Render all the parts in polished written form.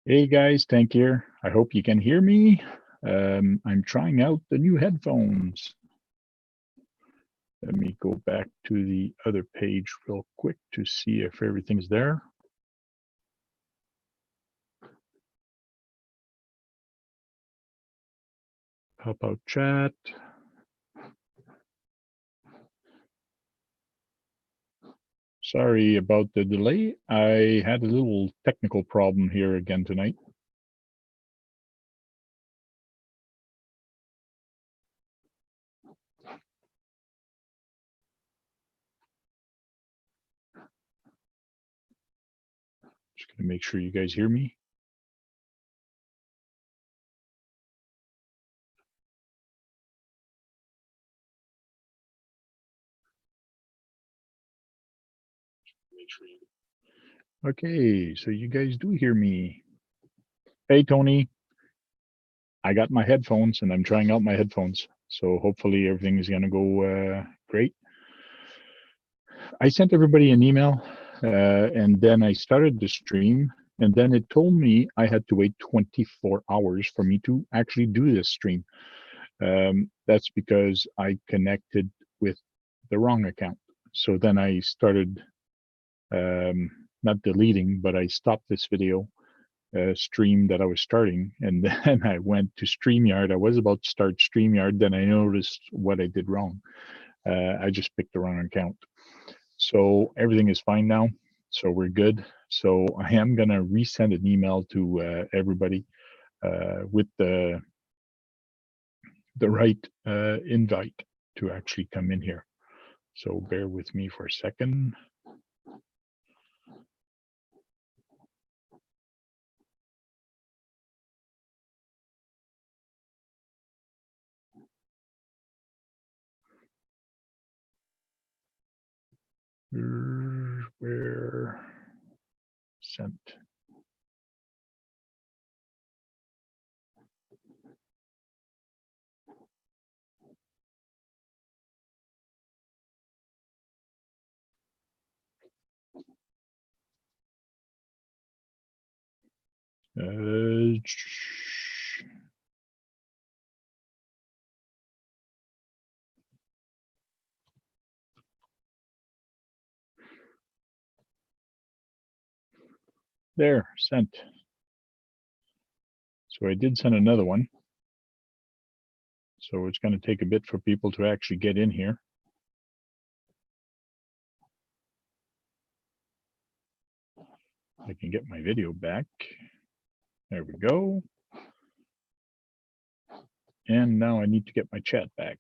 Hey guys, Tank here. I hope you can hear me. I'm trying out the new headphones. Let me go back to the other page real quick to see if everything's there. Pop out chat. Sorry about the delay. I had a little technical problem here again tonight. Just gonna make sure you guys hear me. Okay, so you guys do hear me. Hey Tony, I got my headphones and I'm trying out my headphones. So hopefully everything is gonna go great. I sent everybody an email and then I started the stream, and then it told me I had to wait 24 hours for me to actually do this stream. That's because I connected with the wrong account. So then I started not deleting, but I stopped this video stream that I was starting, and then I went to StreamYard. I was about to start StreamYard, then I noticed what I did wrong. I just picked the wrong account. So everything is fine now. So we're good. So I am going to resend an email to everybody with the right invite to actually come in here. So bear with me for a second. Where sent? There, sent. So I did send another one. So it's going to take a bit for people to actually get in here. I can get my video back. There we go. And now I need to get my chat back.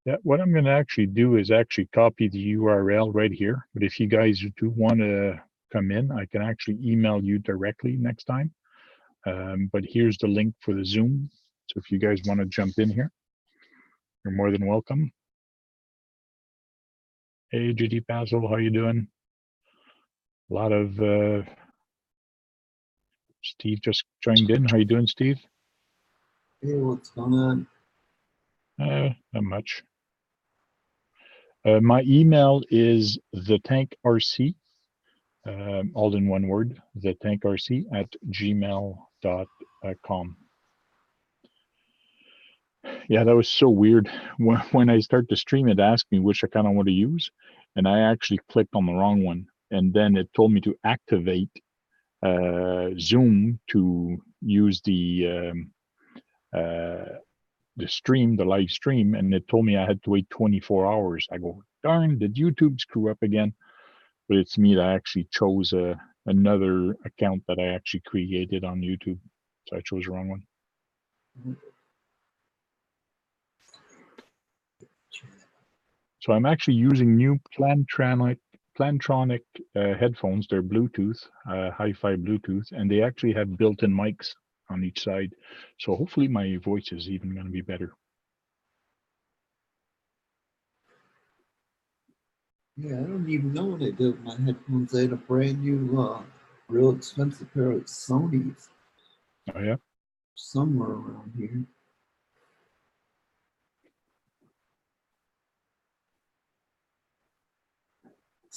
Yeah, what I'm going to actually do is actually copy the URL right here. But if you guys do want to come in, I can actually email you directly next time. But here's the link for the Zoom. So if you guys want to jump in here, you're more than welcome. Hey, GD Basil, how you doing? A lot of Steve just joined in. How you doing, Steve? Hey, what's going on? Not much. My email is thetankrc, all in one word, thetankrc@gmail.com. Yeah, that was so weird. When I start to stream, it asked me which account I want to use, and I actually clicked on the wrong one. And then it told me to activate Zoom to use the stream, the live stream, and it told me I had to wait 24 hours. I go, darn, did YouTube screw up again? But it's me that actually chose another account that I actually created on YouTube. So I chose the wrong one. So I'm actually using new Plantronic headphones. They're Bluetooth, hi-fi Bluetooth, and they actually have built-in mics on each side. So hopefully my voice is even going to be better. Yeah, I don't even know what I did with my headphones. I had a brand new, real expensive pair of Sony's. Oh yeah? Somewhere around here.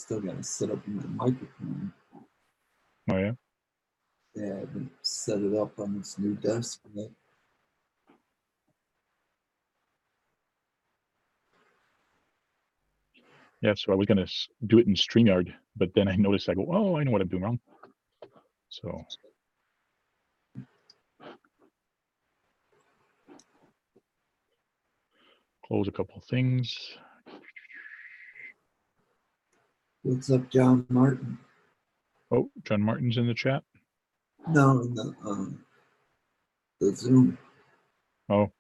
Still got to set up my microphone. Oh yeah. Yeah, I haven't set it up on this new desk yet. Yeah, so I was gonna do it in StreamYard, but then I noticed I go, oh, I know what I'm doing wrong. So close a couple of things. What's up, John Martin? Oh, John Martin's in the chat. No, the Zoom. Oh.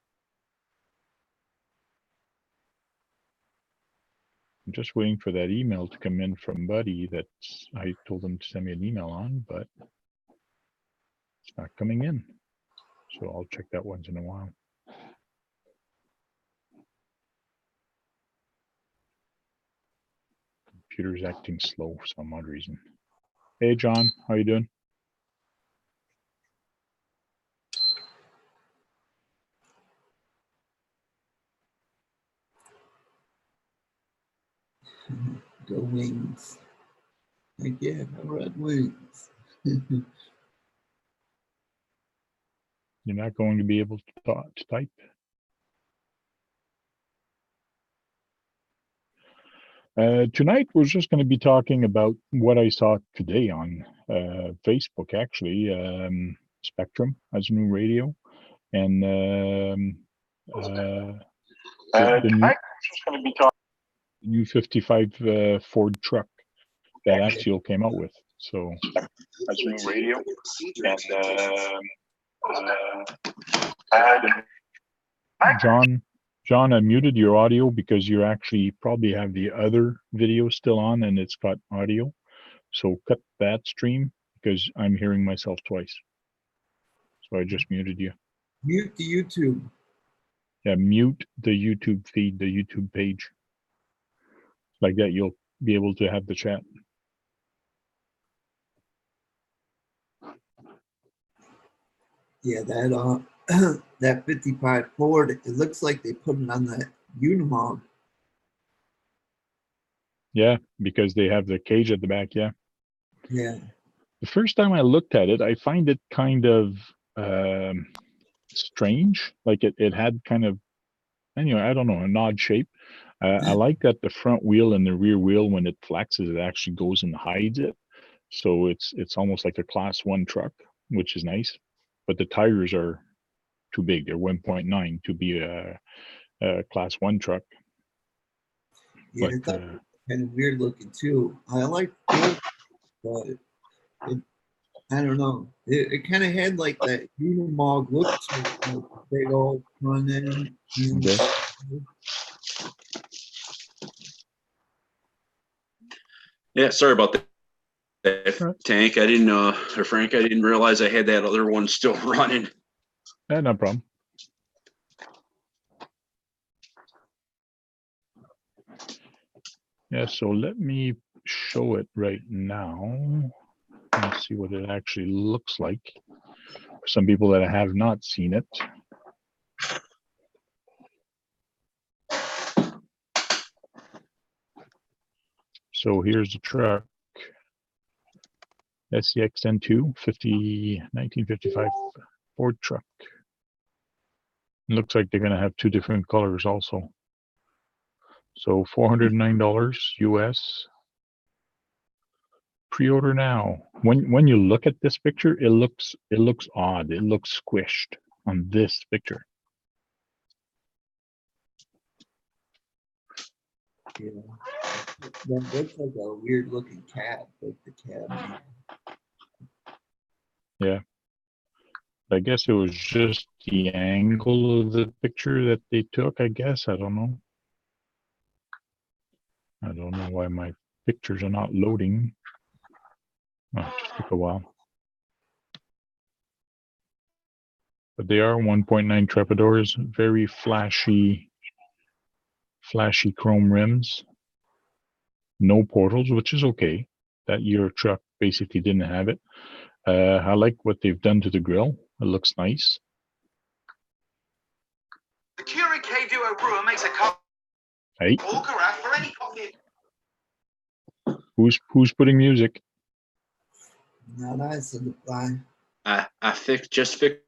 I'm just waiting for that email to come in from Buddy that I told him to send me an email on, but it's not coming in. So I'll check that once in a while. Computer's acting slow for some odd reason. Hey, John, how you doing? Go Wings. Heck yeah, Red Wings. You're not going to be able to type? Tonight, we're just going to be talking about what I saw today on Facebook, actually. Spectrum has a new radio. And the new 55 Ford truck that Axial came out with. So has a new radio. And John, I muted your audio because you actually probably have the other video still on and it's got audio. So cut that stream because I'm hearing myself twice. So I just muted you. Mute the YouTube. Yeah, mute the YouTube feed, the YouTube page. Like that, you'll be able to have the chat. Yeah, that that 55 Ford, it looks like they put it on that Unimog. Yeah, because they have the cage at the back, yeah. Yeah. The first time I looked at it, I find it kind of strange. Like it had kind of, anyway, I don't know, an odd shape. I like that the front wheel and the rear wheel, when it flexes, it actually goes and hides it. So it's almost like a class 1 truck, which is nice. But the tires are too big. They're 1.9 to be a class 1 truck. Yeah, But, it's kind of weird looking too. I like Ford, but I don't know. It kind of had like that Unimog look to it, like big old front end. okay. Yeah, sorry about that, Right. Tank. I didn't, or Frank, I didn't realize I had that other one still running. Yeah, no problem. Yeah, so let me show it right now and see what it actually looks like. For some people that have not seen it. So here's the truck. SCXN2 1955 Ford truck. It looks like they're going to have 2 different colors also. So $409 US. Pre-order now. When you look at this picture, it looks odd. It looks squished on this picture. Yeah. That looks like a weird looking cab, like the cab. Yeah. I guess it was just the angle of the picture that they took, I guess. I don't know. I don't know why my pictures are not loading. Oh, it just took a while. But they are 1.9 Trapidors, very flashy chrome rims. No portals, which is okay. That your truck basically didn't have it. I like what they've done to the grille. It looks nice. The Keurig K-Duo brewer makes a cup Hey. or carafe for any coffee. Who's putting music? Not I, said the fly. I just fixed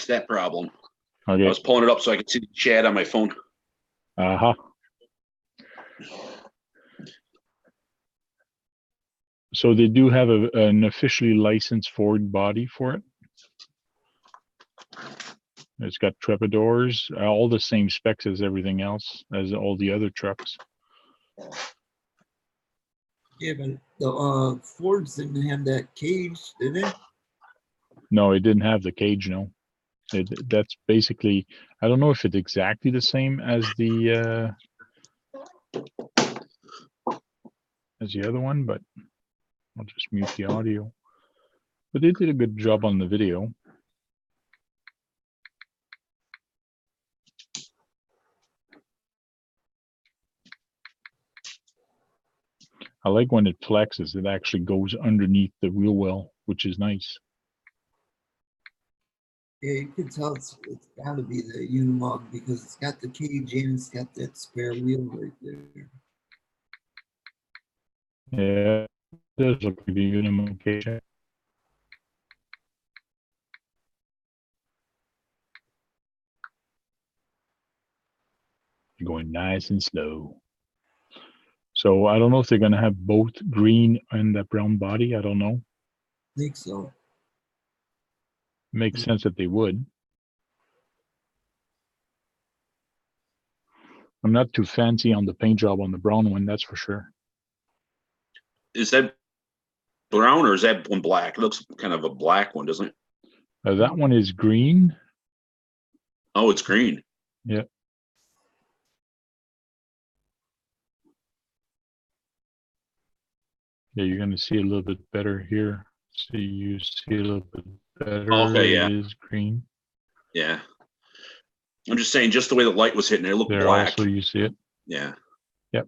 that problem. I Okay. was pulling it up so I could see the chat on my phone. Uh-huh. So they do have an officially licensed Ford body for it. It's got trapdoors, all the same specs as everything else, as all the other trucks. Yeah, but the Fords didn't have that cage, did it? No, it didn't have the cage, no. That's basically, I don't know if it's exactly the same as the other one, but I'll just mute the audio. But they did a good job on the video. I like when it flexes, it actually goes underneath the wheel well, which is nice. Yeah, you could tell it's got to be the Unimog because it's got the cage and it's got that spare wheel right there. Yeah, it does look like the Unimog cage. Going nice and slow. So I don't know if they're going to have both green and that brown body. I don't know. I think so. Makes sense that they would. I'm not too fancy on the paint job on the brown one, that's for sure. Is that brown or is that one black? It looks kind of a black one, doesn't it? That one is green. Oh, it's green. Yeah. Yeah, you're going to see a little bit better here. So you see a little bit better. Okay, yeah. It is green. Yeah. I'm just saying, just the way the light was hitting it, it looked There black. also you see it. Yeah. Yep.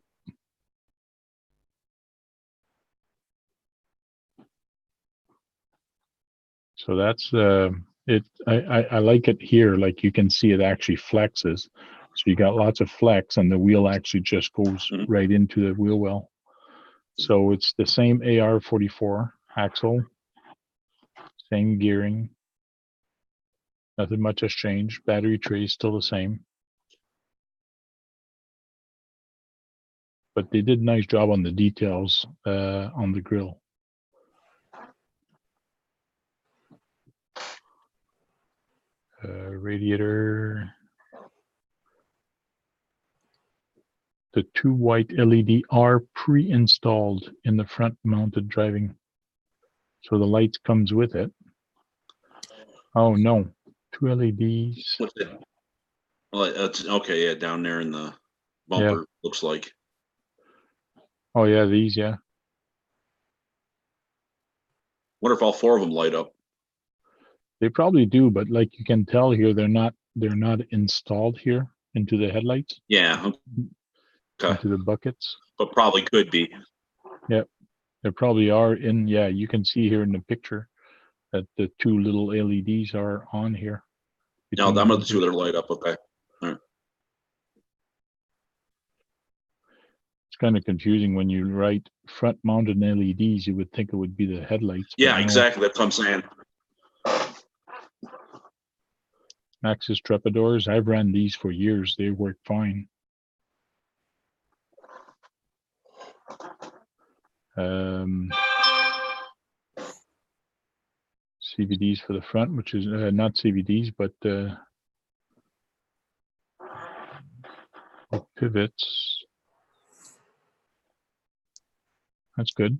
So that's it. I like it here. Like you can see it actually flexes. So you got lots of flex and the wheel actually just goes right into the wheel well. So it's the same AR44 axle, same gearing. Nothing much has changed. Battery tray is still the same. But they did a nice job on the details on the grill. Radiator. The two white LED are pre-installed in the front mounted driving. So the lights comes with it. Oh no, two LEDs. What's it? Well, it's okay. Yeah, down there in the bumper, Yeah. looks like. Oh yeah, these, yeah. Wonder if all four of them light up. They probably do, but like you can tell here, they're not installed here into the headlights, Yeah. Okay. into the buckets. But probably could be. Yep. There probably are in, yeah, you can see here in the picture that the two little LEDs are on here. No, between I'm the the two that bumpers. are light up. Okay. All right. It's kind of confusing when you write front mounted LEDs, you would think it would be the headlights. but Yeah, no. exactly. That's what I'm saying. Maxxis Trepadors, I've ran these for years. They work fine. CVDs for the front, which is not CVDs, but pivots. That's good.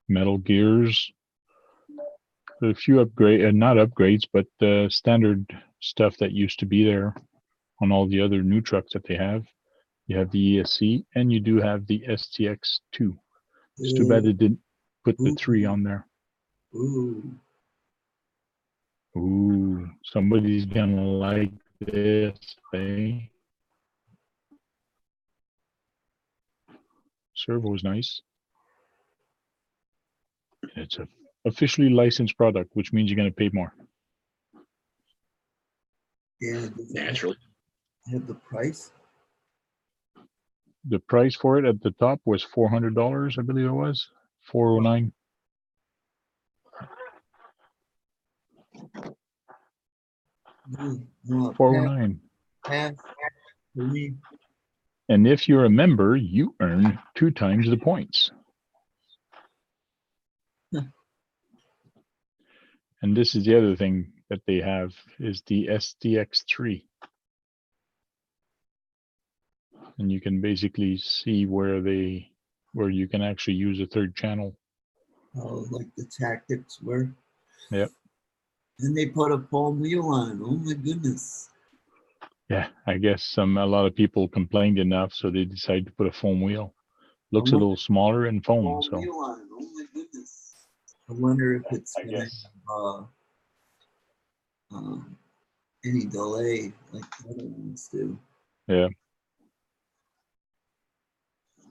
Metal gears. A few not upgrades, but standard stuff that used to be there on all the other new trucks that they have. You have the ESC and you do have the STX2. It's too bad they didn't put the 3 on there. Ooh, somebody's gonna like this, eh? Servo's nice. It's a officially licensed product, which means you're gonna pay more. Yeah, Naturally. have the price. the price for it at the top was $400, I believe it was 409. No, 409. pass for me. And if you're a member, you earn 2 times the points. And this is the other thing that they have is the SDX3. And you can basically see where you can actually use a third channel. Oh, like the tactics were. Yep. And they put a foam wheel on. Oh my goodness. Yeah, I guess a lot of people complained enough, so they decided to put a foam wheel. Looks a little smaller in foam, Foam so wheel on. Oh my goodness. I wonder if it's I gonna guess. have any delay like the other ones do. Yeah.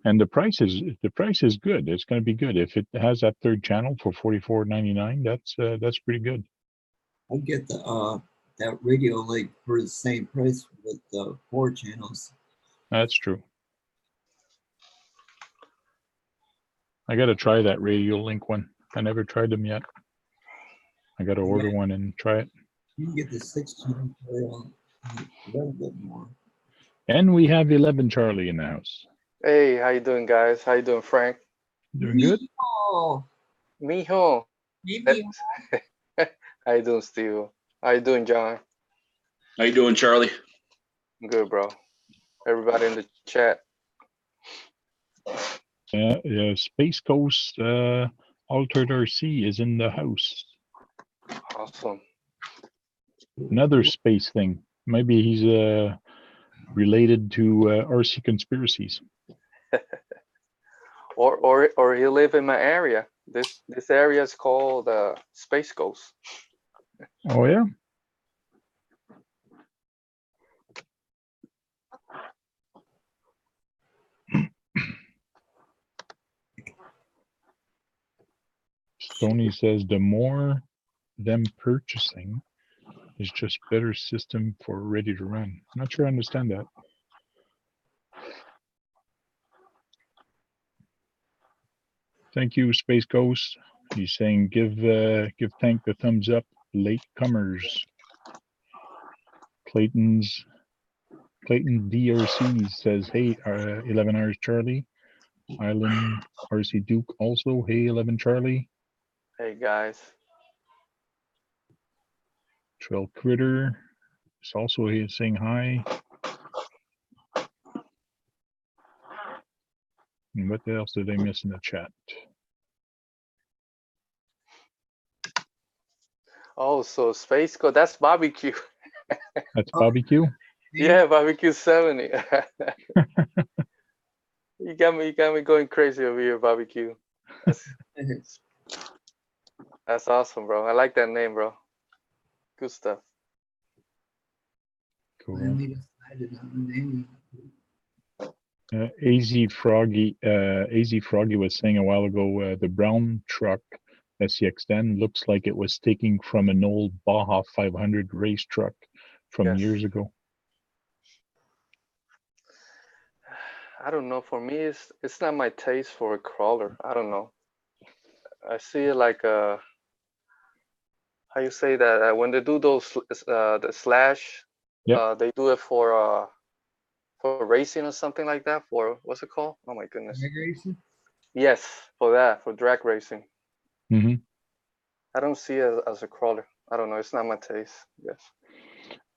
And the price is good. It's going to be good if it has that third channel for $44.99. That's pretty good. I'd get that radio link for the same price with 4 channels. That's true. I got to try that Radio Link one. I never tried them yet. I got to order one and try it. You can get the 6 channel for a little bit more. And we have 11 Charlie in the house. Hey, how you doing, guys? How you doing, Frank? Doing good. Oh, Mijo. maybe. How you doing, Steve? How you doing, John? How you doing, Charlie? Good, bro. Everybody in the chat. Yeah, Space Coast Altered RC is in the house. Awesome. Another space thing. Maybe he's related to RC conspiracies. Or he live in my area. This area is called Space Coast. Oh yeah. Tony says the more them purchasing is just better system for ready to run. I'm not sure I understand that. Thank you, Space Ghost. He's saying give Tank the thumbs up. Late comers. Clayton DRC says, hey, 11 hours Charlie. Island RC Duke also, hey, 11 Charlie. Hey, guys. Trail Critter is also here saying hi. And what else did I miss in the chat? Oh, so Space Coast. That's barbecue. That's barbecue. Yeah, barbecue 70. You got me going crazy over here, barbecue. That's awesome, bro. I like that name, bro. Good stuff. Cool. Finally decided on the name. AZ Froggy was saying a while ago, the brown truck SCX10 looks like it was taken from an old Baja 500 race truck from Yes. years ago. I don't know. For me, it's not my taste for a crawler. I don't know. I see it like how you say that when they do those the slash, Yep. they do it for racing or something like that. For what's it called? Oh my goodness. Drag racing? Yes, for drag racing. Mm-hmm. I don't see it as a crawler. I don't know. It's not my taste. Yes.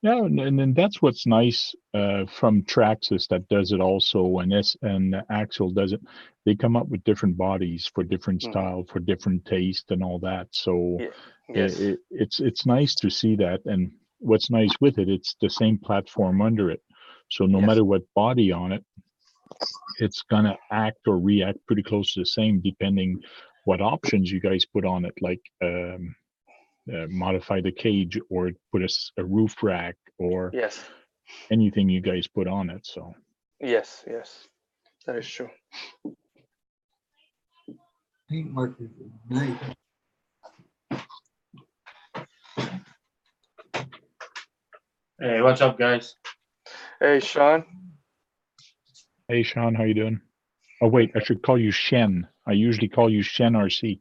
Yeah, and then that's what's nice from Traxxas that does it also, and Axel does it. They come up with different bodies for different style, for different taste, and all that. So Yeah. Yes. it's nice to see that. And what's nice with it, it's the same platform under it. So no matter what body on it, it's gonna act or react pretty close to the same, depending what options you guys put on it, like. Modify the cage or put a roof rack or anything you guys put on it. So yes, that is true. Paint markers are nice. Hey, what's up, guys? Hey, Sean. Hey, Sean, how you doing? Oh, wait, I should call you Shen. I usually call you Shen RC.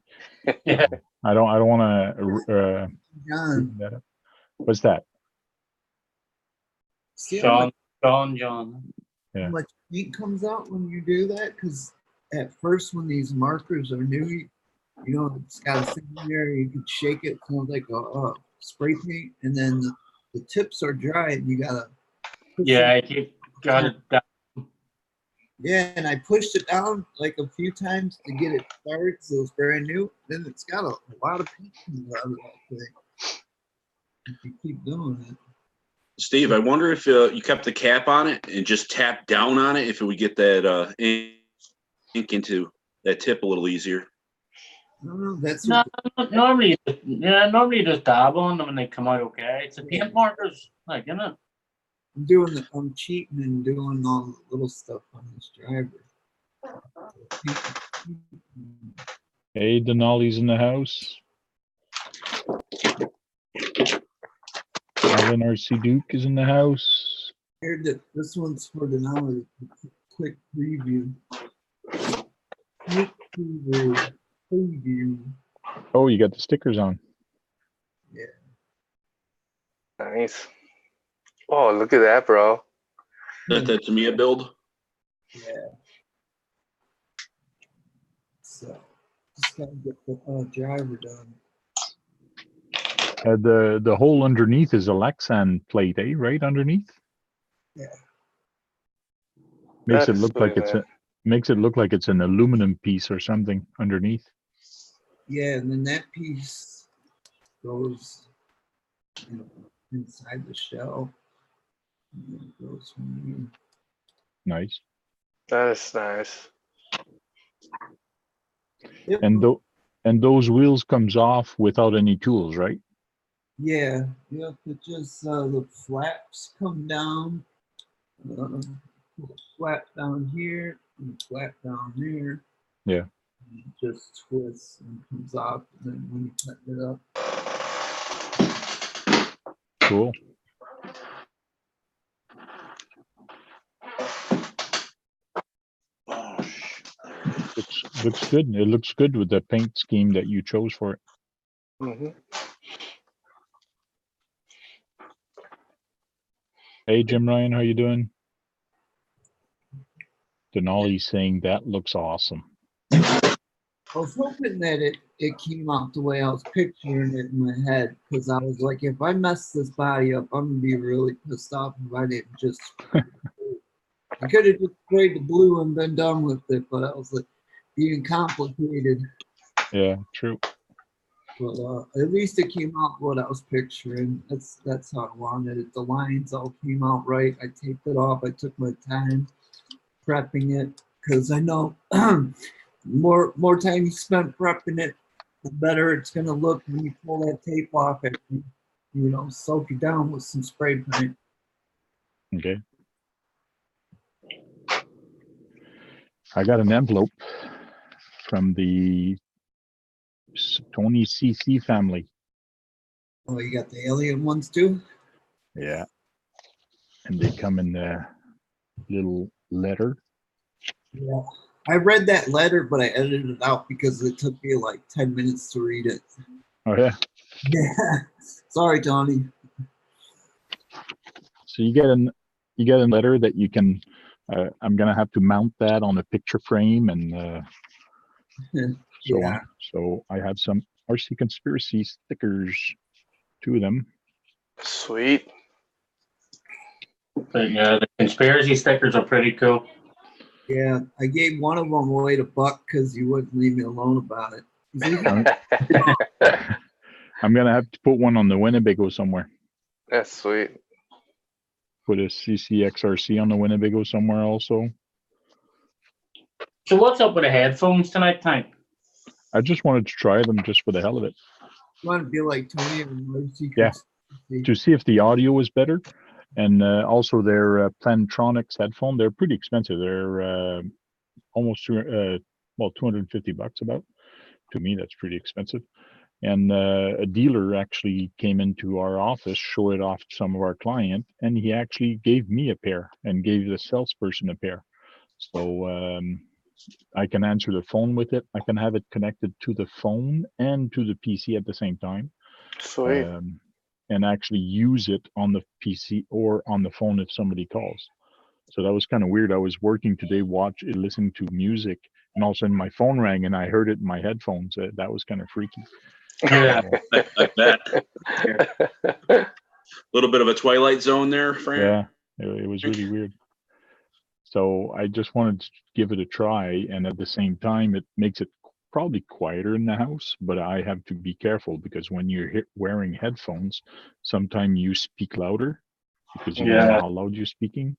Yeah. I don't want to John, that up. What's that? see how much, John. Yeah. how much paint comes out when you do that? Because at first, when these markers are new, you know, it's got a thing there. You can shake it, sounds like a spray paint, and then the tips are dry, and you gotta. push Yeah, it. you got it down. Yeah, and I pushed it down like a few times to get it started, so it's brand new. Then it's got a lot of paint coming out of that thing. If you keep doing it. Steve, I wonder if you kept the cap on it and just tapped down on it, if it would get that ink into that tip a little easier. I don't know. That's No, what normally you just dab on them and they come out okay. It's the paint markers, like, isn't it? I'm doing. I'm cheating and doing all the little stuff on this driver. Hey, Denali's in the house. Alan RC Duke is in the house. Here, this one's for the knowledge. Quick preview. Quick preview. Preview. Oh, you got the stickers on. Nice. Oh, look at that, bro. That to me a build. Yeah. So, just gotta get the driver done. The hole underneath is a Lexan plate, eh? Right underneath. Yeah. Makes That it is look like sweet, it's man. makes it look like it's an aluminum piece or something underneath. Yeah, and then that piece goes, you know, inside the shell. And then it goes from here. Nice. That is nice. Yep. And those wheels comes off without any tools, right? Yeah, yep. It just the flaps come down. Flap down here and flap down there. Yeah. And it just twists and comes off. And then when you tighten it up, Cool. Looks good. It looks good with the paint scheme that you chose for it. Hmm. Hey, Jim Ryan, how you doing? Denali's saying that looks awesome. I was hoping that it came out the way I was picturing it in my head, because I was like, if I mess this body up, I'm gonna be really pissed off if I didn't just. I could have just sprayed the blue and been done with it, but I was like being complicated. Yeah, true. But at least it came out what I was picturing. That's how I wanted it. The lines all came out right. I taped it off. I took my time prepping it, because I know more time you spend prepping it, the better it's gonna look when you pull that tape off and soak it down with some spray paint. Okay. I got an envelope from the Tony CC family. Oh, you got the alien ones too? Yeah. And they come in the little letter. Yeah. I read that letter, but I edited it out because it took me like 10 minutes to read it. Oh yeah. Yeah. Sorry, Tony. So you get a letter that you can. I'm gonna have to mount that on a picture frame and so Yeah. on. So I have some RC conspiracy stickers, 2 of them. Sweet. But yeah, the conspiracy stickers are pretty cool. Yeah. I gave one of them away to Buck because he wouldn't leave me alone about it. I'm gonna have to put one on the Winnebago somewhere. That's sweet. Put a CCXRC on the Winnebago somewhere also. So what's up with the headphones tonight, Tank? I just wanted to try them just for the hell of it. You want to be like Tony and Life Yeah. Secrets. To see if the audio was better. And also their Plantronics headphone, they're pretty expensive. They're almost $250 about. To me, that's pretty expensive. And a dealer actually came into our office, showed it off to some of our client, and he actually gave me a pair and gave the salesperson a pair. So I can answer the phone with it. I can have it connected to the phone and to the PC at the same time. Sweet. And actually use it on the PC or on the phone if somebody calls. So that was kind of weird. I was working today, listening to music, and all of a sudden my phone rang and I heard it in my headphones. That was kind of freaky. Yeah. Like that. A little bit of a Twilight Zone there, Frank. Yeah, it was really weird. So I just wanted to give it a try, and at the same time, it makes it probably quieter in the house, but I have to be careful because when you're wearing headphones, sometimes you speak louder because you don't know Yeah. how loud you're speaking.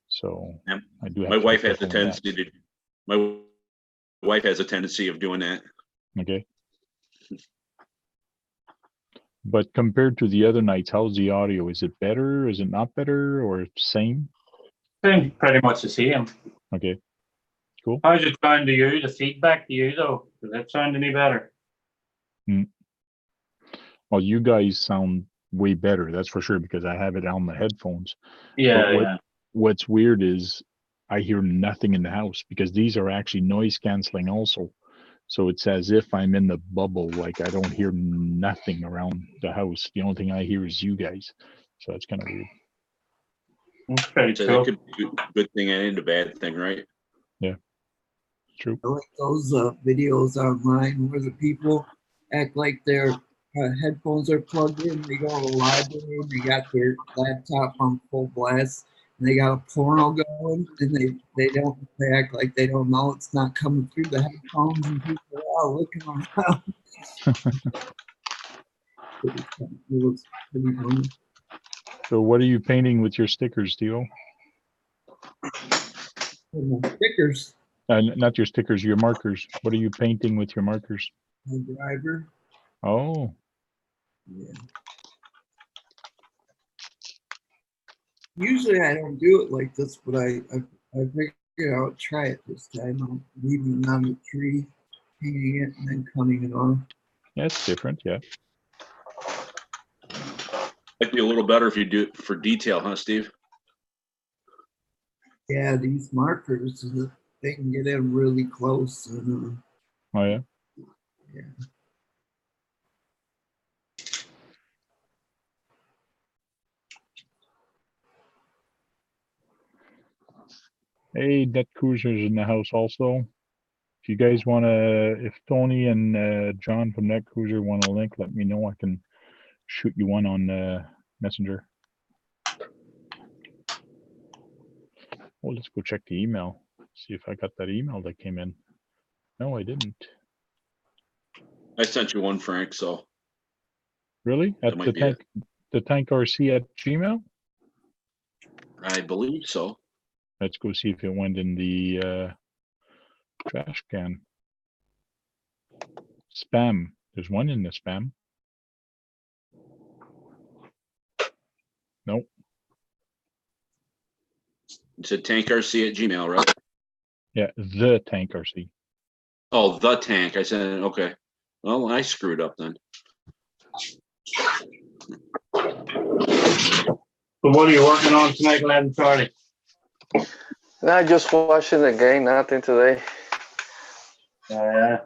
So Yeah. I do have My to be wife has a careful with that. tendency to. My wife has a tendency of doing that. Okay. But compared to the other nights, how's the audio? Is it better? Is it not better, or same? Seems pretty much the same. Okay. Cool. How's it sound to you? The feedback to you though? Does it sound any better? Well, you guys sound way better, that's for sure, because I have it on the headphones. Yeah, But yeah. what's weird is I hear nothing in the house because these are actually noise canceling also. So it's as if I'm in the bubble, like I don't hear nothing around the house. The only thing I hear is you guys. So that's kind of weird. It's pretty So cool. that could be a good thing and a bad thing, right? True. I like those videos online where the people act like their headphones are plugged in. They go to the library and they got their laptop on full blast and they got a porno going and they act like they don't know it's not coming through the headphones and people are looking around. It looks pretty funny. So what are you painting with your stickers, Theo? And the stickers, Not your stickers, your markers. What are you painting with your markers? the driver. Oh, Yeah. Usually I don't do it like this, but I figured I would try it this time. I'm leaving it on the tree, painting it, and then cutting it off. yeah, it's different. Yeah. Might be a little better if you do it for detail, huh, Steve? Yeah, these markers, they can get in really close. And, Oh, yeah. yeah. Hey, Net Cruiser's in the house also. If you guys want to, if Tony and John from Net Cruiser want a link, let me know. I can shoot you one on Messenger. Well, let's go check the email. See if I got that email that came in. No, I didn't. I sent you one, Frank. So Really? At That might be it. the tank RC at Gmail? I believe so. Let's go see if it went in the trash can. Spam. There's one in the spam. Nope. It said tankrc at Gmail, right? Yeah, the tank RC. Oh, the tank. I said, okay. Well, I screwed up then. So what are you working on tonight, lad and Charlie? Not just watching the game. Nothing today. Yeah.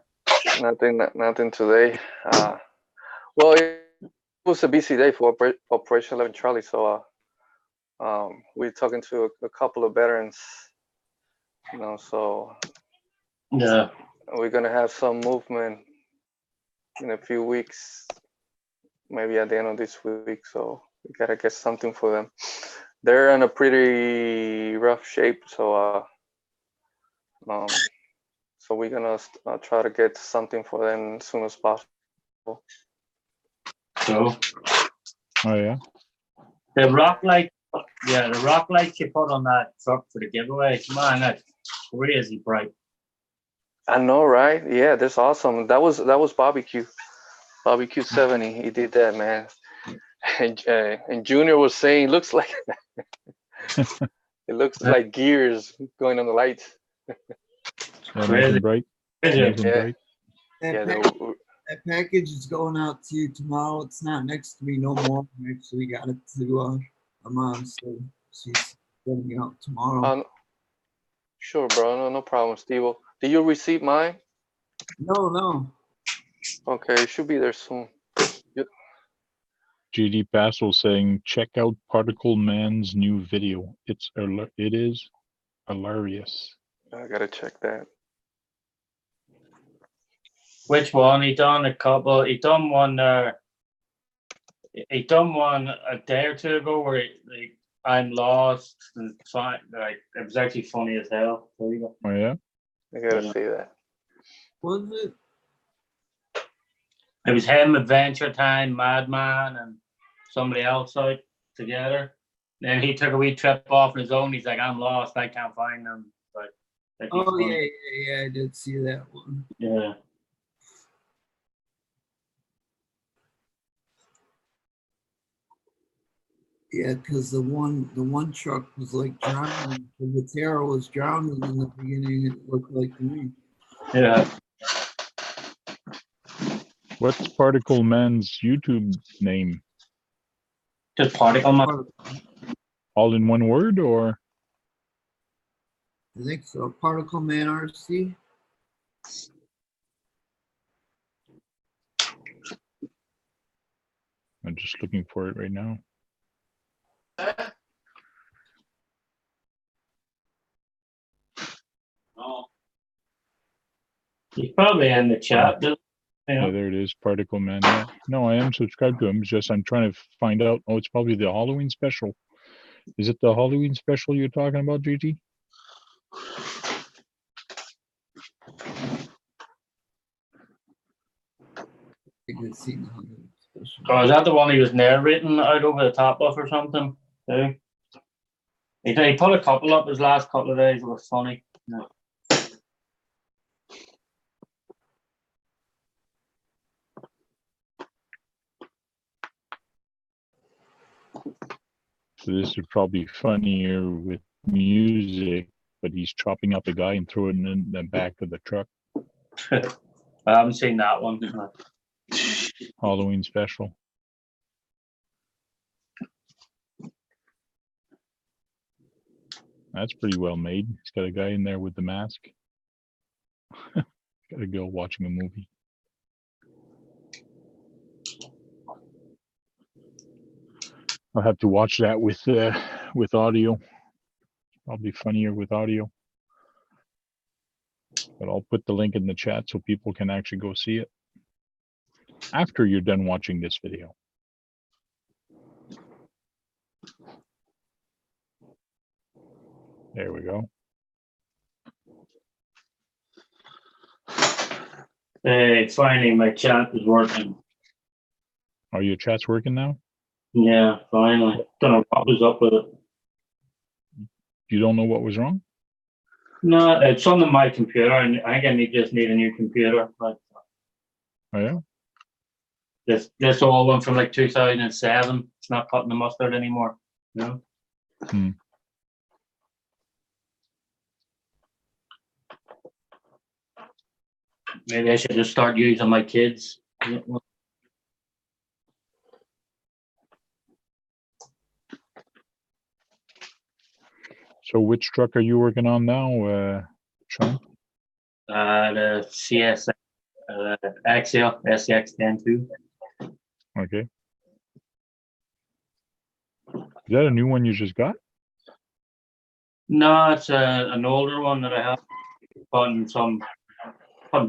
Nothing today. Well, it was a busy day for Operation 11 Charlie. So we're talking to a couple of veterans. So Yeah. we're gonna have some movement in a few weeks, maybe at the end of this week. So we gotta get something for them. They're in a pretty rough shape. So so we're gonna try to get something for them as soon as possible. So Oh, yeah. the rock light, the rock lights you put on that truck for the giveaway, man, that's crazy bright. I know, right? Yeah, that's awesome. That was barbecue 70. He did that, man. And Junior was saying, looks like it looks like gears going on the lights. Yeah, nice Crazy. and bright. Crazy. Nice and Yeah. bright. That, that package is going out to you tomorrow. It's not next to me no more. I actually got it to my mom, so she's getting it out tomorrow. Sure, bro. No problem, Steve. Did you receive mine? No. Okay, it should be there soon. GD Passel saying, check out Particle Man's new video. It is hilarious. I gotta check that. Which one? He done a couple. He done one. He done one a day or two ago where like I'm lost and fine. Like it was actually funny as hell. There you go. Oh yeah. I gotta Yeah. see that. Was it? It was him, Adventure Time, Madman, and somebody else out together. Then he took a wee trip off on his own. He's like, I'm lost. I can't find them. But Oh yeah. I did see that one. yeah. Yeah, because the one truck was like drowning. The Vatera was drowning in the beginning. It looked like to me. Yeah. What's Particle Man's YouTube name? Just Particle Man. All in one word, or? I think so. Particle Man RC. I'm just looking for it right now. He's probably in the chat. Yeah, there it is, Particle Man. Yeah. No, I am subscribed to him. It's just I'm trying to find out. Oh, it's probably the Halloween special. Is it the Halloween special you're talking about, GT? I could see the Halloween special. Oh, is that the one he was narrating out over the top of or something? Too? He put a couple up his last couple of days. It was funny. Yeah. So this is probably funnier with music, but he's chopping up a guy and throwing it in the back of the truck. I haven't seen that one. Halloween special. That's pretty well made. He's got a guy in there with the mask. Got a girl watching a movie. I'll have to watch that with audio. Probably funnier with audio. But I'll put the link in the chat so people can actually go see it after you're done watching this video. There we go. Hey, finally my chat is working. Oh, your chat's working now? Yeah, finally. Don't know what was up with it. You don't know what was wrong? No, it's on my computer, and I think I just need a new computer. But Oh yeah? this old one from like 2007. It's not cutting the mustard anymore. You know? Maybe I should just start using my kids. So which truck are you working on now, Sean? The CS Axial SX102. Okay. Is that a new one you just got? No, it's an older one that I have. Putting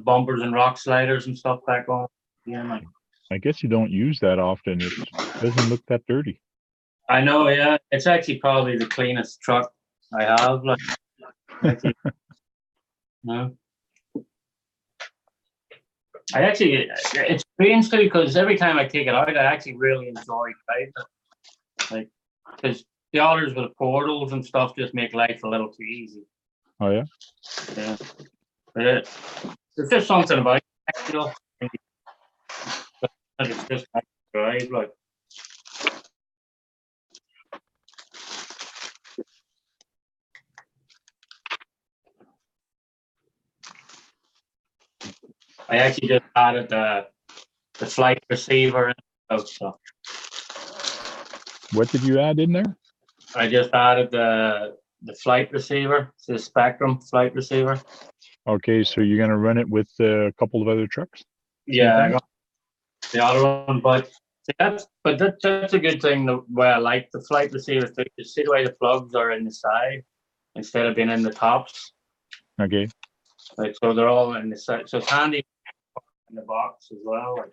bumpers and rock sliders and stuff back on. Yeah, man. I guess you don't use that often. It doesn't look that dirty. I know, yeah. It's actually probably the cleanest truck I have. Like, actually, no. It's strange too, because every time I take it out, I actually really enjoy driving it. Like, because the others with portals and stuff just make life a little too easy. Oh yeah? Yeah. But there's just something about it, you know. It's just nice to drive, like. I actually just added the flight receiver and stuff. What did you add in there? I just added the the flight receiver, it's the Spectrum flight receiver. Okay, so you're gonna run it with a couple of other trucks? Yeah, I time? got the other one, but see, that's a good thing. The way I like the flight receiver, too. You see the way the plugs are in the side instead of being in the tops. Okay. Like, so they're all in the side. So it's handy in the box as well. Like,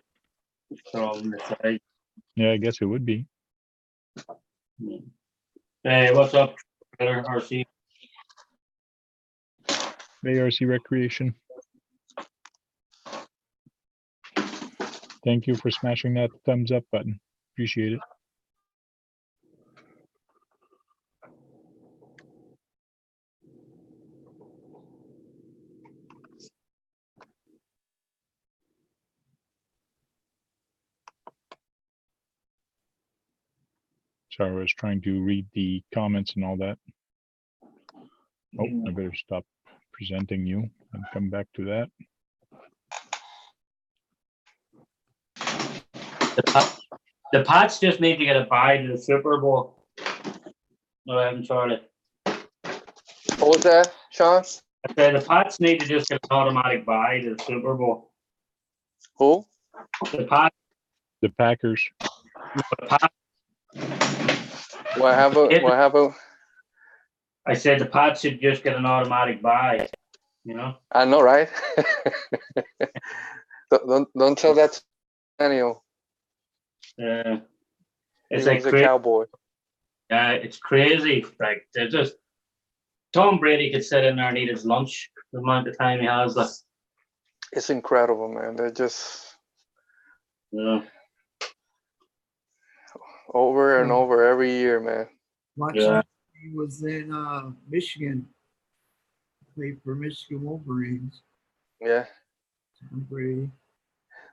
they're all in the side. Yeah, I guess it would be. Hey, what's up, RC? ARC Recreation. Thank you for smashing that thumbs up button. Appreciate it. Sorry, I was trying to read the comments and all that. Oh, I better stop presenting you and come back to that. The Pats just need to get a bye to the Super Bowl. No, I haven't tried it. What was that, Sean? I said the Pats need to just get an automatic bye to the Super Bowl. Who? The Pats. The Packers. The Pats. What happened? I said the Pats should just get an automatic bye. You know. I know, right? don't tell that to Daniel. It's He like was a crazy. cowboy. It's crazy. Like they're just Tom Brady could sit in there and eat his lunch the amount of time he has. Like, It's incredible, man. They're just yeah. over and over every year, man. Watching Yeah. he was in Michigan. Played for Michigan Wolverines. Yeah. Tom Brady.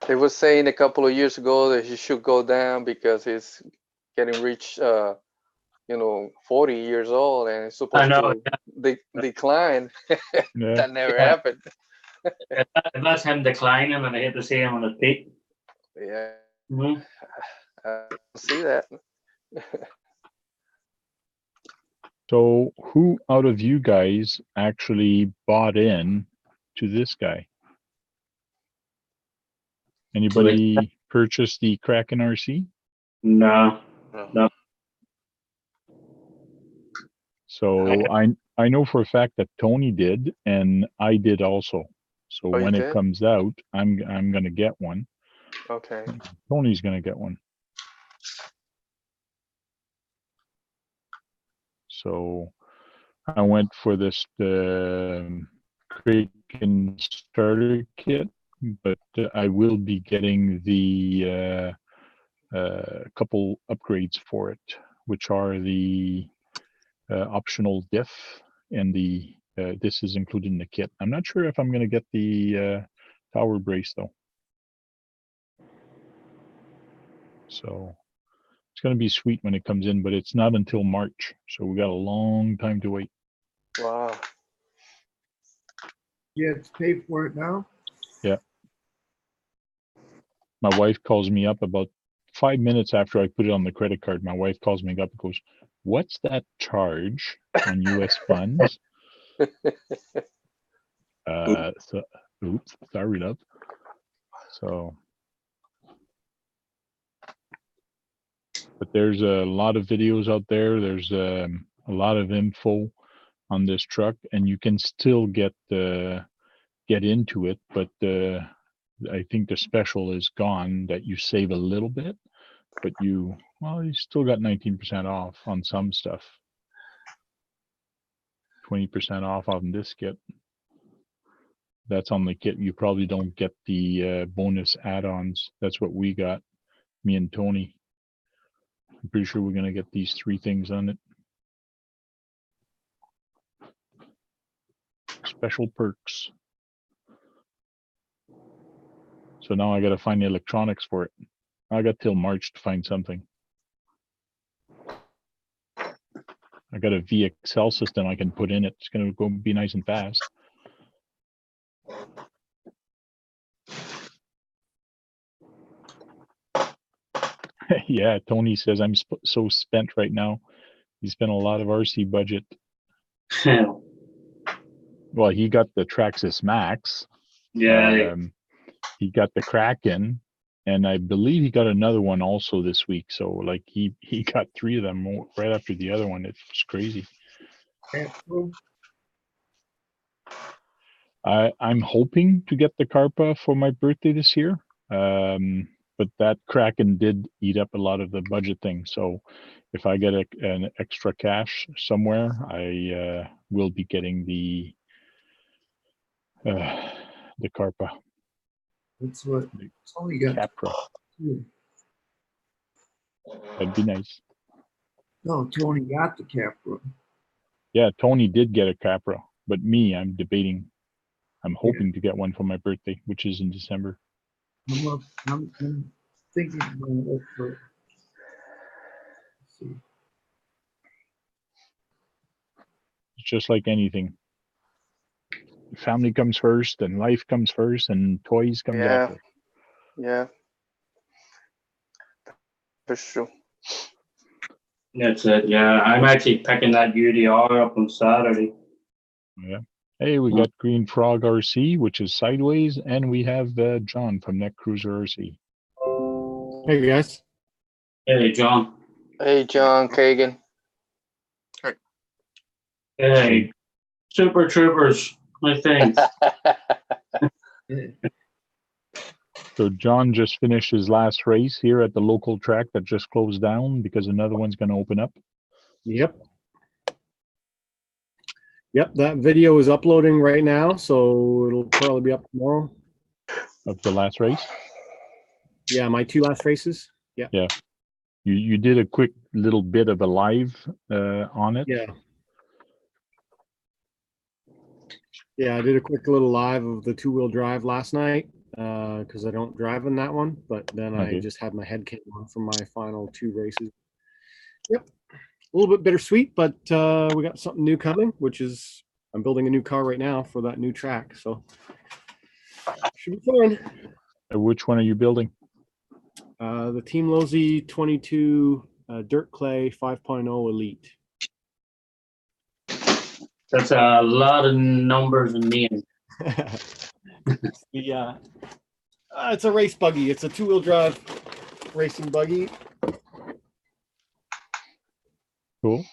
They were saying a couple of years ago that he should go down because he's getting reached 40 years old and he's supposed know, to decline. Yeah. That never Yeah. happened. If that's him declining, and I hate to see him on his peak. Yeah. Mhm. I see that. So who out of you guys actually bought in to this guy? Anybody purchased the Kraken RC? No. No. So I know for a fact that Tony did, and I did also. So Oh, you when it did? comes out, I'm gonna get one. Okay. Tony's gonna get one. So I went for this Kraken starter kit, but I will be getting the couple upgrades for it, which are the optional diff and the this is included in the kit. I'm not sure if I'm going to get the tower brace though. So it's going to be sweet when it comes in, but it's not until March. So we got a long time to wait. Wow. You have to pay for it now? Yeah. My wife calls me up about 5 minutes after I put it on the credit card. My wife calls me up and goes, "What's that charge on US funds?" So oops, sorry, love. So, but there's a lot of videos out there. There's a lot of info on this truck, and you can still get into it. But I think the special is gone. That you save a little bit, but you still got 19% off on some stuff. 20% off on this kit. That's on the kit. You probably don't get the bonus add-ons. That's what we got, me and Tony. I'm pretty sure we're gonna get these 3 things on it. Special perks. So now I gotta find the electronics for it. I got till March to find something. I got a VXL system I can put in it. It's gonna go be nice and fast. Yeah, Tony says I'm so spent right now. He spent a lot of RC budget. Well, he got the Traxxas Max. Yeah, He got the Kraken, and I believe he got another one also this week. So like he got 3 of them right after the other one. It was crazy. Capro? I'm hoping to get the Carpa for my birthday this year. But that Kraken did eat up a lot of the budget thing. So if I get an extra cash somewhere, I will be getting the Carpa That's what Tony got. Capra. Too. That'd be nice. No, Tony got the Capro. Yeah, Tony did get a Capra, but me, I'm debating. I'm hoping to get one for my birthday, which is in December. I'm thinking about it, but let's see. It's just like anything. Family comes first, and life comes first, and toys comes Yeah. after. Yeah. For sure. that's it. Yeah, I'm actually picking that UDR up on Saturday. Yeah. Hey, we got Green Frog RC, which is sideways, and we have John from Neck Cruiser RC. Hey guys. Hey, John. Hey, John Kagan. Hey, Super Troopers. My things. Yeah. So John just finished his last race here at the local track that just closed down because another one's going to open up. Yep. Yep, that video is uploading right now, so it'll probably be up tomorrow. Of the last race. Yeah, my 2 last races. Yeah. Yeah. You did a quick little bit of a live on it. Yeah. Yeah, I did a quick little live of the 2-wheel drive last night because I don't drive in that one, but then Okay. I just had my head cam on for my final 2 races. Yep. A little bit bittersweet, but we got something new coming, which is I'm building a new car right now for that new track. So should be fun. Which one are you building? The Team Lozi 22 Dirt Clay 5.0 Elite. That's a lot of numbers and names. Yeah, it's a race buggy. It's a 2-wheel drive racing buggy. Cool.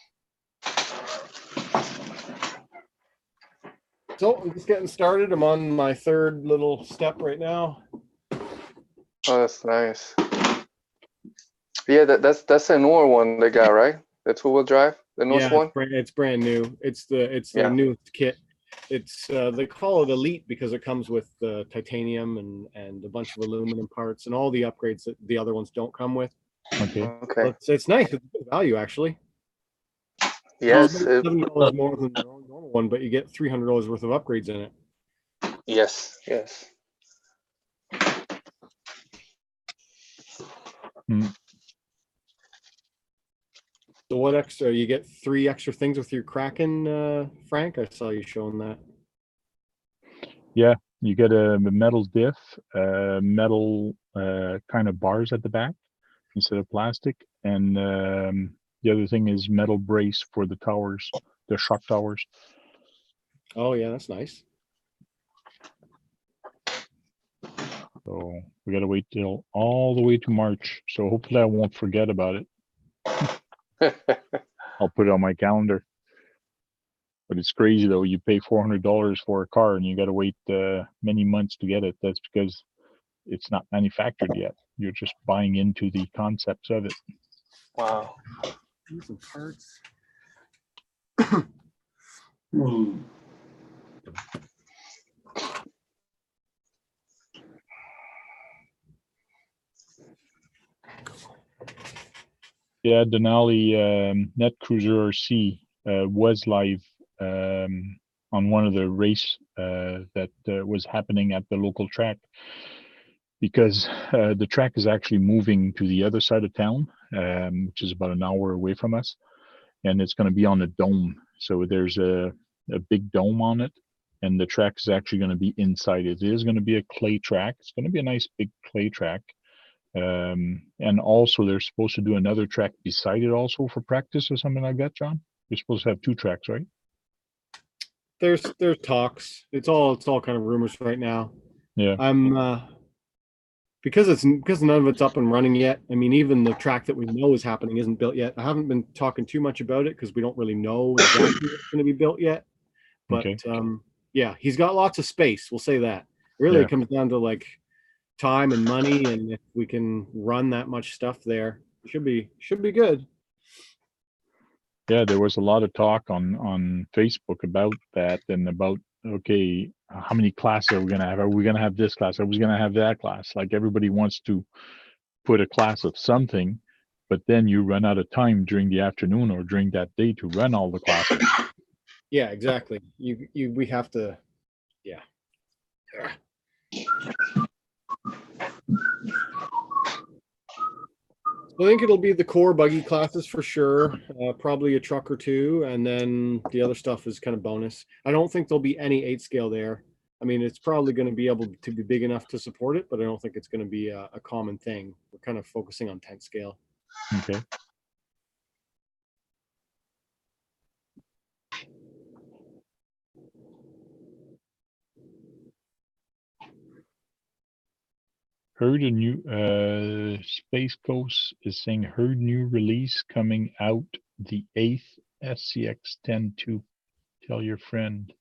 So I'm just getting started. I'm on my 3rd little step right now. Oh, that's nice. Yeah, that's a newer one they got, right? The 2-wheel drive, the newest one. It's brand new. It's the Yeah. newest kit. It's they call it Elite because it comes with titanium and a bunch of aluminum parts and all the upgrades that the other ones don't come with. Okay. Okay. So it's nice. It's good value actually. Yes. $7 more than the normal one, but you get $300 worth of upgrades in it. Yes. Yes. So what extra? You get 3 extra things with your Kraken, Frank. I saw you showing that. Yeah, you get a metal diff, metal kind of bars at the back instead of plastic, and the other thing is metal brace for the towers, the shock towers. Oh yeah, that's nice. So we gotta wait till all the way to March. So hopefully I won't forget about it. I'll put it on my calendar. But it's crazy though. You pay $400 for a car and you got to wait many months to get it. That's because it's not manufactured yet. You're just buying into the concepts of it. Wow. Some parts. Yeah, Denali Net Cruiser RC was live on one of the race that was happening at the local track, because the track is actually moving to the other side of town, which is about an hour away from us, and it's going to be on a dome. So there's a big dome on it, and the track is actually going to be inside it. It is going to be a clay track. It's going to be a nice big clay track. And also they're supposed to do another track beside it also for practice or something like that, John. You're supposed to have 2 tracks, right? there's talks. It's all kind of rumors right now. Yeah. I'm because none of it's up and running yet. I mean, even the track that we know is happening isn't built yet. I haven't been talking too much about it because we don't really know exactly what's going to be built yet. But Okay. yeah, he's got lots of space. We'll say that. Really, Yeah. it comes down to like time and money, and if we can run that much stuff there, it should be good. Yeah, there was a lot of talk on Facebook about that and about, okay, how many classes are we gonna have? Are we gonna have this class? Are we gonna have that class? Like everybody wants to put a class of something, but then you run out of time during the afternoon or during that day to run all the classes. Yeah, exactly. We have to. Yeah. I think it'll be the core buggy classes for sure. Probably a truck or two, and then the other stuff is kind of bonus. I don't think there'll be any 8 scale there. I mean, it's probably going to be able to be big enough to support it, but I don't think it's going to be a common thing. We're kind of focusing on 10 scale. Okay. Heard a new Space Coast is saying heard new release coming out the 8th SCX 10.2. Tell your friend.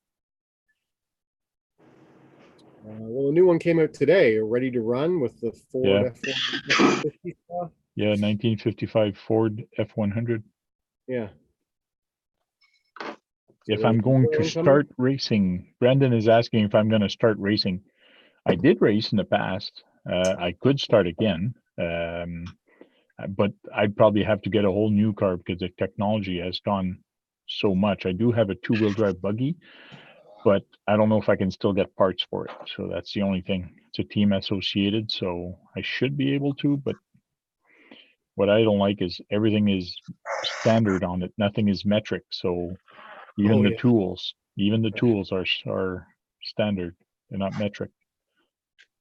Well, a new one came out today, ready to run with the Ford F-150 stuff. Yeah, 1955 Ford F100. Yeah. If I'm going to start racing, Brendan is asking if I'm going to start racing. I did race in the past. I could start again, but I'd probably have to get a whole new car because the technology has gone so much. I do have a 2-wheel drive buggy, but I don't know if I can still get parts for it. So that's the only thing. It's a team associated, so I should be able to, but what I don't like is everything is standard on it. Nothing is metric. So even the tools are standard. They're not metric.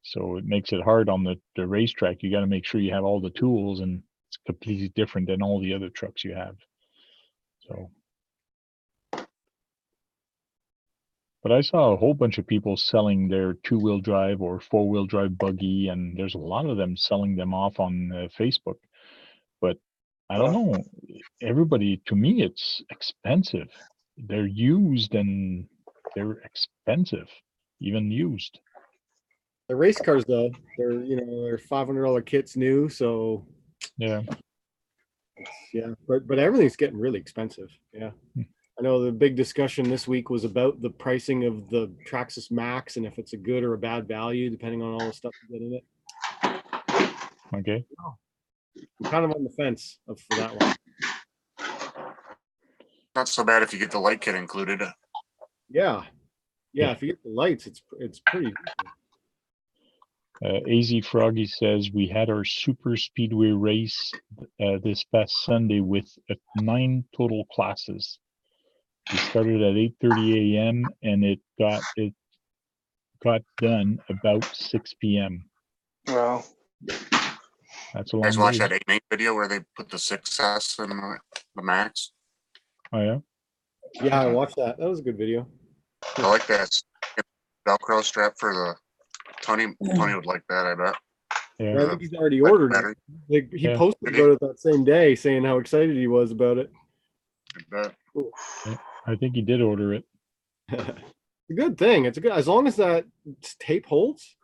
So it makes it hard on the racetrack. You got to make sure you have all the tools, and it's completely different than all the other trucks you have. So, but I saw a whole bunch of people selling their 2-wheel drive or 4-wheel drive buggy, and there's a lot of them selling them off on Facebook. But I don't know. Everybody, to me, it's expensive. They're used and they're expensive, even used. The race cars, though, they're $500 kits new, so Yeah. yeah. But everything's getting really expensive. Yeah. I know the big discussion this week was about the pricing of the Traxxas Max and if it's a good or a bad value, depending on all the stuff you get in it. Okay. I'm kind of on the fence for that one. Not so bad if you get the light kit included. Yeah. If you get the lights, it's pretty. AZ Froggy says we had our super speedway race this past Sunday with 9 total classes. We started at 8:30 a.m. and it got done about 6 p.m. Wow. That's a You long guys watch day. that 8 video where they put the 6S in the Max? Oh yeah. Yeah, I watched that. That was a good video. I like that Velcro strap for the Tony. Tony would like that, I bet. Yeah. I think he's already ordered it. Like, he posted about it that same day, saying how excited he was about it. I bet. Yeah, I think he did order it. It's a good thing. It's a good, as long as that tape holds.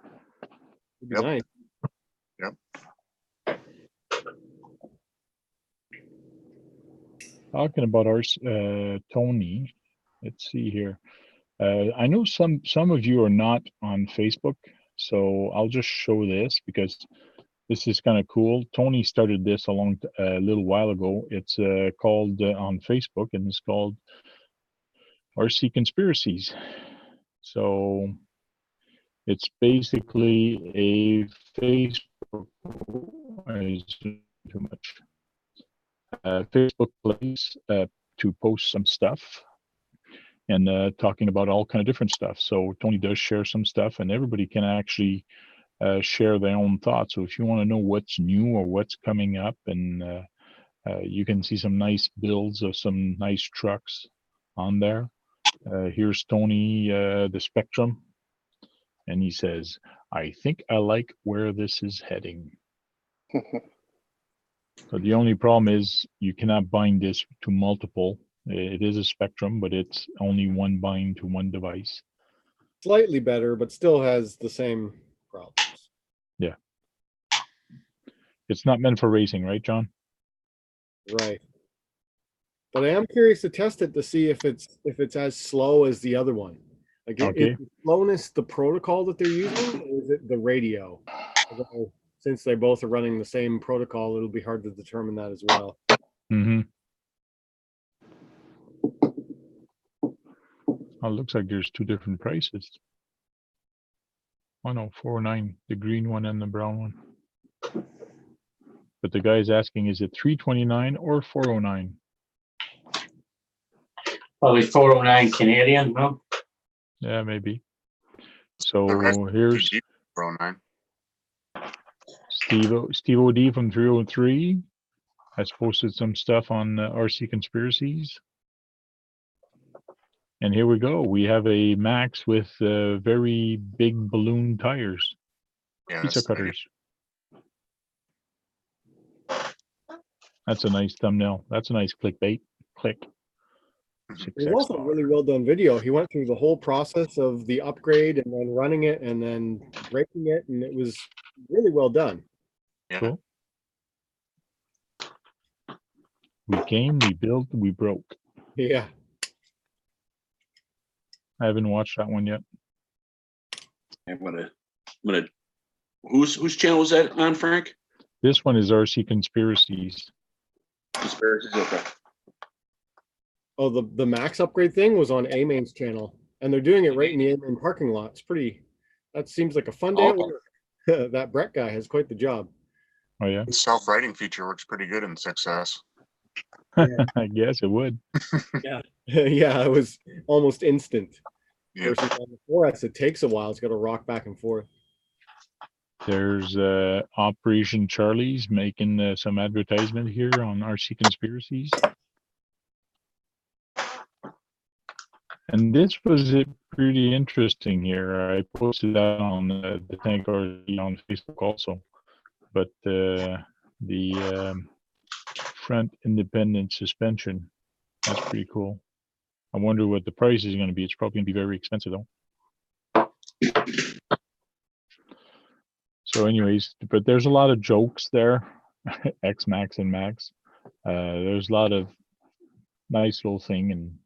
It'd be Yep. nice. Yep. Talking about our Tony, let's see here. I know some of you are not on Facebook, so I'll just show this because this is kind of cool. Tony started this a little while ago. It's called on Facebook, and it's called RC Conspiracies. So it's basically a Facebook. Too much. Facebook place to post some stuff and talking about all kind of different stuff. So Tony does share some stuff, and everybody can actually share their own thoughts. So if you want to know what's new or what's coming up, and you can see some nice builds of some nice trucks on there. Here's Tony, the Spectrum, and he says, "I think I like where this is heading." So the only problem is you cannot bind this to multiple. It is a Spectrum, but it's only one bind to one device. Slightly better, but still has the same problems. Yeah. It's not meant for racing, right, John? Right. But I am curious to test it to see if it's as slow as the other one. Like, Okay. is the slowness the protocol that they're using, or is it the radio? Although, since they both are running the same protocol, it'll be hard to determine that as well. Mm-hmm. Oh, it looks like there's two different prices. Oh no, 409, the green one and the brown one. But the guy's asking, is it 329 or 409? Probably 409 Canadian, no? Yeah, maybe. The So rest here's Pro 9. Steve OD from 303 has posted some stuff on RC Conspiracies. And here we go. We have a Max with very big balloon tires, Yeah, pizza that's negative. cutters. That's a nice thumbnail. That's a nice clickbait. Click. It was also really well done video. He went through the whole process of the upgrade and then running it and then breaking it, and it was really well done. Yeah. Cool. We came, we built, we broke. Yeah. I haven't watched that one yet. I'm gonna. Whose channel was that on, Frank? This one is RC Conspiracies. Conspiracies. Okay. Oh, the Max upgrade thing was on A-Main's channel, and they're doing it right in the A-Main parking lot. It's pretty. That seems like a fun day at work. That Brett guy has quite the job. Oh yeah. The self-writing feature works pretty good in 6S. I guess it would. Yeah, yeah, it was almost instant. Yeah. Versus on the 4S, it takes a while. It's got to rock back and forth. There's Operation Charlie's making some advertisement here on RC Conspiracies. And this was pretty interesting here. I posted that on the Tank RC on Facebook also. But the front independent suspension, that's pretty cool. I wonder what the price is going to be. It's probably going to be very expensive though. So anyways, but there's a lot of jokes there, X Max and Max. There's a lot of nice little thing, and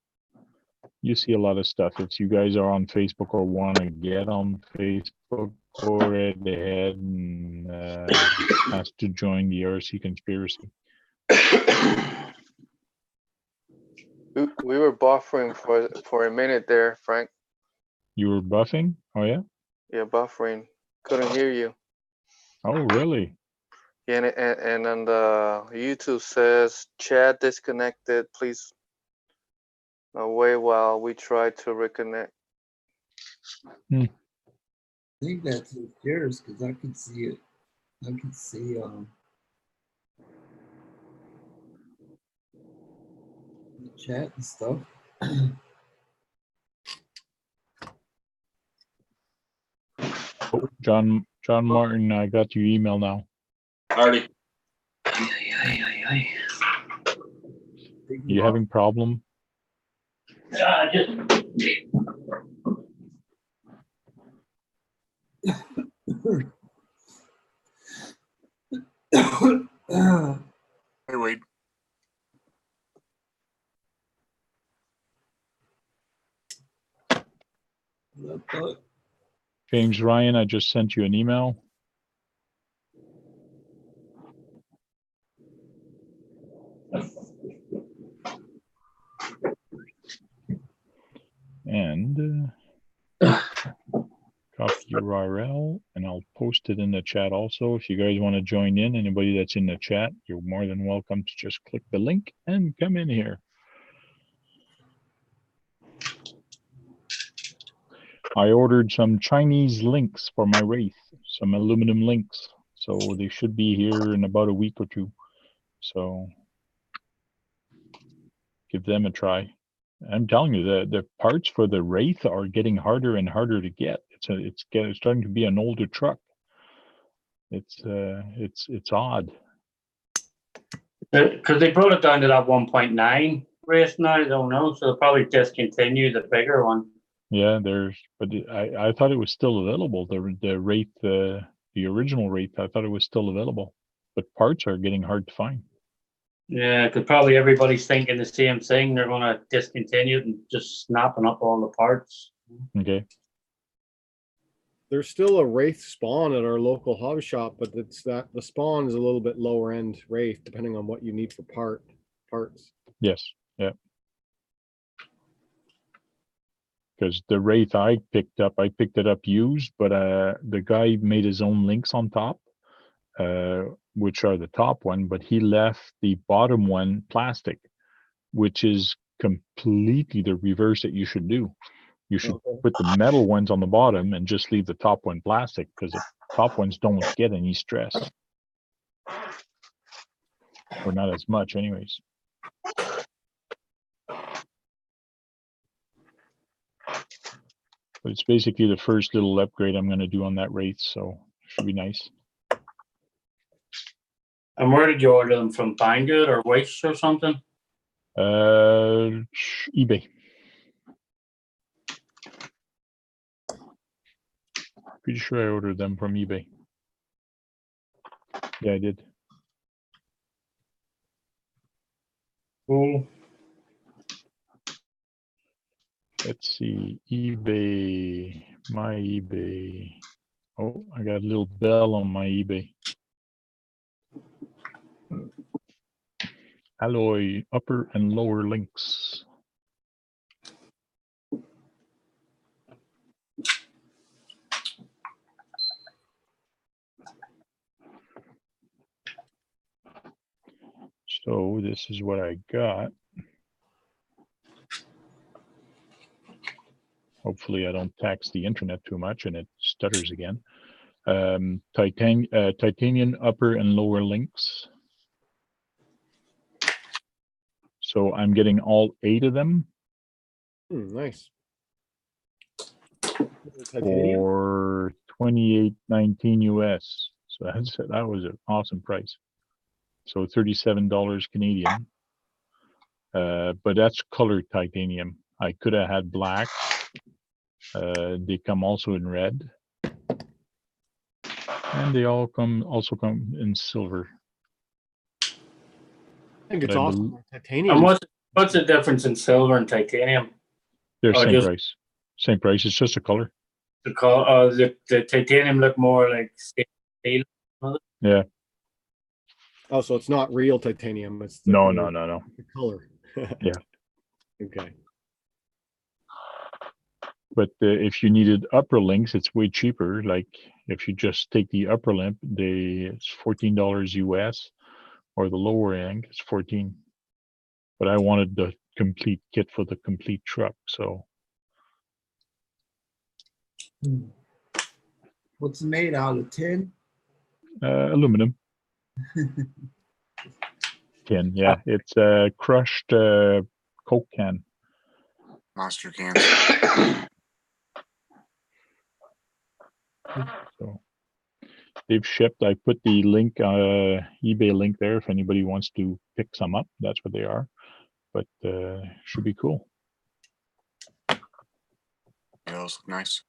you see a lot of stuff. If you guys are on Facebook or want to get on Facebook, go right ahead and ask to join the RC Conspiracy. We were buffering for a minute there, Frank. You were buffing? Oh yeah? Yeah, buffering. Couldn't hear you. Oh really? Yeah, and on the YouTube says chat disconnected. Please wait while we try to reconnect. I think that's yours because I can see it. I can see the chat and stuff. Oh, John Martin, I got your email now. Already. You having problem? Just Hey, Wade. James Ryan, I just sent you an email. And copy URL, and I'll post it in the chat also. If you guys want to join in, anybody that's in the chat, you're more than welcome to just click the link and come in here. I ordered some Chinese links for my Wraith, some aluminum links. So they should be here in about a week or two. So give them a try. I'm telling you, the parts for the Wraith are getting harder and harder to get. It's starting to be an older truck. It's odd. Because they brought it down to that 1.9 race now, I don't know. So they'll probably discontinue the bigger one. Yeah, I thought it was still available. The Wraith, the original Wraith, I thought it was still available, but parts are getting hard to find. Yeah, because probably everybody's thinking the same thing. They're going to discontinue it and just snapping up all the parts. Okay. There's still a Wraith spawn at our local hobby shop, but the spawn is a little bit lower end Wraith, depending on what you need for parts. Yes. Yeah. Because the Wraith I picked it up used, but the guy made his own links on top, which are the top one, but he left the bottom one plastic, which is completely the reverse that you should do. You should put the metal ones on the bottom and just leave the top one plastic, because the top ones don't get any stress. Or not as much anyways. But it's basically the first little upgrade I'm going to do on that Wraith, so it should be nice. And where did you order them from? Banggood or Wish or something? eBay. Pretty sure I ordered them from eBay. Yeah, I did. Cool. Let's see, eBay, my eBay. Oh, I got a little bell on my eBay. Alloy upper and lower links. So this is what I got. Hopefully I don't tax the internet too much and it stutters again. Titanium upper and lower links. So I'm getting all 8 of them. Nice. For $28.19 US. So that was an awesome price. So $37 Canadian. But that's colored titanium. I could have had black. They come also in red. And they all also come in silver. I think it's But awesome. Titanium. And what's the difference in silver and titanium? They're Oh, same just- price. Same price. It's just a color. The titanium look more like steel. Yeah. Oh, so it's not real titanium. It's No. the color. Yeah. Okay. But if you needed upper links, it's way cheaper. Like if you just take the upper link, it's $14 US, or the lower end, it's $14. But I wanted the complete kit for the complete truck, so. What's it made out of? Tin? Aluminum. Tin, yeah. It's a crushed Coke can. Monster cans. So they've shipped. I put the link, eBay link there if anybody wants to pick some up. That's what they are. But should be cool. Yeah, those look nice.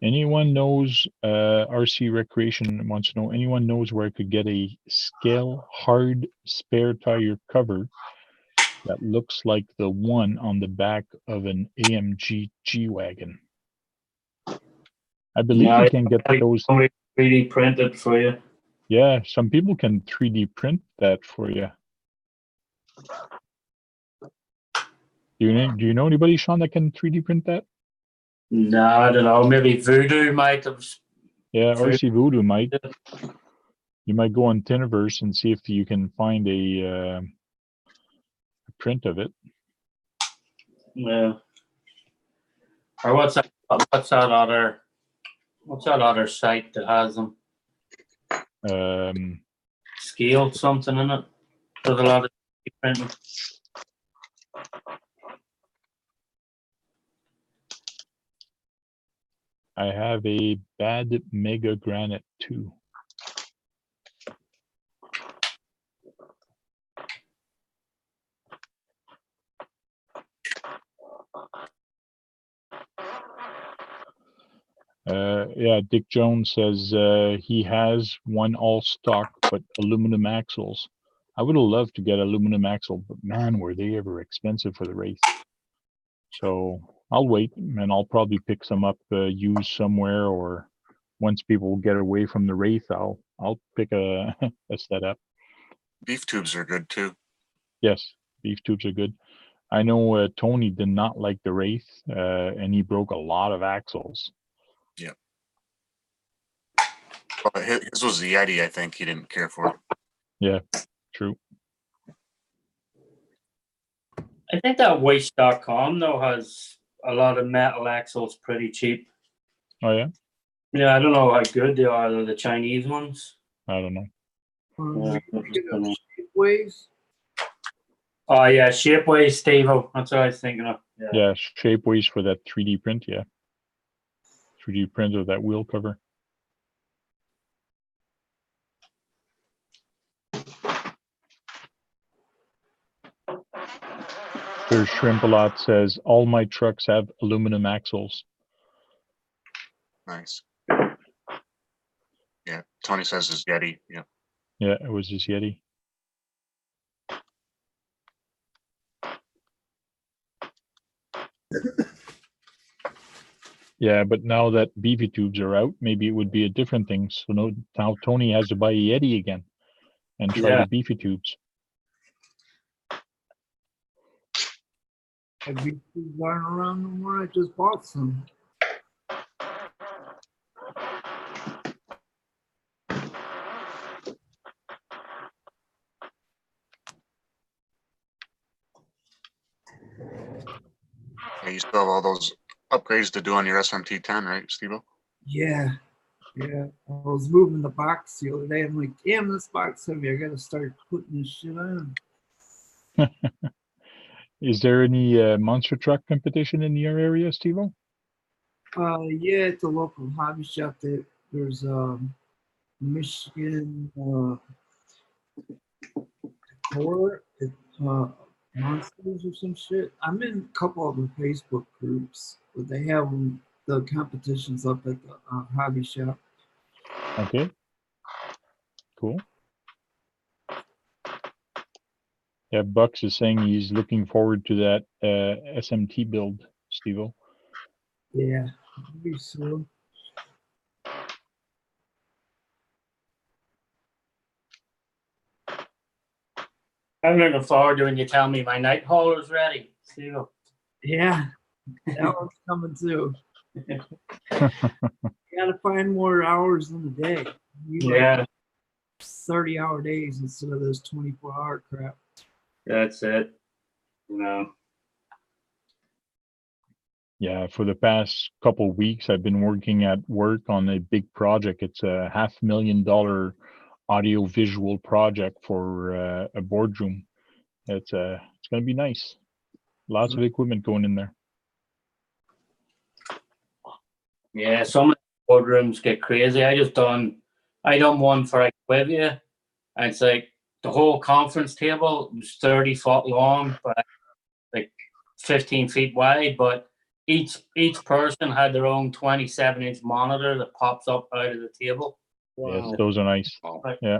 Anyone knows, RC Recreation wants to know, anyone knows where I could get a scale hard spare tire cover that looks like the one on the back of an AMG G-Wagon? I believe you can get those. 3D printed for you. Yeah, some people can 3D print that for you. Do you know anybody, Sean, that can 3D print that? No, I don't know. Maybe Voodoo might have. Yeah, RC Voodoo might. You might go on Tiniverse and see if you can find a print of it. Yeah. Or what's that other What's that other site that has them? Scale something in it. There's a lot of printing. I have a bad Mega Granite too. Yeah, Dick Jones says he has one all stock, but aluminum axles. I would have loved to get aluminum axle, but man, were they ever expensive for the race. So I'll wait, and I'll probably pick some up used somewhere, or once people get away from the race, I'll pick a a set up. Beef tubes are good too. Yes, beef tubes are good. I know Tony did not like the race, and he broke a lot of axles. Well, his was the Yeti, I think. He didn't care for it. Yeah, true. I think that waste.com though has a lot of metal axles pretty cheap. Oh yeah, Yeah, I don't know how good they are, the Chinese ones. I don't know. Ways. Oh yeah, Shapeways, Steve-O. That's what I was thinking of. Yeah, Shapeways for that 3D print. Yeah, 3D print of that wheel cover. There's Shrimp a Lot says all my trucks have aluminum axles. Nice. Yeah, Tony says his Yeti. Yeah. Yeah, it was his Yeti. Yeah, but now that beefy tubes are out, maybe it would be a different thing. So now Tony has to buy a Yeti again and try the beefy tubes. Have you running around no more? I just bought some. Yeah, you still have all those upgrades to do on your SMT10, right, Steve-O? Yeah. Yeah. I was moving the box the other day. I'm like, damn, this box heavy. I gotta start putting this shit on. Is there any monster truck competition in your area, Steve-O? Yeah, at the local hobby shop there's Michigan Core monsters or some shit. I'm in a couple of the Facebook groups, but they have the competitions up at the hobby shop. Okay. Cool. Yeah, Bucks is saying he's looking forward to that SMT build, Steve-O. Yeah, maybe soon. I'm looking forward to when you tell me my night hauler's ready. Steve-O. Yeah, that one's coming too. You gotta find more hours in the day. Yeah, 30-hour days instead of those 24-hour crap. that's it. No. Yeah, for the past couple of weeks, I've been working at work on a big project. It's a $500,000 audio visual project for a boardroom. It's going to be nice. Lots of equipment going in there. Yeah, some of the boardrooms get crazy. I done one for Equivia, and it's like the whole conference table was 30 foot long, but like 15 feet wide. But each person had their own 27-inch monitor that pops up out of the table. Yes, those are nice. Like, Yeah,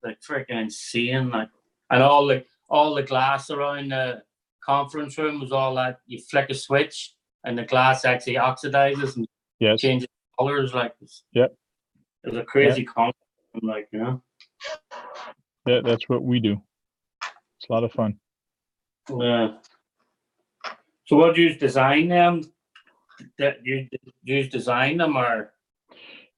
like freaking insane. Like, and all the glass around the conference room was all that you flick a switch and the glass actually oxidizes and yes, changes colors. Like, yeah, it was a crazy conference. Like, you know. yeah, that's what we do. It's a lot of fun. Yeah. So, what do you design them? That you design them, or?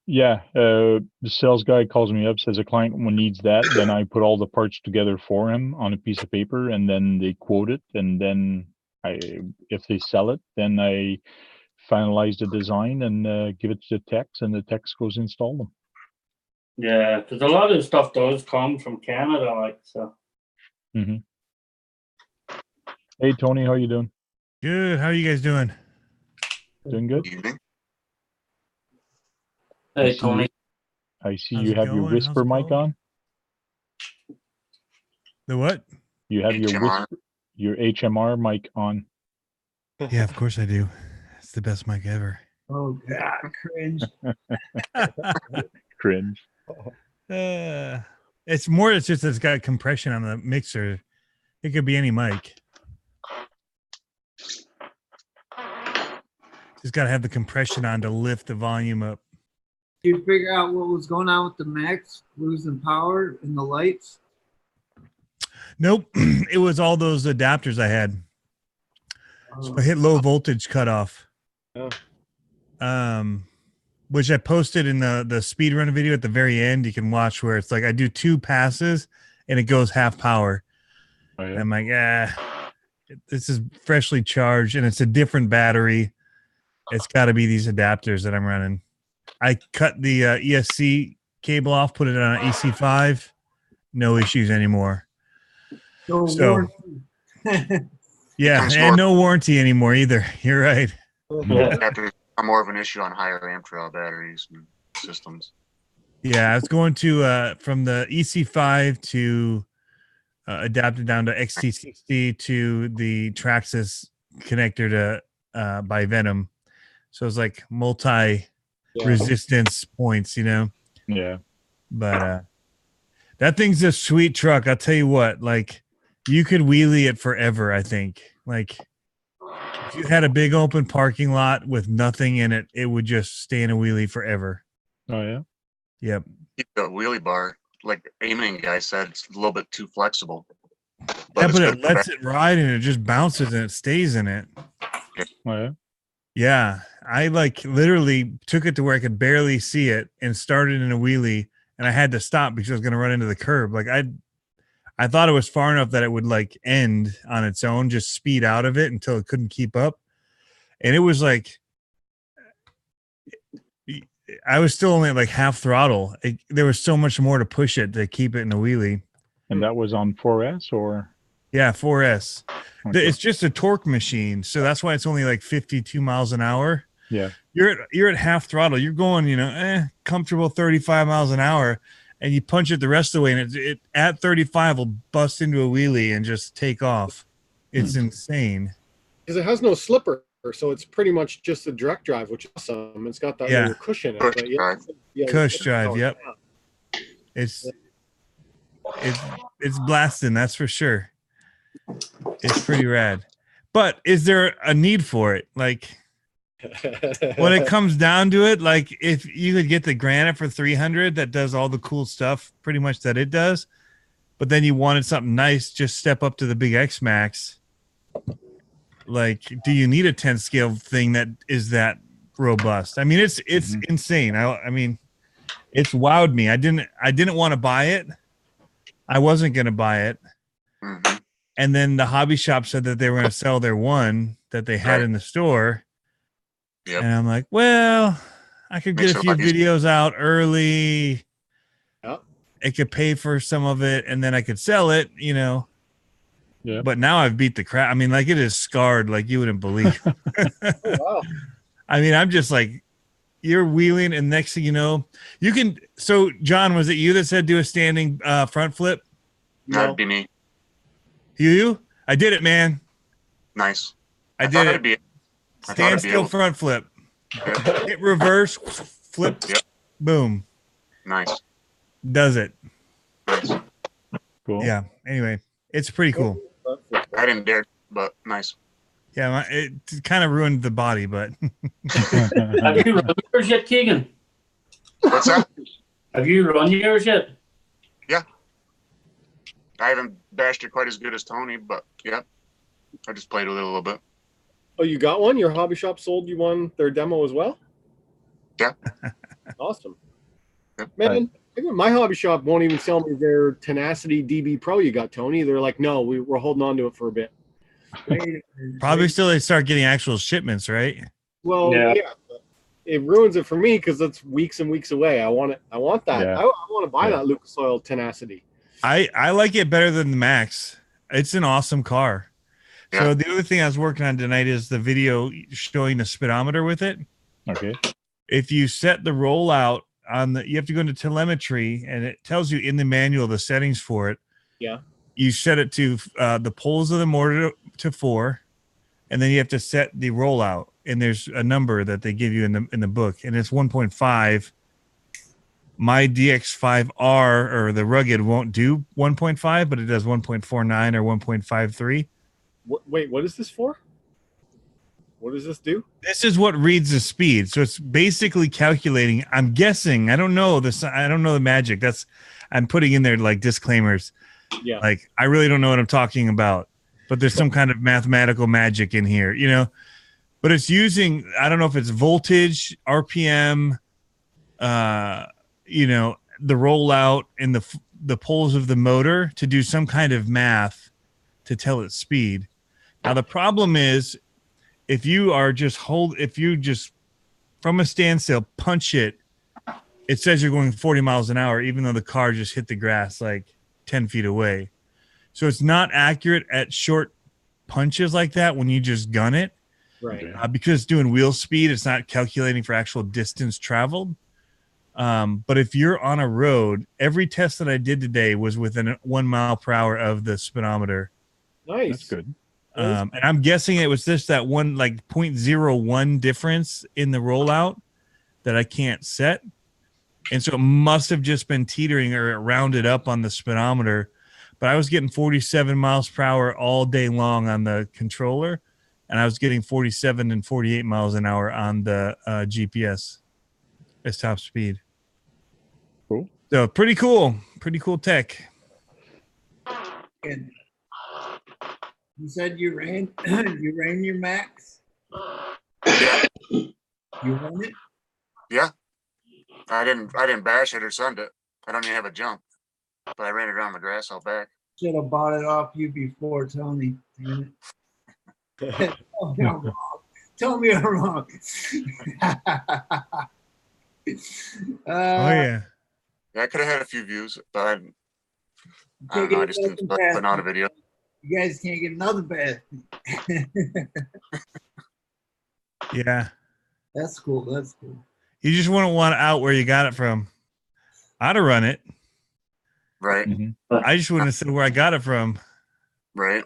Yeah, the sales guy calls me up, says a client needs that. Then I put all the parts together for him on a piece of paper, and then they quote it. And then if they sell it, then I finalize the design and give it to the techs, and the techs goes install them. Yeah, because a lot of the stuff does come from Canada, like so. Hmm. Hey Tony, how you doing? Good. How are you guys doing? Doing good. Evening. Hey see Tony. I see How's you it have your going? How's whisper it mic going? on. The what? You have HMR. your HMR mic on. Yeah, of course I do. It's the best mic ever. Oh God, cringe. Cringe. It's more. It's just it's got compression on the mixer. It could be any mic. Just got to have the compression on to lift the volume up. Did you figure out what was going on with the Max losing power and the lights? Nope. It was all those adapters I had. So I hit low voltage cutoff. Oh. Which I posted in the speed run video at the very end. You can watch where it's like I do 2 passes and it goes half power. Oh, And yeah. I'm like, this is freshly charged and it's a different battery. It's got to be these adapters that I'm running. I cut the ESC cable off, put it on an EC5. No issues anymore. No So, warranty. yeah, Becomes and more- no warranty anymore either. You're right. Yeah. After more of an issue on higher amp trail batteries and systems. Yeah, I was going to from the EC5 to adapted down to XT60 to the Traxxas connector to by Venom. So it's like multi resistance points, you know. Yeah. But that thing's a sweet truck. I'll tell you what, like you could wheelie it forever, I think. Like if you had a big open parking lot with nothing in it, it would just stay in a wheelie forever. Oh yeah. Yep. Keep the wheelie bar, like Aiming guy said, it's a little bit too flexible. Yeah, it's but good it for lets it ride and it just bounces and it stays in it. Oh yeah. Yeah. I like literally took it to where I could barely see it and started in a wheelie and I had to stop because I was going to run into the curb. Like I thought it was far enough that it would like end on its own, just speed out of it until it couldn't keep up. And it was like, I was still only at like half throttle. There was so much more to push it to keep it in a wheelie. And that was on 4S or? Yeah, 4S. Okay. It's just a torque machine, so that's why it's only like 52 miles an hour. Yeah. You're at half throttle. You're going, comfortable 35 miles an hour, and you punch it the rest of the way, and it at 35 will bust into a wheelie and just take off. It's insane. Because it has no slipper, so it's pretty much just a direct drive, which is awesome. It's got that Yeah. little cushion. Push But drive. Cush drive, yep. It's blasting, that's for sure. It's pretty rad. But is there a need for it? Like when it comes down to it, like if you could get the Granite for 300 that does all the cool stuff pretty much that it does, but then you wanted something nice, just step up to the big X Max. Like, do you need a 10 scale thing that is that robust? I mean, it's insane. I mean, it's wowed me. I didn't want to buy it. I wasn't going to buy it. Mhm. And then the hobby shop said that they were going to sell their one that they had Right. in the store. Yep. And I'm like, well, I could Makes get a it few a lot easier. videos out early. Yep. It could pay for some of it and then I could sell it, Yeah. But now I've beat the crap. I mean, like it is scarred like you wouldn't believe. Oh, wow. I mean, I'm just like, you're wheeling and next thing you know, you can. So John, was it you that said do a standing front flip? That'd be me. You? I did it, man. Nice. I thought did I'd it. be- I thought Stand I'd be still able- front flip. Yep. Hit reverse, flip, Yep. boom. Nice. Does it. Nice. Cool. Yeah. Anyway, it's pretty cool. I didn't dare, but nice. Yeah, it kind of ruined the body, but Have you run yours yet, Keegan? What's that? Have you run yours yet? I haven't bashed it quite as good as Tony, but yeah, I just played with it a little bit. Oh, you got one? Your hobby shop sold you one, their demo as well? Yeah. Awesome. Yep. Man, my hobby shop won't even sell me their Tenacity DB Pro you got, Tony. They're like, no, we're holding on to it for a bit. Wait a minute. probably still they start getting actual shipments, right? Well, Yeah. yeah, but it ruins it for me because it's weeks and weeks away. I want it. I want that. Yeah. I want to buy Yeah. that Lucas Oil Tenacity. I like it better than the Max. It's an awesome car. So Yeah. the other thing I was working on tonight is the video showing the speedometer with it. Okay. If you set the rollout on the, you have to go into telemetry, and it tells you in the manual the settings for it. Yeah. You set it to the poles of the motor to 4, and then you have to set the rollout. And there's a number that they give you in the book, and it's 1.5. My DX5R or the Rugged won't do 1.5, but it does 1.49 or 1.53. Wait, what is this for? What does this do? This is what reads the speed. So it's basically calculating. I'm guessing. I don't know this. I don't know the magic. That's I'm putting in there like disclaimers. Yeah. Like I really don't know what I'm talking about. But there's some kind of mathematical magic in here, you know. But it's using. I don't know if it's voltage, RPM, you know, the rollout and the poles of the motor to do some kind of math to tell its speed. Now the problem is if you just from a standstill punch it, it says you're going 40 miles an hour, even though the car just hit the grass like 10 feet away. So it's not accurate at short punches like that when you just gun it. Right. Because it's doing wheel speed, it's not calculating for actual distance traveled. But if you're on a road, every test that I did today was within 1 mile per hour of the speedometer. Nice. That's good. And I'm guessing it was just that one like 0.01 difference in the rollout that I can't set. And so it must have just been teetering or it rounded up on the speedometer. But I was getting 47 miles per hour all day long on the controller. And I was getting 47 and 48 miles an hour on the GPS as top speed. Cool. So pretty cool tech. And you said you ran your max? You ran it? Yeah. I didn't bash it or send it. I don't even have a jump. But I ran it around the grass out back. Should have bought it off you before, Tony. Damn it. Tell me I'm wrong. Tell me I'm wrong. Oh yeah. Yeah, I could have had a few views, but I Can't don't know. I get just didn't nothing feel like past putting out a me. video. You guys can't get another bad. Yeah. That's cool. That's cool. You just wouldn't want out where you got it from. I'd have run it. Right, Mhm. I just wouldn't have said where I got it from. right.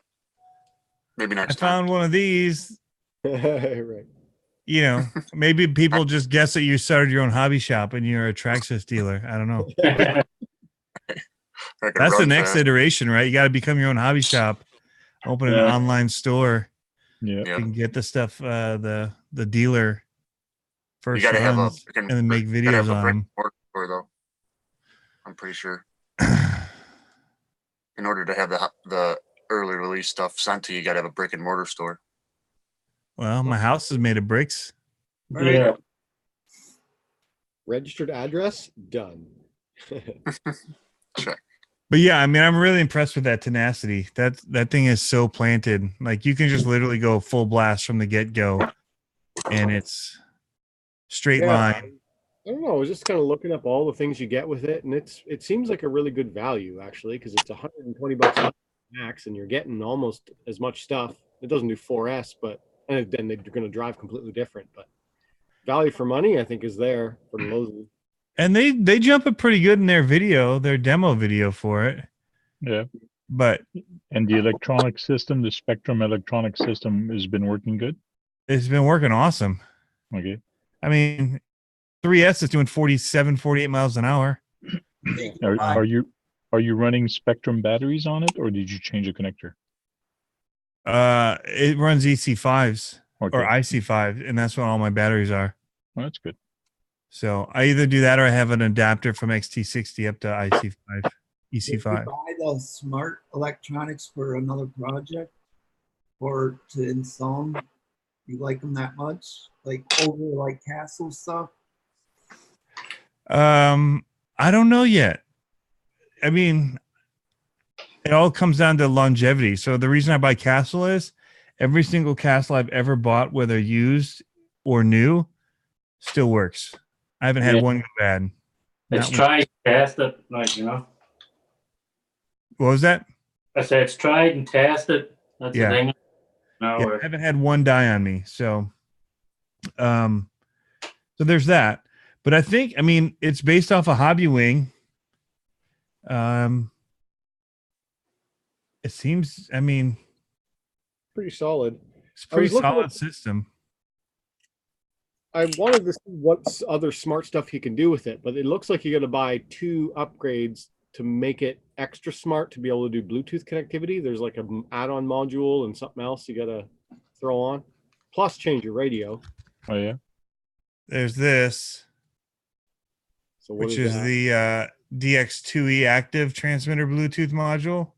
Maybe I next time. found one of these. Right. You know, maybe people just guess that you started your own hobby shop and you're a Traxxas dealer. I don't know. I could That's the run next fast. iteration, right? You got to become your own hobby shop, open an Yeah. online store. Yeah. Yeah. You can get the stuff, the dealer You first gotta have a runs, and then make you gotta have videos a on brick them. and mortar store, though. I'm pretty sure. In order to have the early release stuff sent to you, you gotta have a brick and mortar store. Well, my house is made of bricks. Yeah. Registered address done. Check. But yeah, I mean, I'm really impressed with that tenacity. That thing is so planted. Like you can just literally go full blast from the get go, and it's straight Yeah. line. I don't know. I was just kind of looking up all the things you get with it, and it seems like a really good value actually, because it's $120 max, and you're getting almost as much stuff. It doesn't do 4S, but and then they're going to drive completely different. But value for money, I think, is there from Lowe's. And they jump it pretty good in their video, their demo video for it. Yeah. But And the electronic system, the Spectrum electronic system has been working good. it's been working awesome. Okay. I mean, 3S is doing 47, 48 miles an hour. Are you running Spectrum batteries on it, or did you change the connector? It runs EC5s Okay. or IC5, and that's what all my batteries are. Well, that's good. So I either do that or I have an adapter from XT60 up to IC5, Did you EC5. buy the smart electronics for another project or to install them? You like them that much? Like over like castle stuff? I don't know yet. I mean, it all comes down to longevity. So the reason I buy Castle is every single Castle I've ever bought, whether used or new still works. I haven't had Yeah. one go bad. It's Not one. tried and tested, like, you know. What was that? I said it's tried and tested. That's Yeah. the thing. No, Yeah, I haven't had one die on me. So so there's that. But I think, I mean, it's based off a Hobby Wing. It seems, I mean, Pretty solid. it's a I was pretty looking solid at- system. I wanted to see what other smart stuff he can do with it, but it looks like you got to buy 2 upgrades to make it extra smart to be able to do Bluetooth connectivity. There's like an add-on module and something else you got to throw on, plus change your radio. Oh yeah. There's this, So what which is is that? the DX2E active transmitter Bluetooth module.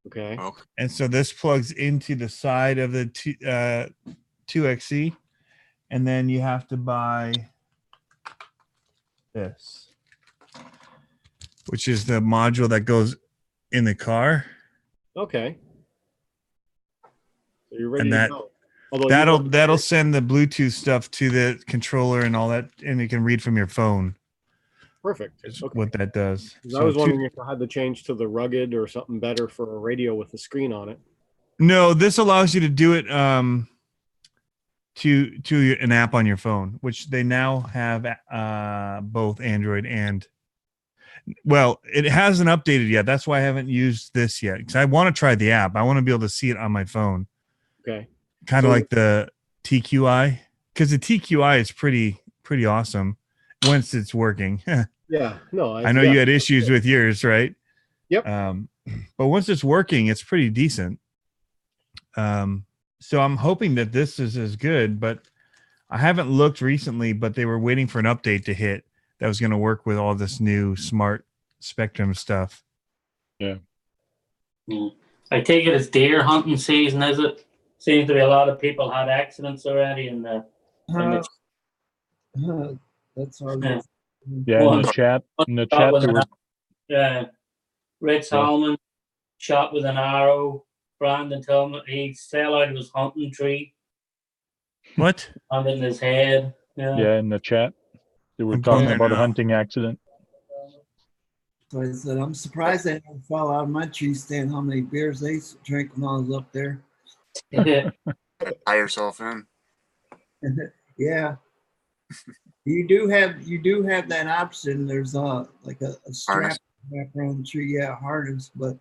Okay. Okay. And so this plugs into the side of the 2XE. And then you have to buy this, which is the module that goes in the car. Okay. So you're ready And to that- go. Although That'll send the Bluetooth stuff to the controller and all that, and you can read from your phone. perfect. Is Okay. what that does. 'Cause So I was two- wondering if I had to change to the rugged or something better for a radio with a screen on it. No, this allows you to do it to an app on your phone, which they now have both Android and, well, it hasn't updated yet. That's why I haven't used this yet, because I want to try the app. I want to be able to see it on my phone, Okay. kind of So- like the TQI, because the TQI is pretty awesome once it's working. Yeah. No. I know you had issues with yours, right? Yep. But once it's working, it's pretty decent. So I'm hoping that this is as good, but I haven't looked recently, but they were waiting for an update to hit that was going to work with all this new smart spectrum stuff. I take it it's deer hunting season, is it? Seems to be a lot of people had accidents already in the That's our Yeah. Yeah, in One- the chat, shot there with were Rich Yeah. Hallman shot with an arrow. Brandon Tillman, he fell out of his hunting tree, What? landed in his head. yeah, in the chat. They were I'm going talking there about a now. hunting accident. So I said, I'm surprised they never fell out of my tree stand. How many beers they drank when I was up there? Yeah. Tie yourself in. Yeah. You do have that option. There's like a strap Harness. wrap around the tree, yeah, harness, but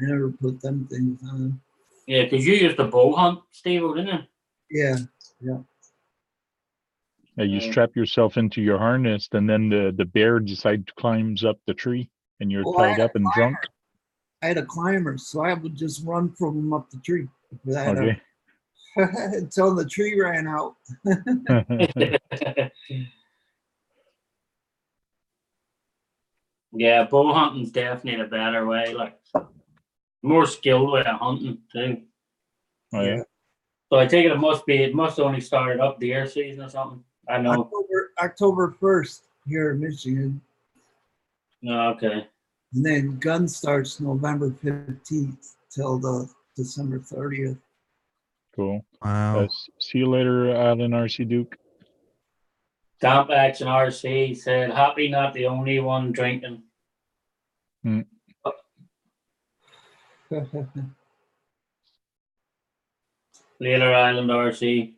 I never put them things on. Yeah, because you used to bow hunt, Steve, didn't you? Yeah. Yeah, you strap yourself into your harness, and then the bear climbs up the tree, and you're Well, I tied had up and drunk. I had a climber, so I would just run from him up the tree. Okay. Until the tree ran out. Yeah, bow hunting's definitely a better way, like more skilled way of hunting too. Oh yeah. So I take it it must only started up deer season or something. I know. October 1st here in Michigan. No, okay. And then gun starts November 15th till the December 30th. Cool. Wow. See you later, Alan RC Duke. Camp Action RC said, "Happy not the only one drinking." Leader Island RC.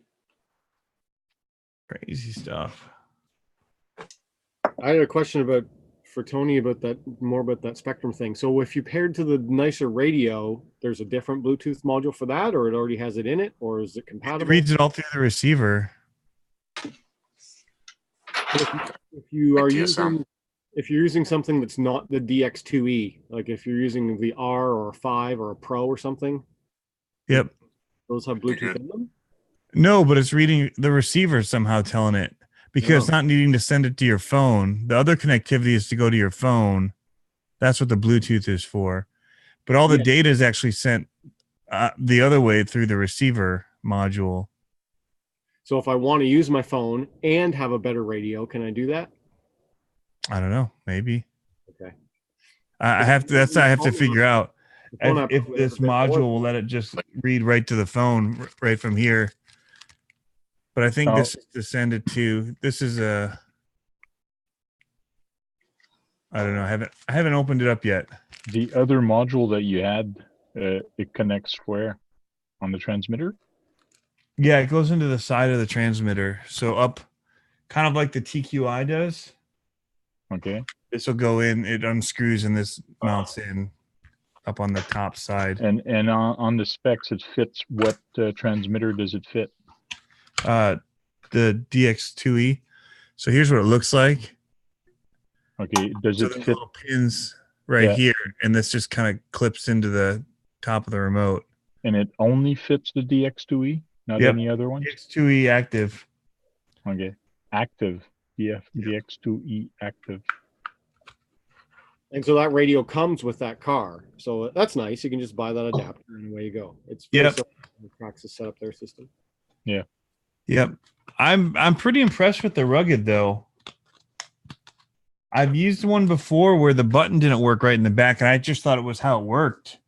Crazy stuff. I had a question for Tony about that Spectrum thing. So if you paired to the nicer radio, there's a different Bluetooth module for that, or it already has it in it, or is it It compatible? reads it all through the receiver. If you are TSM. using something that's not the DX2E, like if you're using the R or a 5 or a Pro or something, Yep. those have You're Bluetooth good. in them. No, but it's reading the receiver somehow telling it, because it's Oh. not needing to send it to your phone. The other connectivity is to go to your phone. That's what the Bluetooth is for. But all the Yeah. data is actually sent the other way through the receiver module. So if I want to use my phone and have a better radio, can I do that? I don't know. Maybe. Okay. I have to. That's what I have to figure out. The phone app If probably has this a bit more. module will let it just read right to the phone right from here. but I think Oh. this is to send it to. This is a. I don't know. I haven't opened it up yet. The other module that you had, it connects where? On the transmitter? Yeah, it goes into the side of the transmitter. So up, kind of like the TQI does. Okay. This will go in. It unscrews and this mounts in up on the top side. And on the specs, it fits what transmitter does it fit? The DX2E. So here's what it looks like. Okay. Does So it there's fit? little pins right Yeah. here, and this just kind of clips into the top of the remote. And it only fits the DX2E, not Yep. any other ones? DX2E active. Okay. Active. DX2E active. And so that radio comes with that car. So that's nice. You can just buy that adapter and away you go. It's very Yep. simple for the tracks to set up their system. Yep. I'm pretty impressed with the Rugged though. I've used one before where the button didn't work right in the back, and I just thought it was how it worked.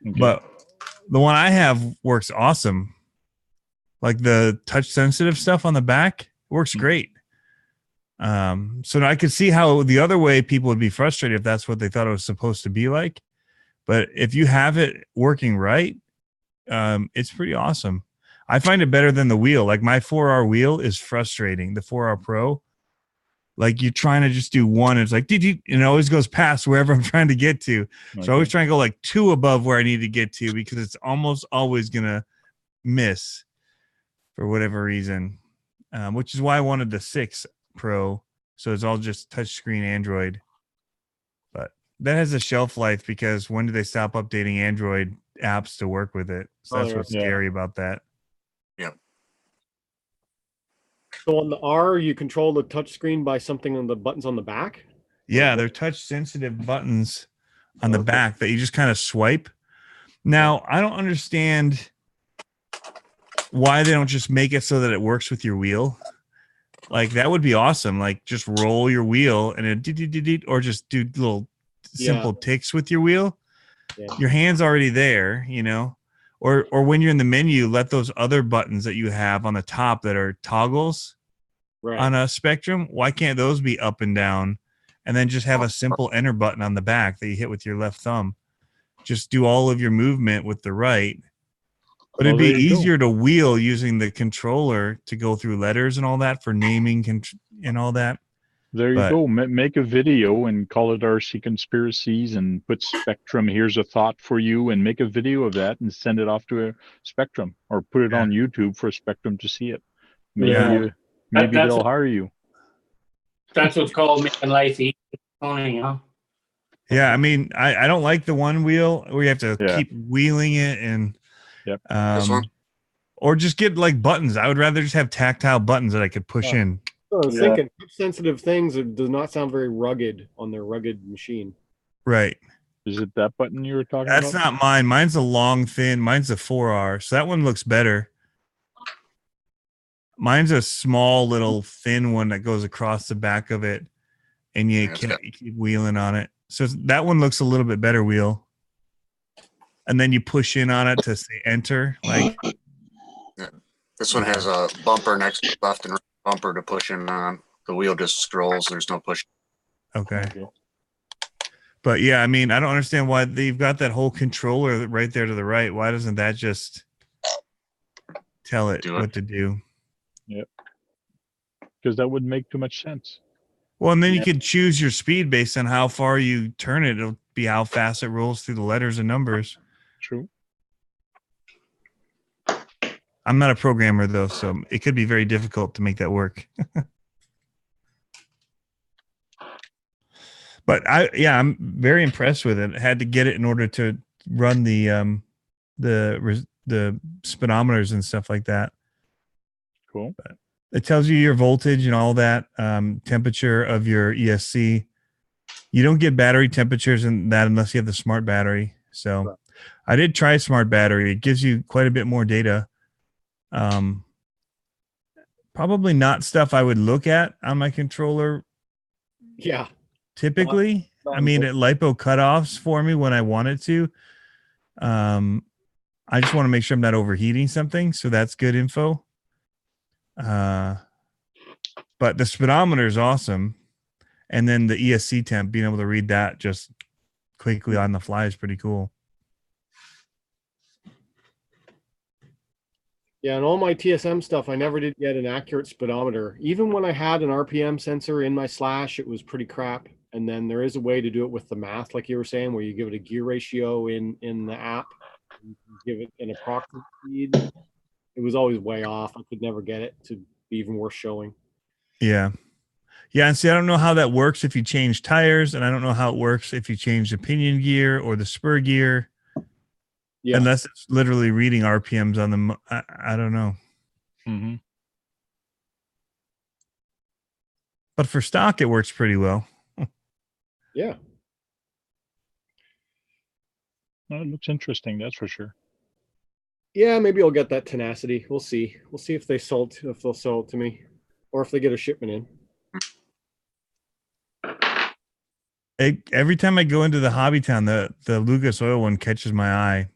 Okay. But the one I have works awesome. Like the touch sensitive stuff on the back works great. So I could see how the other way people would be frustrated if that's what they thought it was supposed to be like. But if you have it working right, it's pretty awesome. I find it better than the wheel. Like my 4R wheel is frustrating. The 4R Pro, like you're trying to just do one, and it's like, and it always goes past wherever I'm trying to get to. Okay. So I always try and go like 2 above where I need to get to because it's almost always gonna miss for whatever reason. Which is why I wanted the 6 Pro. So it's all just touchscreen Android. But that has a shelf life because when do they stop updating Android apps to work with it? So that's what's Yeah. scary about that. So on the R, you control the touch screen by something on the buttons on the back. Yeah, they're touch sensitive buttons on the Okay. back that you just kind of swipe. Now, I don't understand why they don't just make it so that it works with your wheel. Like that would be awesome. Like just roll your wheel and it or just do little simple ticks with your wheel. Yeah. Your hand's already there, you know. Or when you're in the menu, let those other buttons that you have on the top that are toggles Right. on a Spectrum, why can't those be up and down? And then just have a simple enter button on the back that you hit with your left thumb. Just do all of your movement with the right. But it'd Well, be there you go. easier to wheel using the controller to go through letters and all that for naming and all that. There you But- go. Make a video and call it RC Conspiracies and put Spectrum. Here's a thought for you, and make a video of that and send it off to a Spectrum or put it Yeah. on YouTube for Spectrum to see it. Maybe Yeah. maybe That's- they'll hire you. That's what's called making life easy. Tony, huh? Yeah, I mean, I don't like the one wheel where you have to Yeah. keep wheeling it and Yep. This one? or just get like buttons. I would rather just have tactile buttons that I could push Yeah. in. So I was Yeah. thinking touch sensitive things do not sound very rugged on their rugged machine. Right. Is it that button you were talking That's about? not mine. Mine's a long, thin. Mine's a 4R. So that one looks better. Mine's a small, little, thin one that goes across the back of it, and you Yeah, it's can't got- you keep wheeling on it. So that one looks a little bit better wheel. And then you push in on it to say enter. Like, This one has a bumper next to left and right bumper to push in on. The wheel just scrolls. There's no push. okay. Okay. But yeah, I mean, I don't understand why they've got that whole controller right there to the right. Why doesn't that just tell it Do it. what to do? Because that would make too much sense. Well, and then you could choose your speed based on how far you turn it. It'll be how fast it rolls through the letters and numbers. True. I'm not a programmer though, so it could be very difficult to make that work. But I'm very impressed with it. I had to get it in order to run the speedometers and stuff like that. Cool. It tells you your voltage and all that, temperature of your ESC. You don't get battery temperatures and that unless you have the smart battery. So Right. I did try smart battery. It gives you quite a bit more data. Probably not stuff I would look at on my controller Yeah. typically. Not I mean, important. it lipo cutoffs for me when I want it to. I just want to make sure I'm not overheating something. So that's good info. But the speedometer is awesome. And then the ESC temp, being able to read that just quickly on the fly is pretty cool. Yeah, and all my TSM stuff, I never did get an accurate speedometer. Even when I had an RPM sensor in my Slash, it was pretty crap. And then there is a way to do it with the math, like you were saying, where you give it a gear ratio in the app, you give it an approximate speed. It was always way off. I could never get it to be even worth showing. Yeah. Yeah, and see, I don't know how that works if you change tires, and I don't know how it works if you change the pinion gear or the spur gear. Yeah. Unless it's literally reading RPMs on them. I don't know. Mm-hmm. But for stock, it works pretty well. Yeah. Well, it looks interesting, that's for sure. Yeah, maybe I'll get that Tenacity. We'll see. We'll see if they'll sell it to me, or if they get a shipment in. Every time I go into the Hobby Town, the Lucas Oil one catches my eye.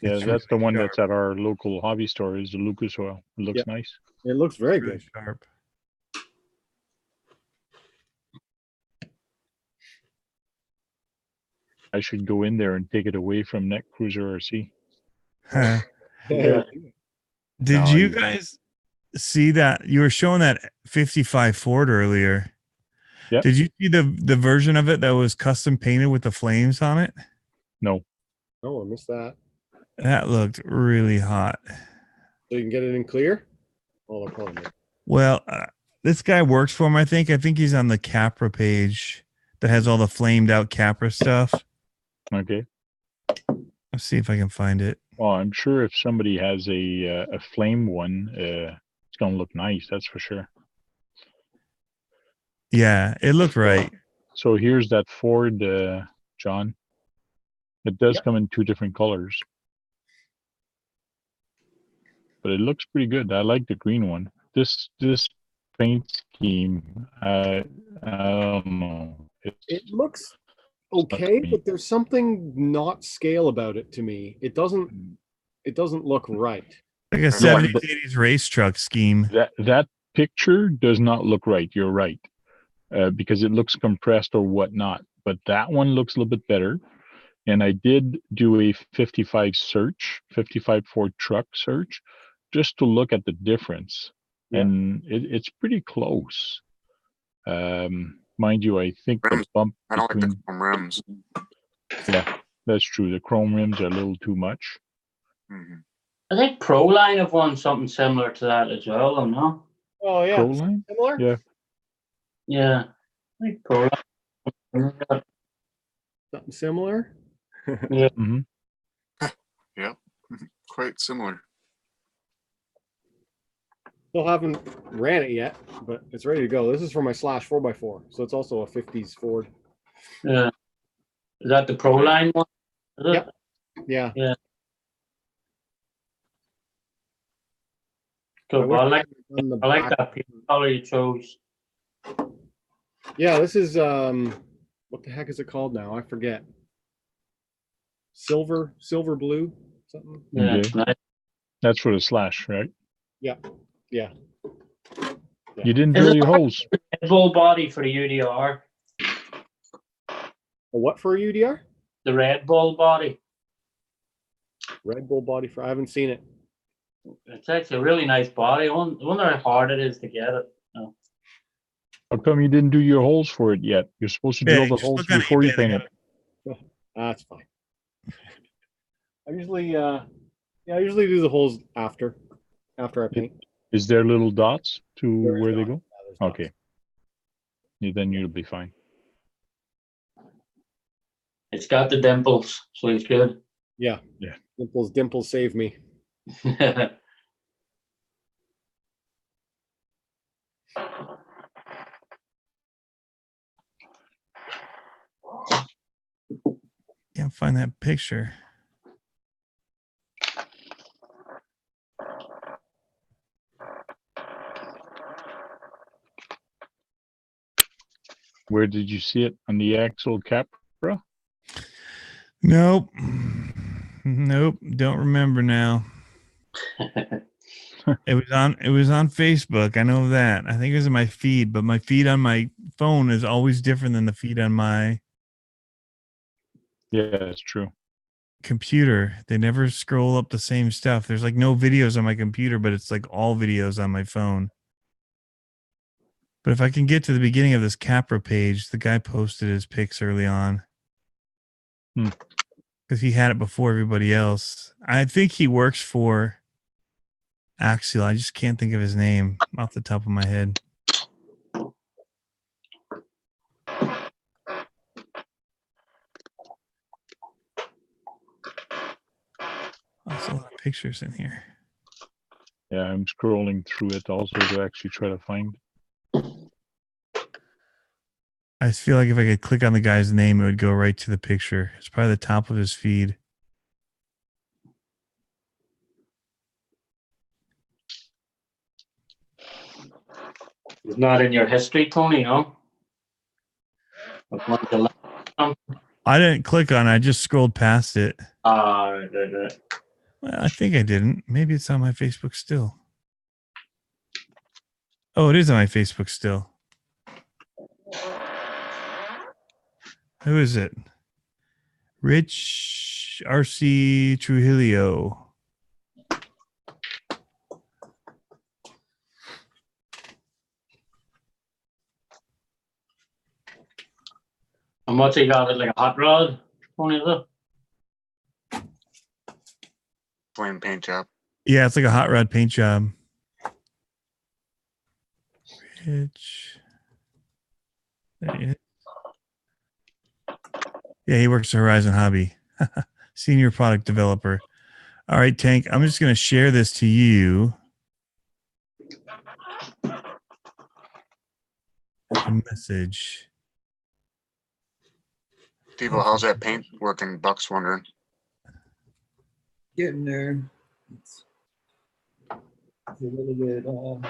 Yeah, It's that's the really one sharp. that's at our local hobby store, is the Lucas Oil. It looks Yep. nice. It looks very Really good. sharp. I should go in there and take it away from Net Cruiser RC. Huh. Yeah. Did No, you guys see that? You were showing that 55 Ford earlier. Yep. Did you see the version of it that was custom painted with the flames on it? No. Oh, I missed that. That looked really hot. So you can get it in clear? Oh, they're calling me. Well, this guy works for him, I think. I think he's on the Capra page that has all the flamed out Capra stuff. Okay. Let's see if I can find it. Well, I'm sure if somebody has a flame one, it's gonna look nice. That's for sure. Yeah, it looked right. So here's that Ford, John. It does Yep. come in two different colors, but it looks pretty good. I like the green one. This paint scheme, I don't know. It looks okay, but there's something not scale about it to me. It doesn't look right. Like a No, 70s, but- 80s race truck scheme. that picture does not look right. You're right, because it looks compressed or whatnot. But that one looks a little bit better. And I did do a 55 Ford truck search, just to look at the difference, Yeah. and it's pretty close. Mind you, I think the Rims. bump I don't like between the chrome rims. yeah, that's true. The chrome rims are a little too much. Mhm. I think Proline have won something similar to that as well, or no? Oh yeah. Proline? Similar? Yeah. Yeah. I think Proline. Something similar? Hmm. Quite similar. Still haven't ran it yet, but it's ready to go. This is for my Slash 4x4, so it's also a 50s Ford. Yeah. Is that the Proline one? Is it? Yep. Yeah. Cool. I like On the I like back. that pink color you chose. Yeah, this is what the heck is it called now? I forget. Silver blue, something. Yeah. Okay. Nice. That's for the Slash, right? Yeah. You didn't Is drill it your like- holes. Red Bull body for the UDR. A what for a UDR? The Red Bull body. Red Bull body for. I haven't seen it. It's actually a really nice body. I wonder how hard it is to get it. How come you didn't do your holes for it yet? You're supposed to Yeah, drill you the just holes look on before you eBay, they paint got it. That's fine. I usually do the holes after I paint. Is there little dots to There is where they dots. go? Yeah, there's dots. Okay. Yeah, then you'll be fine. It's got the dimples, so it's good. Yeah. Yeah. Dimples save me. Can't find that picture. Where did you see it? On the axle Capra? Nope. Nope. Don't remember now. It was on Facebook. I know that. I think it was in my feed, but my feed on my phone is always different than the feed on my Yeah, it's true. computer. They never scroll up the same stuff. There's like no videos on my computer, but it's like all videos on my phone. But if I can get to the beginning of this Capra page, the guy posted his pics early on. Because he had it before everybody else. I think he works for Axial. I just can't think of his name off the top of my head. There's a lot of pictures in here. Yeah, I'm scrolling through it also to actually try to find. I just feel like if I could click on the guy's name, it would go right to the picture. It's probably the top of his feed. It's not in your history, Tony, no? I didn't click on it. I just scrolled past it. Right. Well, I think I didn't. Maybe it's on my Facebook still. Oh, it is on my Facebook still. Who is it? Rich RC Trujillo. How much he got it, like a hot rod? Tony, is it? Flame paint job. Yeah, it's like a hot rod paint job. Rich. There he is. Yeah, he works at Horizon Hobby. Senior product developer. All right, Tank, I'm just going to share this to you. A message. Devo, how's that paint working? Buck's wondering. Getting there. It's a little bit. Well,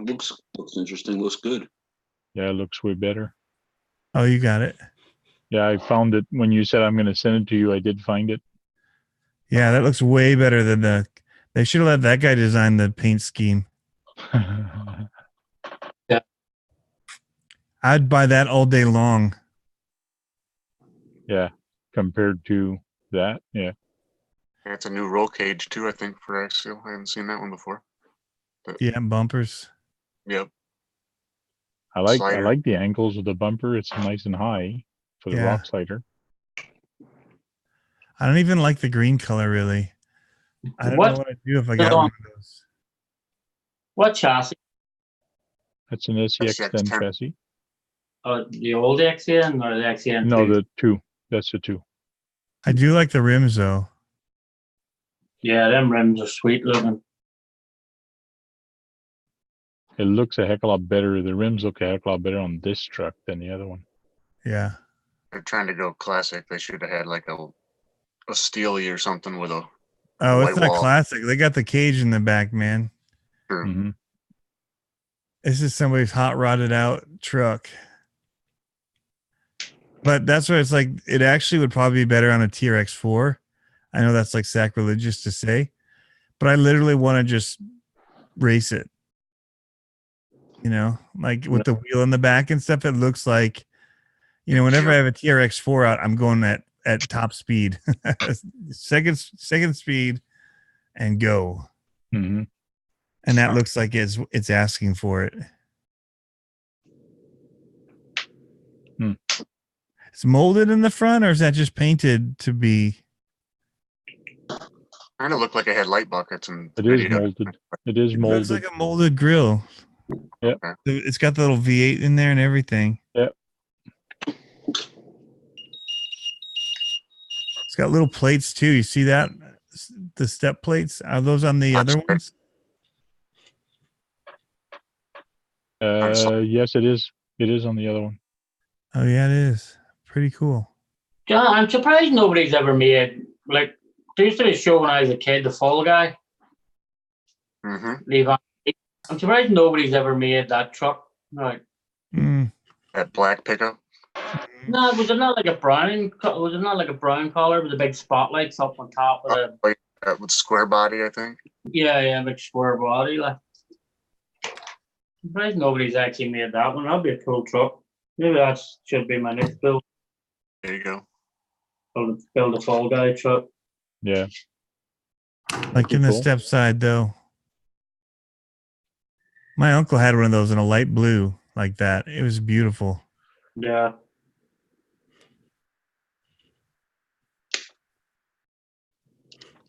looks interesting. Looks good. Yeah, it looks way better. Oh, you got it. Yeah, I found it when you said I'm going to send it to you. I did find it. Yeah, that looks way better than the. They should have let that guy design the paint scheme. Yeah. I'd buy that all day long. Yeah, compared to that. Yeah. Yeah, it's a new roll cage too, I think, for Axial. I haven't seen that one before. Yeah, bumpers. Yep. I like Slider. the angles of the bumper. It's nice and high for the Yeah. rock slider. I don't even like the green color really. I don't What? know what I'd do if I got one of those. What chassis? That's an SEX10 SEX10. chassis. The old XN or the XN2? No, the 2. That's the 2. I do like the rims though. Yeah, them rims are sweet looking. It looks a heck of a lot better. The rims look a heck of a lot better on this truck than the other one. Yeah. They're trying to go classic. They should have had like a Steely or something with a Oh, white it's not wall. classic. They got the cage in the back, man. Sure. Mm-hmm. This is somebody's hot rodded out truck. But that's why it's like, it actually would probably be better on a TRX4. I know that's like sacrilegious to say, but I literally want to just race it. You know, like with the wheel in the back and stuff, it looks like, you know, whenever I have a TRX4 out, I'm going at top speed, second speed and go. Mm-hmm. And that looks like it's asking for it. Hmm. It's molded in the front, or is that just painted to be? Kind of looked like it had light buckets and It is molded. It is It molded. looks like a molded grill. Yep. It's got the little V8 in there and everything. Yep. It's got little plates too. You see that? The step plates? Are those on the other ones? Yes, it is. It is on the other one. Oh yeah, it is. Pretty cool. John, I'm surprised nobody's ever made, like, there used to be a show when I was a kid, The Fall Guy. Mm-hmm. Levi. I'm surprised nobody's ever made that truck. Right. Mm. That black pickup. No, was it not like a brown? Was it not like a brown color with the big spotlights up on top of the? Like, with square body, I think. Yeah, big square body. Like, I'm surprised nobody's actually made that one. That'd be a cool truck. Maybe that should be my next build. There you go. Build a Fall Guy truck. Yeah. Like in the Cool. step side though. My uncle had one of those in a light blue like that. It was beautiful. Yeah.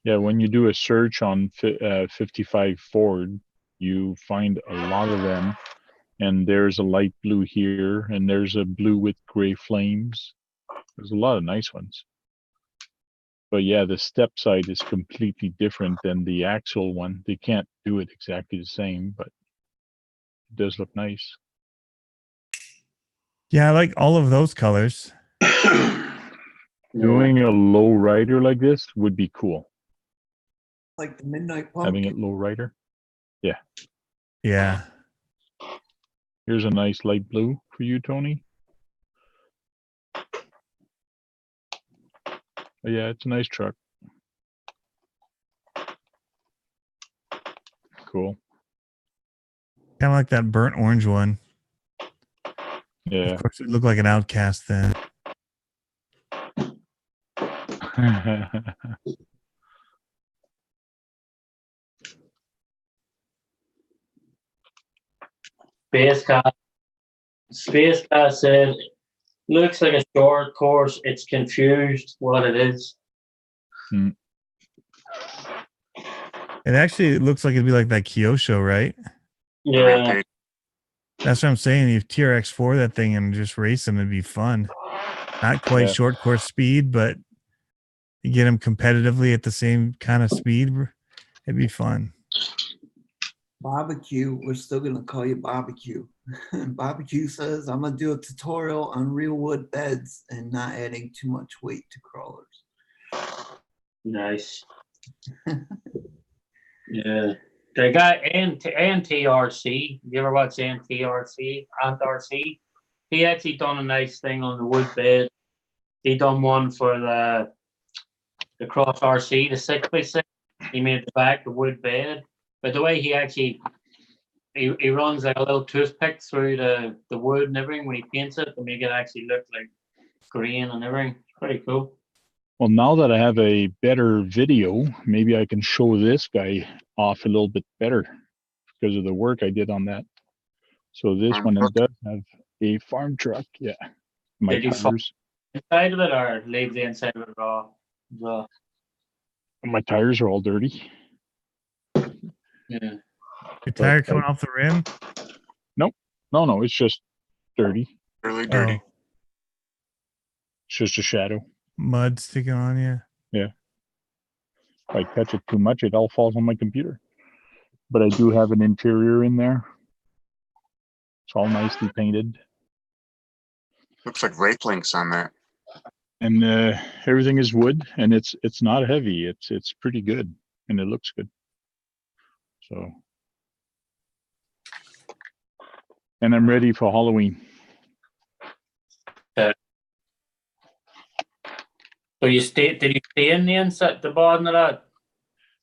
Yeah, when you do a search on 55 Ford, you find a lot of them. And there's a light blue here, and there's a blue with gray flames. There's a lot of nice ones. But yeah, the step side is completely different than the axle one. They can't do it exactly the same, but it does look nice. Yeah, I like all of those colors. Doing a low rider like this would be cool. Like the Midnight Having Pumpkin. it low rider. Yeah. Yeah. Here's a nice light blue for you, Tony. But yeah, it's a nice truck. Cool. Kind of like that burnt orange one. Yeah. Of course, it looked like an outcast then. Space Cat said, looks like a short course. It's confused what it is. It actually looks like it'd be like that Kyosho, right? The Yeah. Rampage. That's what I'm saying. If TRX4 that thing and just race them, it'd be fun. Not quite Yeah. short course speed, but you get them competitively at the same kind of speed. It'd be fun. Barbecue. We're still gonna call you Barbecue. Barbecue says, I'm gonna do a tutorial on real wood beds and not adding too much weight to crawlers. Nice. Yeah. They got NTRC. You ever watch NTRC? AntRC? He actually done a nice thing on the wood bed. He done one for the Cross RC, the 6x6. He made the back the wood bed. But the way he actually he runs like a little toothpick through the wood and everything when he paints it to make it actually look like green and everything. It's pretty cool. Well, now that I have a better video, maybe I can show this guy off a little bit better because of the work I did on that. So this Farm one truck? does have a farm truck. Yeah. My Did you tires. Inside of it or leave the inside of it raw? My tires are all dirty. Yeah. Your tire coming off the rim? No, it's just dirty. Really dirty. Oh, It's just a shadow. mud sticking on you. If I touch it too much, it all falls on my computer. But I do have an interior in there. It's all nicely painted. Looks like rape links on that. And everything is wood, and it's not heavy. It's pretty good, and it looks good. So, and I'm ready for Halloween. So did you stay in the inside the bottom of that?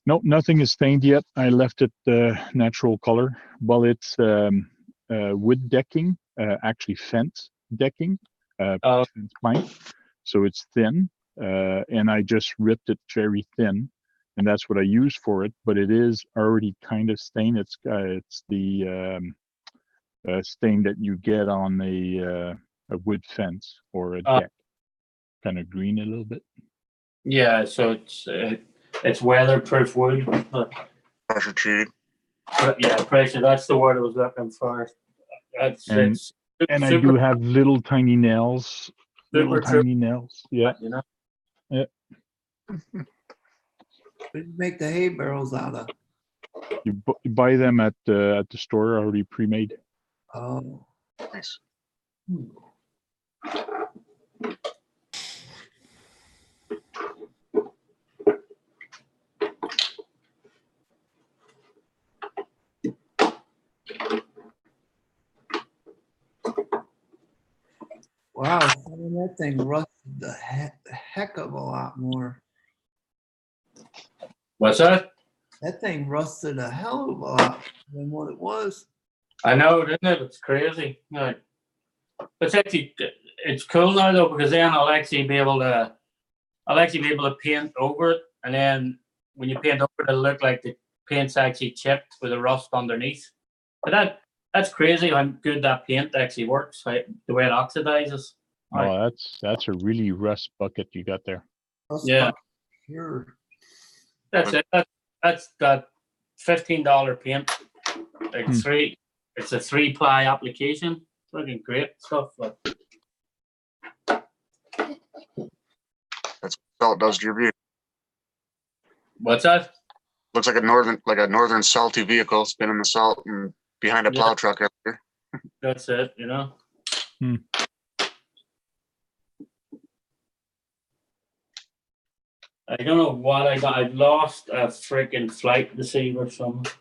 Nope, nothing is stained yet. I left it natural color. Well, it's wood decking, actually fence decking, fence plank. So it's thin, and I just ripped it very thin, and that's what I use for it. But it is already kind of stained. It's the stain that you get on a wood fence or a deck, kind of green a little bit. Yeah, so it's weatherproof wood. Pressure treated. Yeah, pressure. That's the word I was looking for. It's And I super, do have little tiny nails. super true. Tiny nails. Yeah. You know. What do you make the hay barrels out of? You buy them at the store already pre-made. Oh. Nice. Wow, 7 that thing rusted the heck of a lot more. What's that? That thing rusted a hell of a lot than what it was. I know, didn't it? It's crazy. Like, it's actually it's cool now though, because then I'll actually be able to paint over it, and then when you paint over it, it'll look like the paint's actually chipped with the rust underneath. But that's crazy how good that paint actually works, right? The way it oxidizes. Oh, that's a really rust bucket you got there. Yeah. Sure. That's it. That's that $15 paint. Like it's a 3-ply application. Looking great stuff. Like, That's all it does to your view. what's that? Looks like a northern salty vehicle spinning the salt and behind a plow truck up there. That's it, you know. I don't know what I got. I lost a freaking flight receiver somewhere.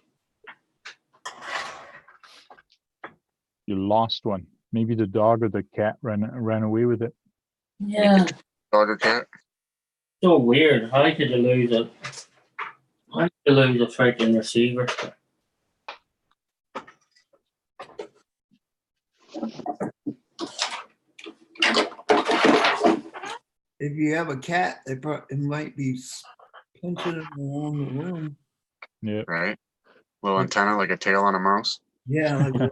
You lost one. Maybe the dog or the cat ran away with it. Yeah. Dog or cat? So weird. How could you lose it? How could you lose a freaking receiver? If you have a cat, it might be pinching it around the room. Yeah. Right. Little antenna like a tail on a mouse. Yeah. Like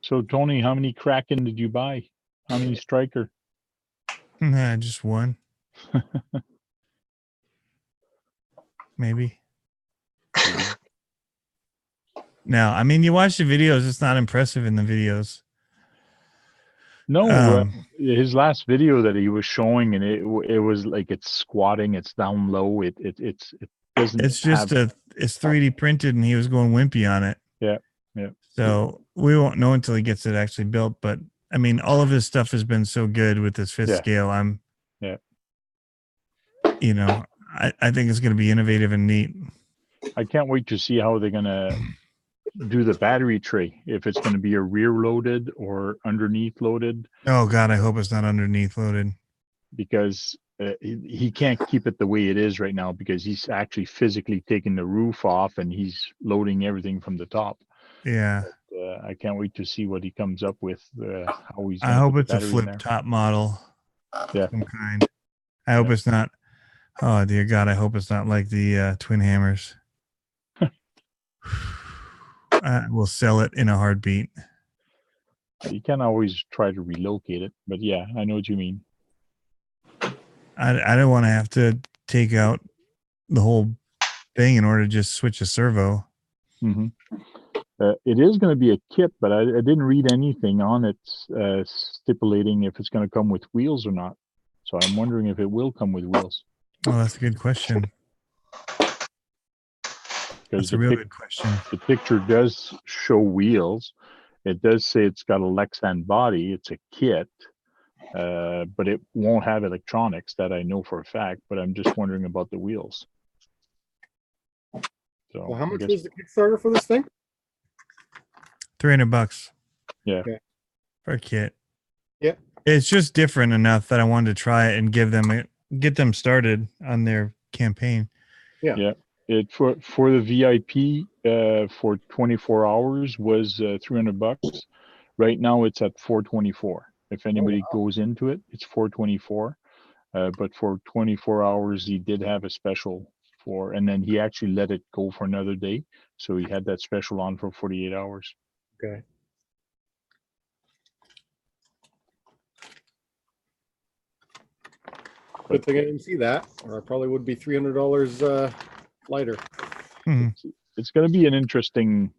So Tony, how many Kraken did you buy? How many Striker? Nah, just one. Maybe. No, I mean, you watch the videos, it's not impressive in the videos. No, his last video that he was showing, and it was like it's squatting, it's down low, it doesn't. It's just it's 3D printed, and he was going wimpy on it. Yeah. So we won't know until he gets it actually built. But I mean, all of his stuff has been so good with this 5th scale. You know, I think it's going to be innovative and neat. I can't wait to see how they're gonna do the battery tray. If it's going to be a rear loaded or underneath loaded. Oh God, I hope it's not underneath loaded. Because he can't keep it the way it is right now, because he's actually physically taking the roof off and he's loading everything from the top. Yeah. But, I can't wait to see what he comes up with. How he's. I hope it's a flip top model. Yeah. Some kind. I hope it's not. Oh dear God, I hope it's not like the Twin Hammers. We'll sell it in a heartbeat. You can't always try to relocate it, but yeah, I know what you mean. I don't want to have to take out the whole thing in order to just switch a servo. Mm-hmm. It is going to be a kit, but I didn't read anything on it stipulating if it's going to come with wheels or not. So I'm wondering if it will come with wheels. Oh, that's a good question. That's a real good question. The picture does show wheels. It does say it's got a Lexan body. It's a kit, but it won't have electronics. That I know for a fact. But I'm just wondering about the wheels. So, well, how much was the Kickstarter for this thing? $300. Yeah. Okay. For a kit. Yeah. It's just different enough that I wanted to try it and get them started on their campaign. Yeah. Yeah. It for the VIP for 24 hours was $300. Right now it's at $424. If anybody goes into it, it's $424. But for 24 hours, he did have a special for, and then he actually let it go for another day. So he had that special on for 48 hours. Okay. Good thing I didn't see that, or I probably would be $300 lighter. It's going to be an interesting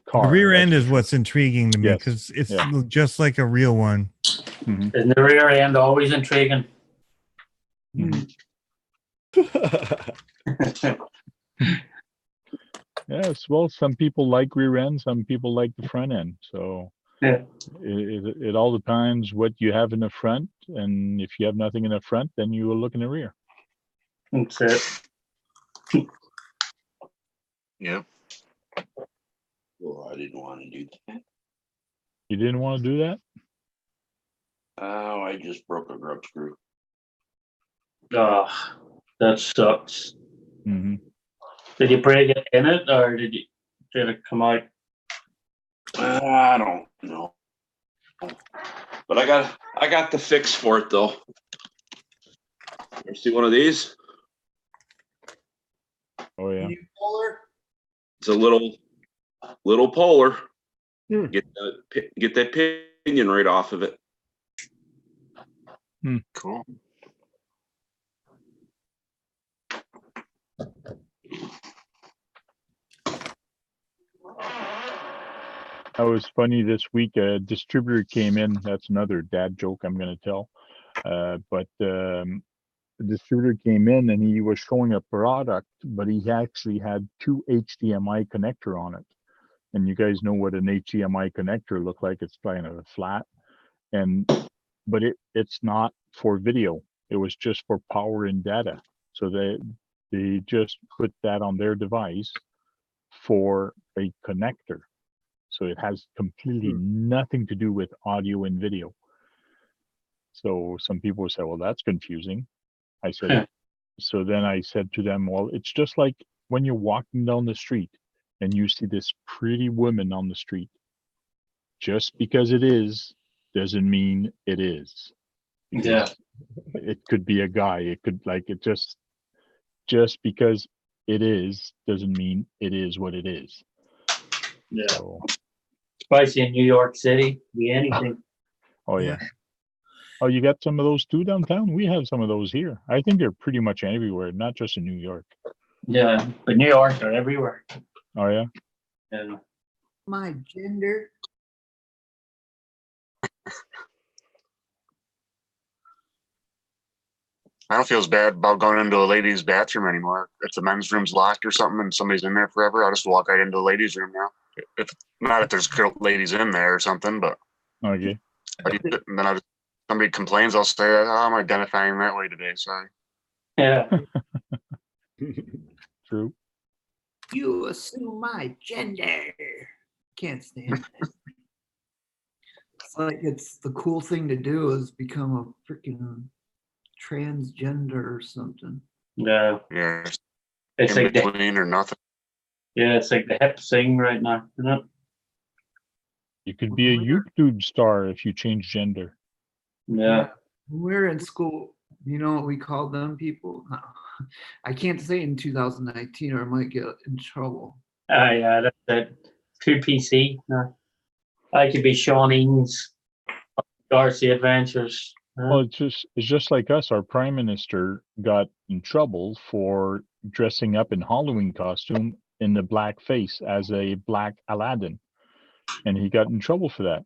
car. The rear end is what's intriguing to me, Yes. because it's just like a real one. Mm-hmm. Isn't the rear end always intriguing? Mm-hmm. Yes, well, some people like rear end, some people like the front end. So Yeah. It all depends what you have in the front, and if you have nothing in the front, then you will look in the rear. That's it. Yeah. Oh, I didn't want to do that. You didn't want to do that? Oh, I just broke a grub screw. Oh, that sucks. Mm-hmm. Did you break it in it, or did it come out? I don't know, but I got the fix for it though. You see one of these? Oh yeah. Any polar? It's a little polar. Hmm. Get that pinion right off of it. Cool. That was funny this week. A distributor came in. That's another dad joke I'm going to tell. But the distributor came in and he was showing a product, but he actually had 2 HDMI connector on it. And you guys know what an HDMI connector look like. It's kind of flat, but it's not for video. It was just for power and data. So they just put that on their device for a connector. So it has completely nothing to do with audio and video. So some people say, well, that's confusing. I said, so then I said to them, well, it's just like when you're walking down the street and you see this pretty woman on the street. Just because it is doesn't mean it is. Yeah. It could be a guy. It could just because it is doesn't mean it is what it is. Yeah. So, Especially in New York City, be anything. oh yeah. Oh, you got some of those too downtown? We have some of those here. I think they're pretty much everywhere, not just in New York. Yeah, but New York are everywhere. Oh yeah. Yeah. My gender. I don't feel as bad about going into a ladies' bathroom anymore. If the men's room's locked or something and somebody's in there forever, I'll just walk right into the ladies' room now. If there's ladies in there or something, but Okay. and then somebody complains, I'll say, oh, I'm identifying that way today. Sorry. Yeah. True. You assume my gender. Can't stand it. It's like it's the cool thing to do is become a freaking transgender or something. Yeah. Yeah. It's In like the, between or nothing. yeah, it's like the hip thing right now, isn't it? You could be a YouTube star if you change gender. Yeah. When we were in school, you know what we called them people? I can't say in 2019 or I might get in trouble. Yeah, that's it. Too PC. No. I could be Sean Eaton's Darcy Adventures. Well, it's just like us. Our prime minister got in trouble for dressing up in Halloween costume in the black face as a black Aladdin, and he got in trouble for that.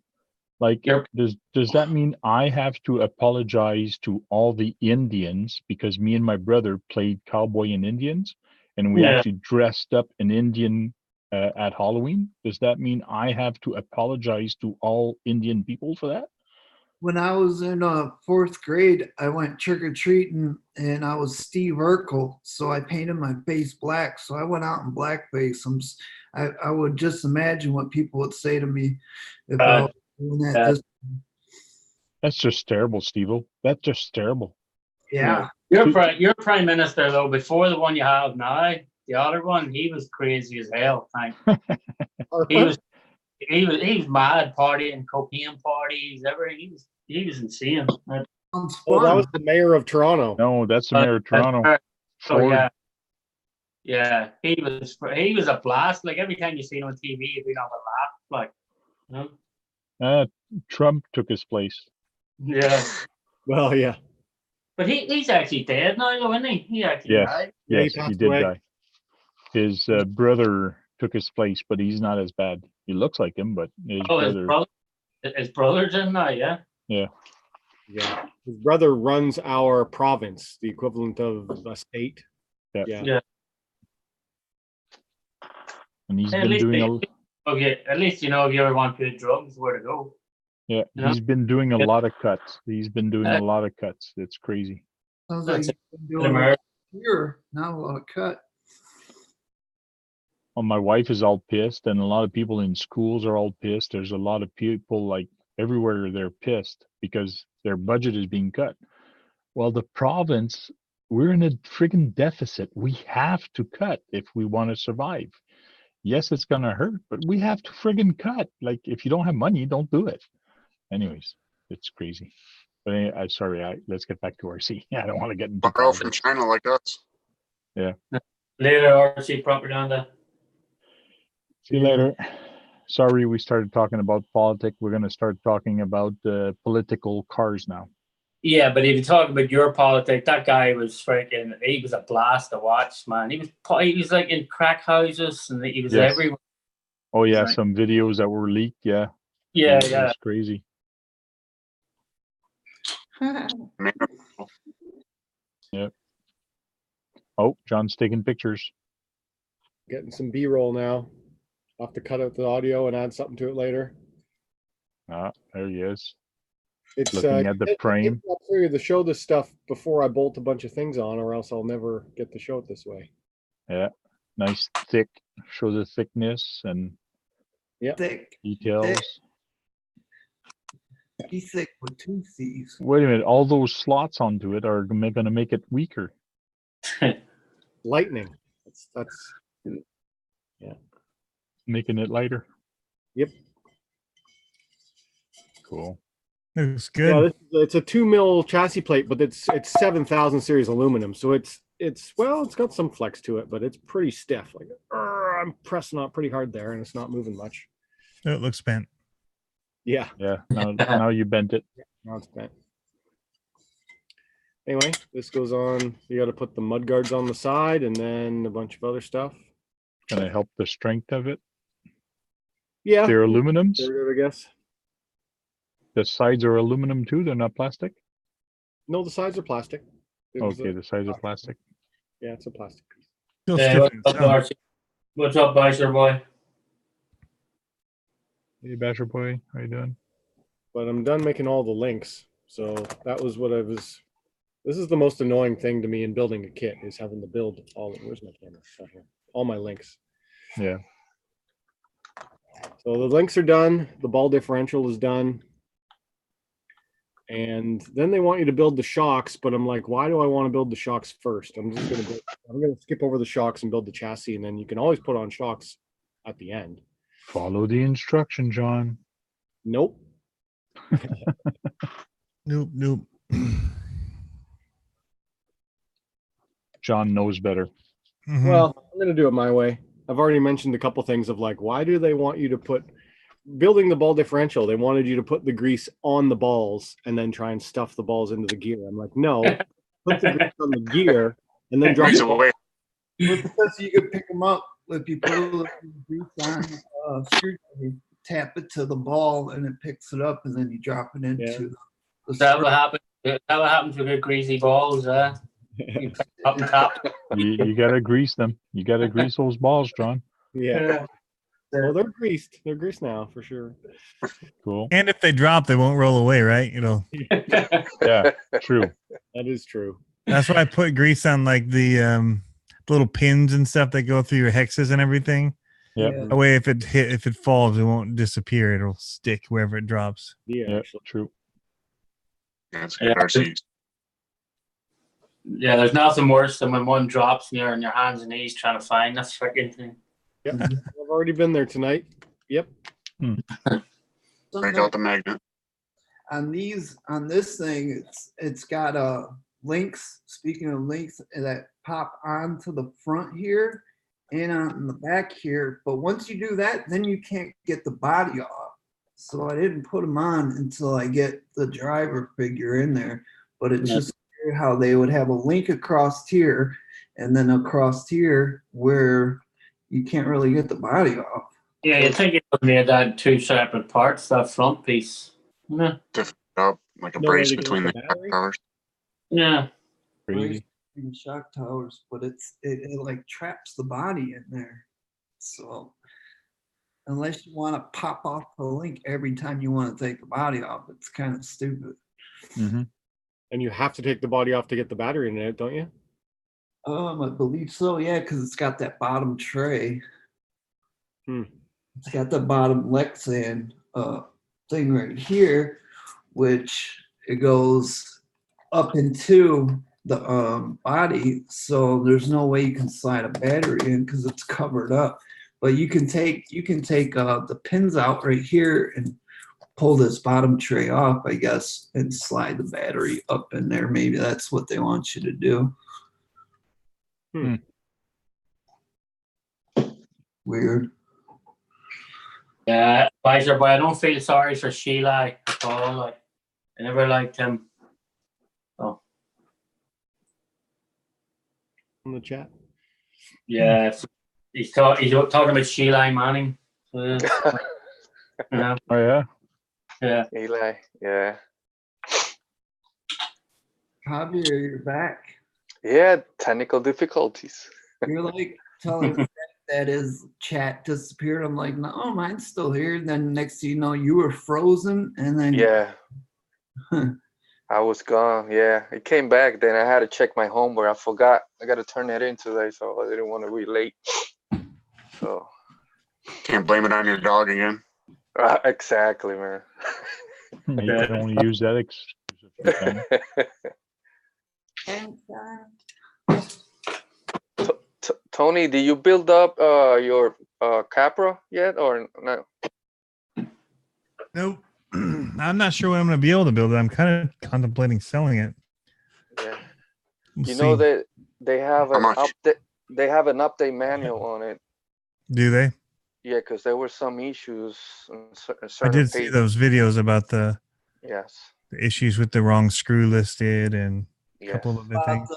Like, Yep. does that mean I have to apologize to all the Indians because me and my brother played cowboy and Indians, and we Yeah. actually dressed up in Indian at Halloween? Does that mean I have to apologize to all Indian people for that? When I was in 4th grade, I went trick-or-treating and I was Steve Urkel. So I painted my face black. So I went out in blackface. I would just imagine what people would say to me if I was doing that. That's just terrible, Steve-O. That's just terrible. Yeah. Your prime minister though, before the one you have now, the other one, he was crazy as hell. He was mad, partying, cocaine parties, everything. He was insane. Oh, that was the mayor of Toronto. No, that's the mayor of Toronto. Oh yeah, yeah. He was a blast. Like every time you see him on TV, you'd be on a laugh. Like, you know? Trump took his place. Yeah. Well, yeah. But he's actually dead now, though, isn't he? He actually died. Yes, he he passed did away. die. His brother took his place, but he's not as bad. He looks like him, but his brother. His brother's in now, yeah. Yeah. Yeah. His brother runs our province, the equivalent of a state. Yeah. Yeah. And he's At been least doing Okay, at least you know if you ever want good drugs, where to go. Yeah, Yeah. he's been doing a Yeah. lot of cuts. He's been doing a lot of cuts. It's crazy. Sounds like That's you've been doing America. here, not a lot of cut. Well, my wife is all pissed, and a lot of people in schools are all pissed. There's a lot of people like everywhere they're pissed because their budget is being cut. Well, the province, we're in a friggin' deficit. We have to cut if we want to survive. Yes, it's gonna hurt, but we have to friggin' cut. Like, if you don't have money, don't do it. Anyways, it's crazy. But anyway, sorry, let's get back to RC. I don't want to get into Borrow from politics. China like us. Later, RC propaganda. See you later. Sorry, we started talking about politics. We're going to start talking about political cars now. Yeah, but if you talk about your politics, that guy was freaking. He was a blast to watch, man. He was like in crack houses, and he was Yes. everywhere. Oh yeah, Right. some videos that were leaked. Yeah, Yeah, it yeah. was crazy. Yep. Oh, John's taking pictures. Getting some B-roll now. I'll have to cut out the audio and add something to it later. Ah, there he is. It's Looking at the frame. I'll tell you to show this stuff before I bolt a bunch of things on, or else I'll never get to show it this way. Yeah, nice thick. Show the thickness and Thick. details. He's thick with two C's. Wait a minute, all those slots onto it are going to make it weaker. Lightning. That's Making it lighter. Yep. Cool. Looks Yeah, good. it's a 2 mil chassis plate, but it's 7,000 series aluminum, so it's got some flex to it, but it's pretty stiff. Like I'm pressing on it pretty hard there, and it's not moving much. Oh, it looks bent. Yeah, Yeah, now you bent it. now it's bent. Anyway, this goes on. You got to put the mud guards on the side, and then a bunch of other stuff. Going to help the strength of it. Yeah, They're aluminums. I guess. The sides are aluminum too. They're not plastic. No, the sides are plastic. It was Okay, the sides are plastic. Yeah, it's a plastic piece. Still Hey, stiff what's in up, some. RC? What's up, Bicer boy? Hey, Basher boy, how you doing? But I'm done making all the links. So that was what I was. This is the most annoying thing to me in building a kit is having to build all. Where's my camera? Not here. All my links. Yeah. So the links are done. The ball differential is done. And then they want you to build the shocks, but I'm like, why do I want to build the shocks first? I'm gonna skip over the shocks and build the chassis, and then you can always put on shocks at the end. Follow the instruction, John. Nope. Nope. John knows better. Mhm. Well, I'm gonna do it my way. I've already mentioned a couple things of like, why do they want you to put building the ball differential? They wanted you to put the grease on the balls and then try and stuff the balls into the gear. I'm like, no, put the grease on the gear and then drop Grease the ball. away. Because you could pick them up if you put a little grease on screw, you tap it to the ball and it picks it up, and then you drop it into the Is that screw. what happened? Is that what happens with good greasy balls? You pick up and top. You gotta grease them. You gotta grease those balls, John. Yeah. Well, they're greased. They're greased now for sure. Cool. And if they drop, they won't roll away, right? Yeah, true. That is true. That's why I put grease on like the little pins and stuff that go through your hexes and everything. Yep. That way, if it falls, it won't disappear. It'll stick wherever it drops. Yeah, Yep, actually. true. That's good. RCs. Yeah, there's nothing worse than when one drops and you're on your hands and knees trying to find that freaking thing. Yep. I've already been there tonight. Yep. Break out the magnet. On this thing, it's got links. Speaking of links, that pop onto the front here and on the back here. But once you do that, then you can't get the body off. So I didn't put them on until I get the driver figure in there. But it's just weird how they would have a link across here and then across here where you can't really get the body off. Yeah, you think it would made that two separate parts, that front piece. Yeah. Up like a No way brace to get between the the battery? cars. Yeah. Crazy. In shock towers, but it like traps the body in there. So unless you want to pop off the link every time you want to take the body off. It's kind of stupid. Mm-hmm. And you have to take the body off to get the battery in it, don't you? I believe so, yeah, because it's got that bottom tray. It's got the bottom Lexan thing right here, which it goes up into the body, so there's no way you can slide a battery in because it's covered up. But you can take the pins out right here and pull this bottom tray off, I guess, and slide the battery up in there. Maybe that's what they want you to do. Weird. Yeah, Pfizer, but I don't feel sorry for Sheila at all. Like, I never liked him. Oh, In the chat. yeah. He's talking about Sheila Manning. So, yeah. Oh yeah. Yeah. Eli, yeah. Javier, you're back. Yeah, technical difficulties. You're like telling Fred that his chat disappeared. I'm like, no, mine's still here. Then next thing you know, you were frozen, and then Yeah. I was gone. Yeah, it came back. Then I had to check my homework. I forgot. I got to turn that in today, so I didn't want to be late. So. Can't blame it on your dog again. Exactly, man. You can only use that excuse if you can. Tony, did you build up your Capra yet or no? Nope. I'm not sure when I'm going to be able to build it. I'm kind of contemplating selling it. Yeah. We'll You know see. that they have How an much? update. They have an update manual on it. Do they? Yeah, because there were some issues. I Certain did see those videos about the Yes. issues with the wrong screw listed and a Yes. couple of other about things.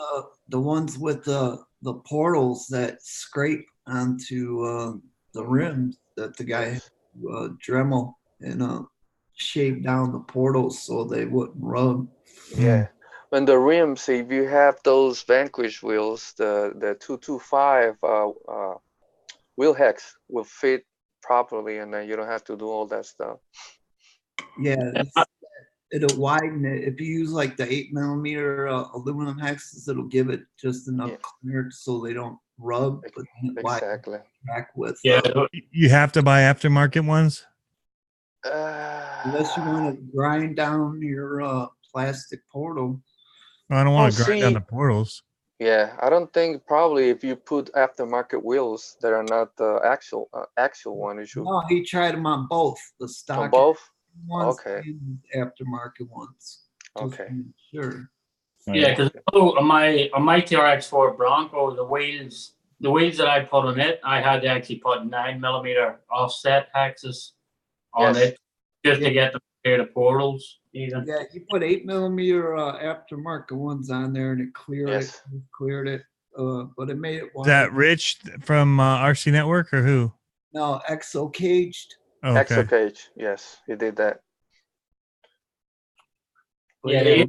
the ones with the portals that scrape onto the rims that the guy Yes. Dremel and shape down the portals so they wouldn't rub. Yeah. When the rims, if you have those Vanquish wheels, the 225 wheel hex will fit properly, and then you don't have to do all that stuff. Yeah, it'll widen it. If you use like the 8mm aluminum hexes, it'll give it just enough clearance so they don't rub. But Exactly. Back with Yeah. You have to buy aftermarket ones? unless you want to grind down your plastic portal. I don't want to Oh, grind down see- the portals. Yeah, I don't think probably if you put aftermarket wheels that are not the actual one, you should No, he tried them on both the stock on both. ones Okay. and aftermarket ones. Just Okay. to make sure. Yeah, because on my TRX4 Bronco, the wheels that I put on it, I had to actually put 9mm offset hexes on Yes. it just to get them clear the portals. Even. Yeah, you put 8mm aftermarket ones on there and it Yes. cleared it. But it made it Is that Rich from RC Network or who? No, exo caged. Oh, okay. Exocage. Yes, he did that. But Yeah,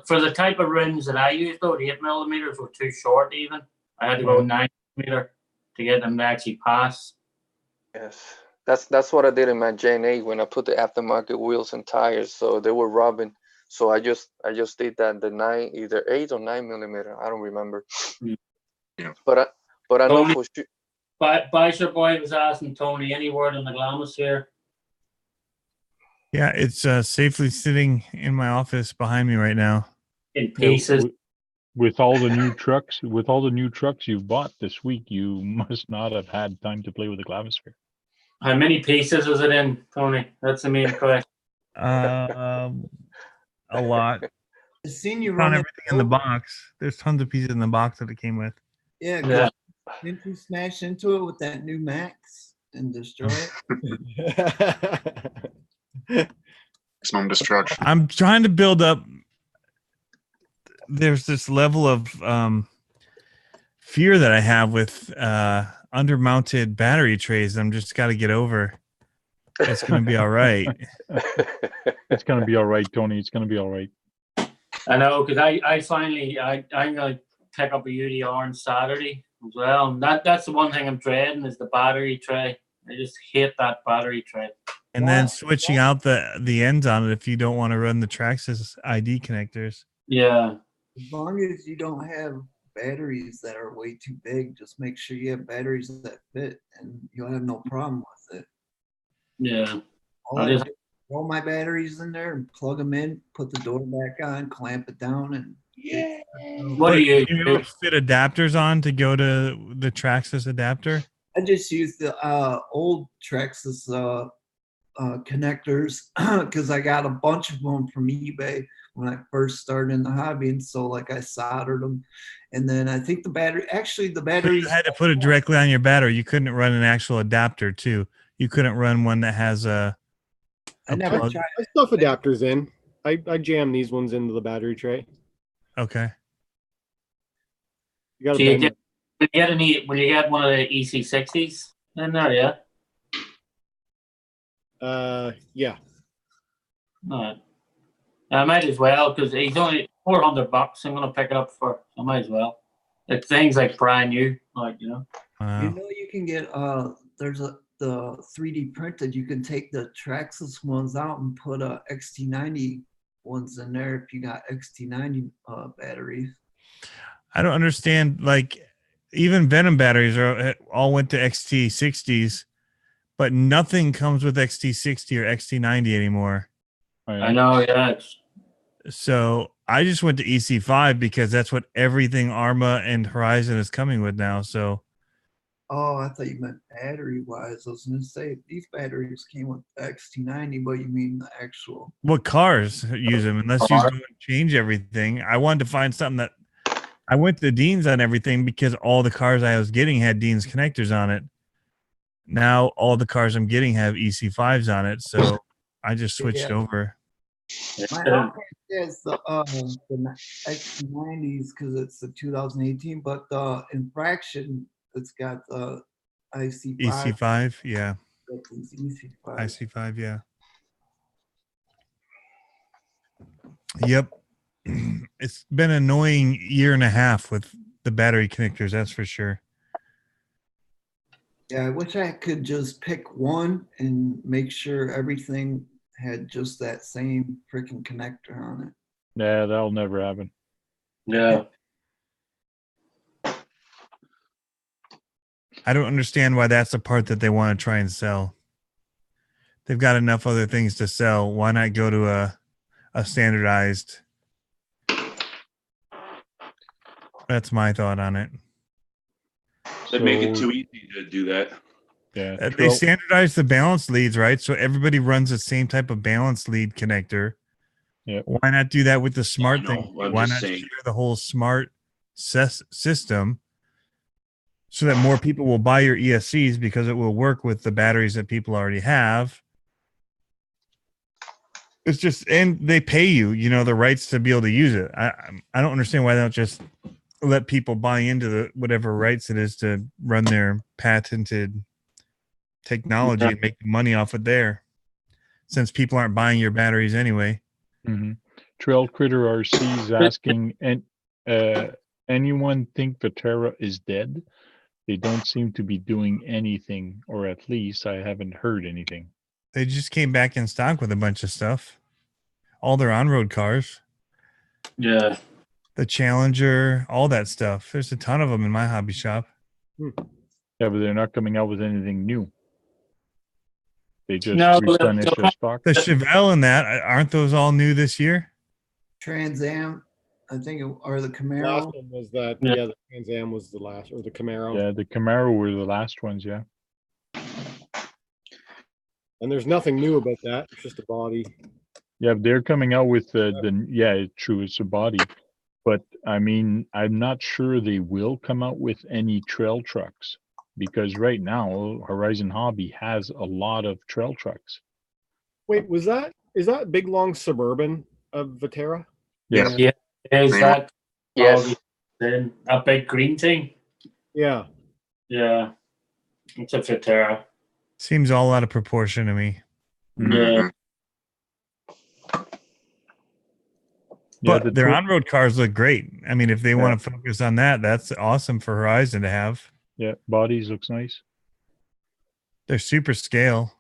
for the type of rims that I use, though, the 8mm were too short. Even I had to go 9mm to get them to actually pass. Yes, that's what I did in my J8 when I put the aftermarket wheels and tires, so they were rubbing. So I just did that the 8 or 9mm. I don't remember. Yeah. But I know Tony, for sure. Bicer Boy was asking Tony, any word on the Glamis here? Yeah, it's safely sitting in my office behind me right now. In pieces. With all the new trucks, you've bought this week, you must not have had time to play with the clavisphere. How many pieces is it in, Tony? That's the main question. A lot. I've seen you Found run everything in the box. There's tons of pieces in the box that it came with. Yeah, Yeah. didn't you smash into it with that new Max and destroy it? Maximum destruction. I'm trying to build up. There's this level of fear that I have with undermounted battery trays. I'm just got to get over. It's going to be all right. It's going to be all right, Tony. It's going to be all right. I know, because I'm going to pick up a UDR on Saturday as well. And that's the one thing I'm dreading is the battery tray. I just hate that battery tray. And then switching out the ends on it if you don't want to run the Traxxas ID connectors. Yeah. As long as you don't have batteries that are way too big, just make sure you have batteries that fit, and you'll have no problem with it. Yeah. All I do is throw my batteries in there and plug them in, put the door back on, clamp it down, and What do you able to fit adapters on to go to the Traxxas adapter? I just use the old Traxxas connectors because I got a bunch of them from eBay when I first started in the hobby, and so like I soldered them, and then I think the batteries You had to put it directly on your battery. You couldn't run an actual adapter too. You couldn't run one that has a plug. I stuff adapters in. I jam these ones into the battery tray. Okay. You got So to you get, will you get one of the EC60s in there? Yeah. Yeah. All right. I might as well because he's only $400. I'm gonna pick it up for. I might as well. Like things like brand new, like You know, you can get there's the 3D printed. You can take the Traxxas ones out and put XT90 ones in there if you got XT90 batteries. I don't understand. Like, even Venom batteries all went to XT60s, but nothing comes with XT60 or XT90 anymore. I know, yeah. So I just went to EC5 because that's what everything Arma and Horizon is coming with now. So, oh, I thought you meant battery wise. I was going to say these batteries came with XT90, but you mean the actual. what cars use them unless you go and change everything? I wanted to find something that I went to Dean's on everything because all the cars I was getting had Dean's connectors on it. Now all the cars I'm getting have EC5s on it, so I just switched over. My outfit is the XT90s because it's the 2018, but the infraction it's got the IC5. EC5, yeah. EC5. IC5, yeah. Yep. It's been an annoying year and a half with the battery connectors, that's for sure. Yeah, I wish I could just pick one and make sure everything had just that same freaking connector on it. Yeah, that'll never happen. Yeah. I don't understand why that's the part that they want to try and sell. They've got enough other things to sell. Why not go to a standardized? That's my thought on it. They make it too easy to do that. Yeah, they standardize the balance leads, right? So everybody runs the same type of balance lead connector. Yeah. Why not do that with the smart thing? I'm Why just not saying. share the whole smart system so that more people will buy your ESCs because it will work with the batteries that people already have? It's just, and they pay you, the rights to be able to use it. I don't understand why they don't just let people buy into the whatever rights it is to run their patented technology and make money off it there, since people aren't buying your batteries anyway. Mm-hmm. Trail Critter RC is asking, and anyone think Viterra is dead? They don't seem to be doing anything, or at least I haven't heard anything. They just came back in stock with a bunch of stuff. All their on-road cars. Yeah. The Challenger, all that stuff. There's a ton of them in my hobby shop. Yeah, but they're not coming out with anything new. They just No, replenish their stock. The Chevelle and that, aren't those all new this year? Trans Am, I think, or the The Camaro. last one was that. Yeah, the Trans Am was the last, or the Camaro. Yeah, the Camaro were the last ones. Yeah. And there's nothing new about that. It's just a body. Yeah, they're coming out with it's true, it's a body. But I mean, I'm not sure they will come out with any trail trucks because right now Horizon Hobby has a lot of trail trucks. Wait, is that big long Suburban of Viterra? Yes. Yeah. Is that Yes. then a big green thing? Yeah. Yeah. It's a Viterra. Seems all out of proportion to me. Yeah. But Yeah, their on-road cars look great. I mean, if they want to focus on that, that's awesome for Horizon to have. Yeah, bodies looks nice. They're super scale.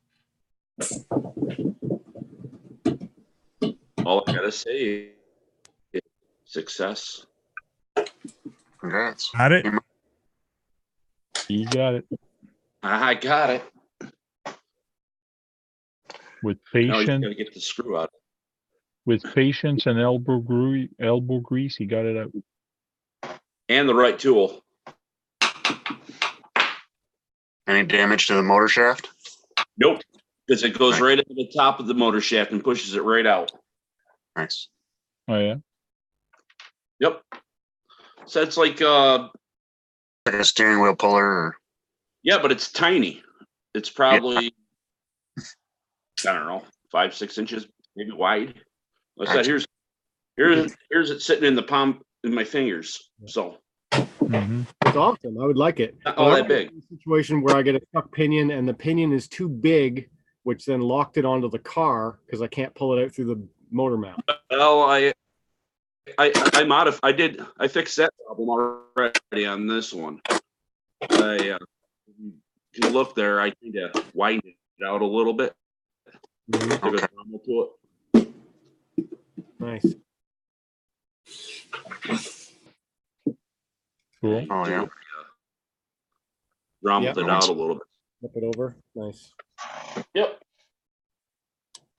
All I gotta say is success. Congrats. Got it? You got it. I got it. With Now you just patience, gotta get the screw out. with patience and elbow grease, he got it out. And the right tool. Any damage to the motor shaft? Nope. Because it goes right into the top of the motor shaft and pushes it right out. Nice. Oh yeah. Yep. So it's like Like a steering wheel puller or yeah, but it's tiny. It's probably I don't know, 5-6 inches maybe wide. Like I said, here's it sitting in the palm in my fingers. So Mm-hmm. It's awesome. I would like it. not But all I that want big. a situation where I get a stuck pinion and the pinion is too big, which then locked it onto the car because I can't pull it out through the motor mount. Well, I fixed that problem already on this one. I if you look there, I kind of widened it out a little bit. Mhm. Took a Okay. thermal to it. Nice. Cool. Oh, yeah. Rumbled Yeah. it out a little bit. Flip it over. Nice. Yep.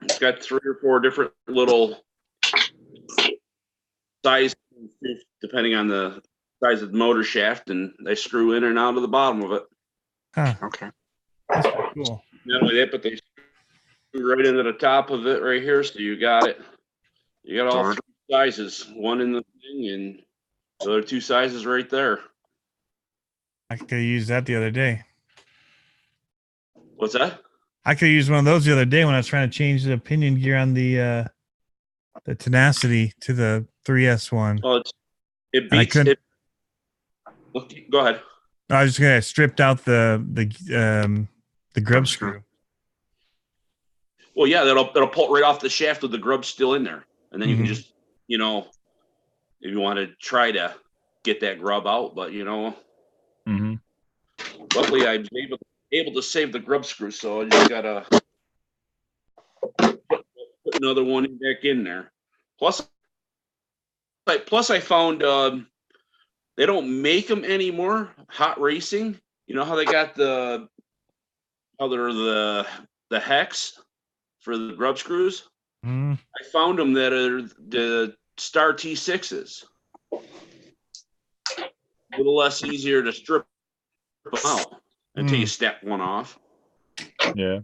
It's got 3 or 4 different little size, depending on the size of the motor shaft, and they screw in and out of the bottom of it. Huh. Okay. That's pretty cool. Not only that, but they screw right into the top of it right here, so you got it. You got all So 3 sizes, one in the thing and the other 2 sizes right there. I could have used that the other day. What's that? I could have used one of those the other day when I was trying to change the pinion gear on the tenacity to the 3S one. Well, it And I beats couldn't. it. Go ahead. I was just gonna stripped out the grub screw. Well, yeah, that'll pull it right off the shaft with the grub still in there, and then you can Mhm. just, if you want to try to get that grub out, but Mm-hmm. luckily I was able to save the grub screw, so I just gotta put another one back in there. Plus I found they don't make them anymore. Hot Racing, you know how they got the hex for the grub screws. Mm. I found them that are the Star T6s. A little less easier to strip them out until you step one off. Yeah.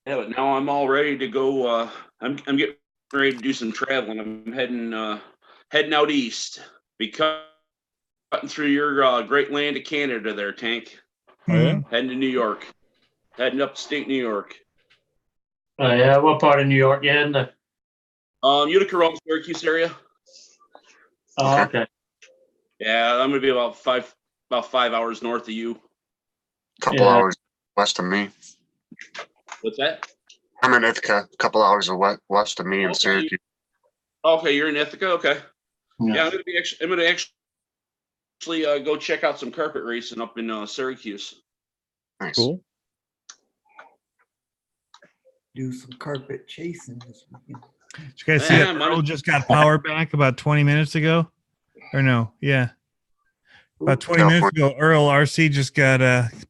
Yeah, but now I'm all ready to go. I'm getting ready to do some traveling. I'm heading out east. Be cutting through your great land of Canada there, Tank. Oh yeah. Heading to New York. Heading upstate New York. Oh, yeah. What part of New York you in? Utica, Rome, Syracuse area. Oh, okay. Yeah, I'm gonna be about 5 hours north of you. Couple Yeah. hours west of me. What's that? I'm in Ithaca, a couple hours west of me in Okay. Syracuse. Okay, you're in Ithaca. Okay. Yeah. Yeah, I'm gonna actually go check out some carpet racing up in Syracuse. Nice. Cool. Do some carpet chasing this weekend. Did you guys see Yeah, that mine Earl is- just got power back about 20 minutes ago? Or no? Yeah. About 20 minutes ago, Earl RC just got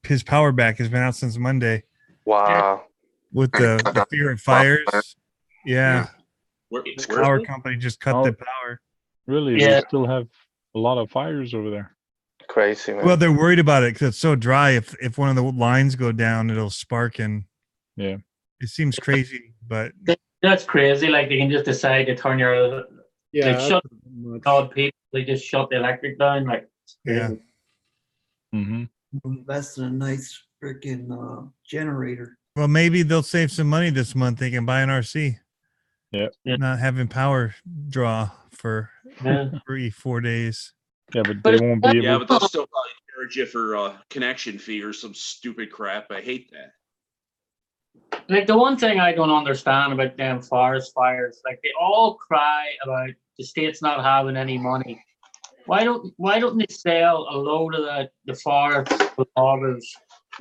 his power back. Has been out since Monday Wow. with And the cut out fear of fire. fires. Yeah. Where, His where's power it? company just cut Oh. the power. Really? Yeah. They still have a lot of fires over there. Crazy, man. Well, they're worried about it because it's so dry. If one of the lines go down, it'll spark, and Yeah. it seems crazy, but That's crazy. Like they can just decide to turn your Yeah. like shut that's much. all people. They just shut the electric down. Like it's yeah. crazy. Mm-hmm. Invest in a nice freaking generator. Well, maybe they'll save some money this month. They can buy an RC. Yeah. Yeah. Not having power draw for Yeah. 3-4 days. Yeah, but But they it- won't be Yeah, able. but they'll still probably charge you for connection fee or some stupid crap. I hate that. Like the one thing I don't understand about them forest fires, like they all cry about the state's not having any money. Why don't they sell a load of the forest to loggers?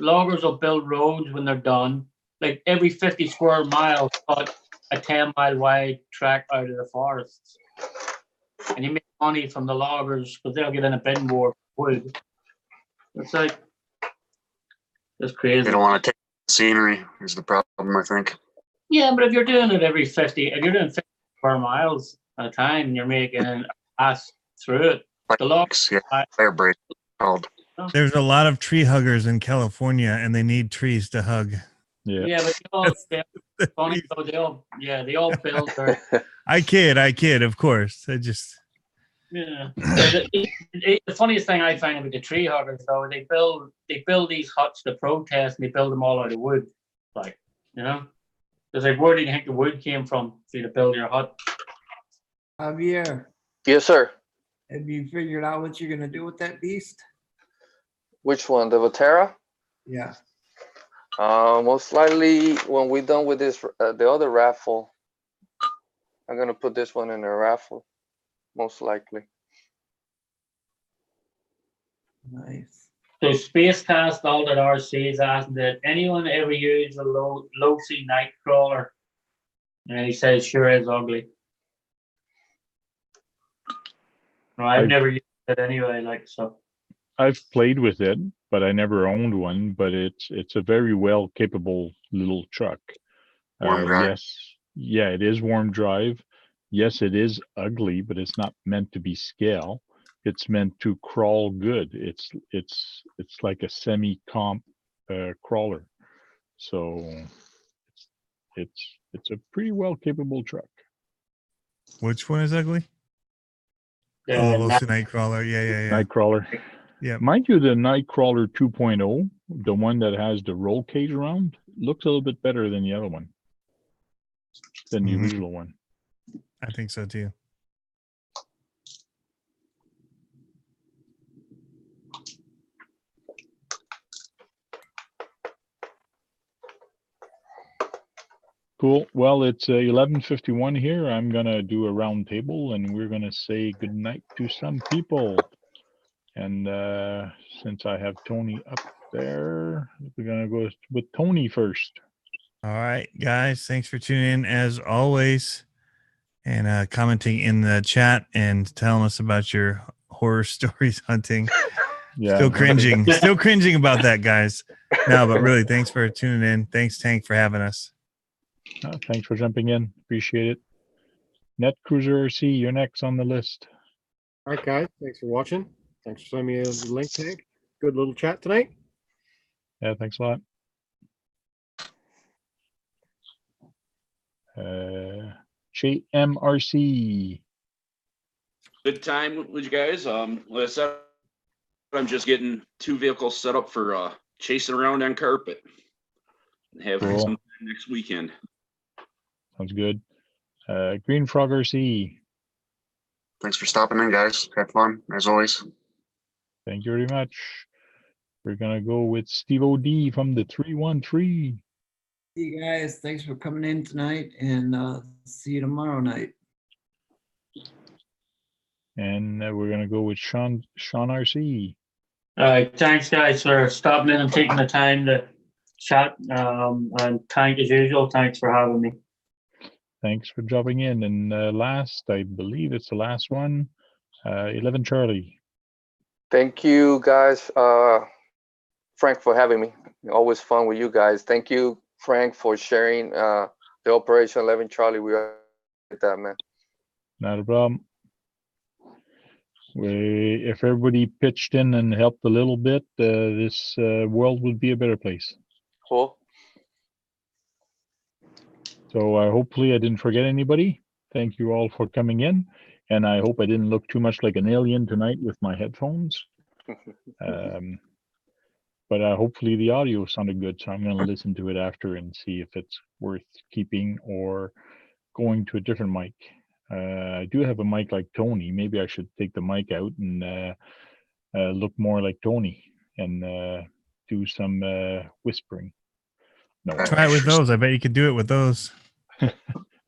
Loggers will build roads when they're done. Like every 50 square miles, cut a 10-mile wide track out of the forests. And you make money from the loggers because they'll get in a bin more wood. It's like it's crazy. They don't want to take the scenery is the problem, I think. Yeah, but if you're doing it if you're doing 50 square miles at a time, and you're making a pass through it. The logs, Yeah, fire break called. There's a lot of tree huggers in California, and they need trees to hug. Yeah, but they all build their. I kid, of course. I just. Yeah. The funniest thing I find about the tree huggers, though, they build these huts to protest, and they build them all out of wood. Like, it's like, where do you think the wood came from for you to build your hut? Javier, Yes, sir. have you figured out what you're gonna do with that beast? Which one? The Vatera? Yeah. Most likely when we're done with this, the other raffle, I'm gonna put this one in a raffle. Most likely. Nice. So Spacecast Altered RCs asked that anyone ever use a low sea night crawler? And he says sure is ugly. No, I've never used it anyway, like so. I've played with it, but I never owned one. But it's a very well capable little truck. Warm drive. Yes, it is warm drive. Yes, it is ugly, but it's not meant to be scale. It's meant to crawl good. It's like a semi-comp crawler. So it's a pretty well capable truck. Which one is ugly? Yeah, the Losi Nightcrawler. Yeah. Nightcrawler. Yeah. Mind you, the Nightcrawler 2.0, the one that has the roll cage around, looks a little bit better than the other one, than the original one. I think so too. Cool. Well, it's 11:51 here. I'm gonna do a round table, and we're gonna say good night to some people. And since I have Tony up there, we're gonna go with Tony first. All right, guys. Thanks for tuning in as always, and commenting in the chat and telling us about your horror stories hunting. Yeah. Still cringing about that, guys. No, but really, thanks for tuning in. Thanks, Tank, for having us. Thanks for jumping in. Appreciate it. Net Cruiser RC, you're next on the list. All right, guys. Thanks for watching. Thanks for sending me a link tag. Good little chat tonight. Yeah, thanks a lot. JMRC. Good time with you guys. Like I said, I'm just getting 2 vehicles set up for chasing around on carpet. Have Cool. some next weekend. Sounds good. Green Frog RC. Thanks for stopping in, guys. Had fun, as always. Thank you very much. We're gonna go with Steve OD from the 313. See you guys. Thanks for coming in tonight, and see you tomorrow night. And we're gonna go with Sean RC. All right, thanks guys for stopping in and taking the time to chat. And thank as usual. Thanks for having me. Thanks for dropping in. And last, I believe it's the last one, 11 Charlie. Thank you guys, Frank, for having me. Always fun with you guys. Thank you, Frank, for sharing the Operation 11 Charlie. We are with that, man. Not a problem. If everybody pitched in and helped a little bit, this world would be a better place. Cool. So hopefully I didn't forget anybody. Thank you all for coming in. And I hope I didn't look too much like an alien tonight with my headphones. But hopefully the audio sounded good. So I'm going to listen to it after and see if it's worth keeping or going to a different mic. I do have a mic like Tony. Maybe I should take the mic out and look more like Tony and do some whispering. No. Try it with those. I bet you could do it with those.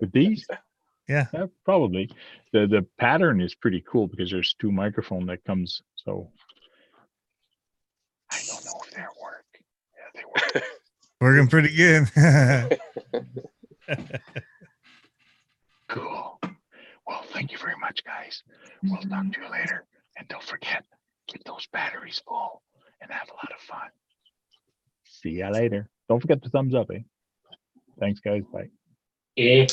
With these? Yeah. Probably. The pattern is pretty cool because there's 2 microphone that comes. So I don't know if they work. Yeah, they work. Working pretty good. Cool. Well, thank you very much, guys. We'll talk to you later. And don't forget, keep those batteries full and have a lot of fun. See ya later. Don't forget the thumbs up, eh? Thanks, guys. Bye. Yeah.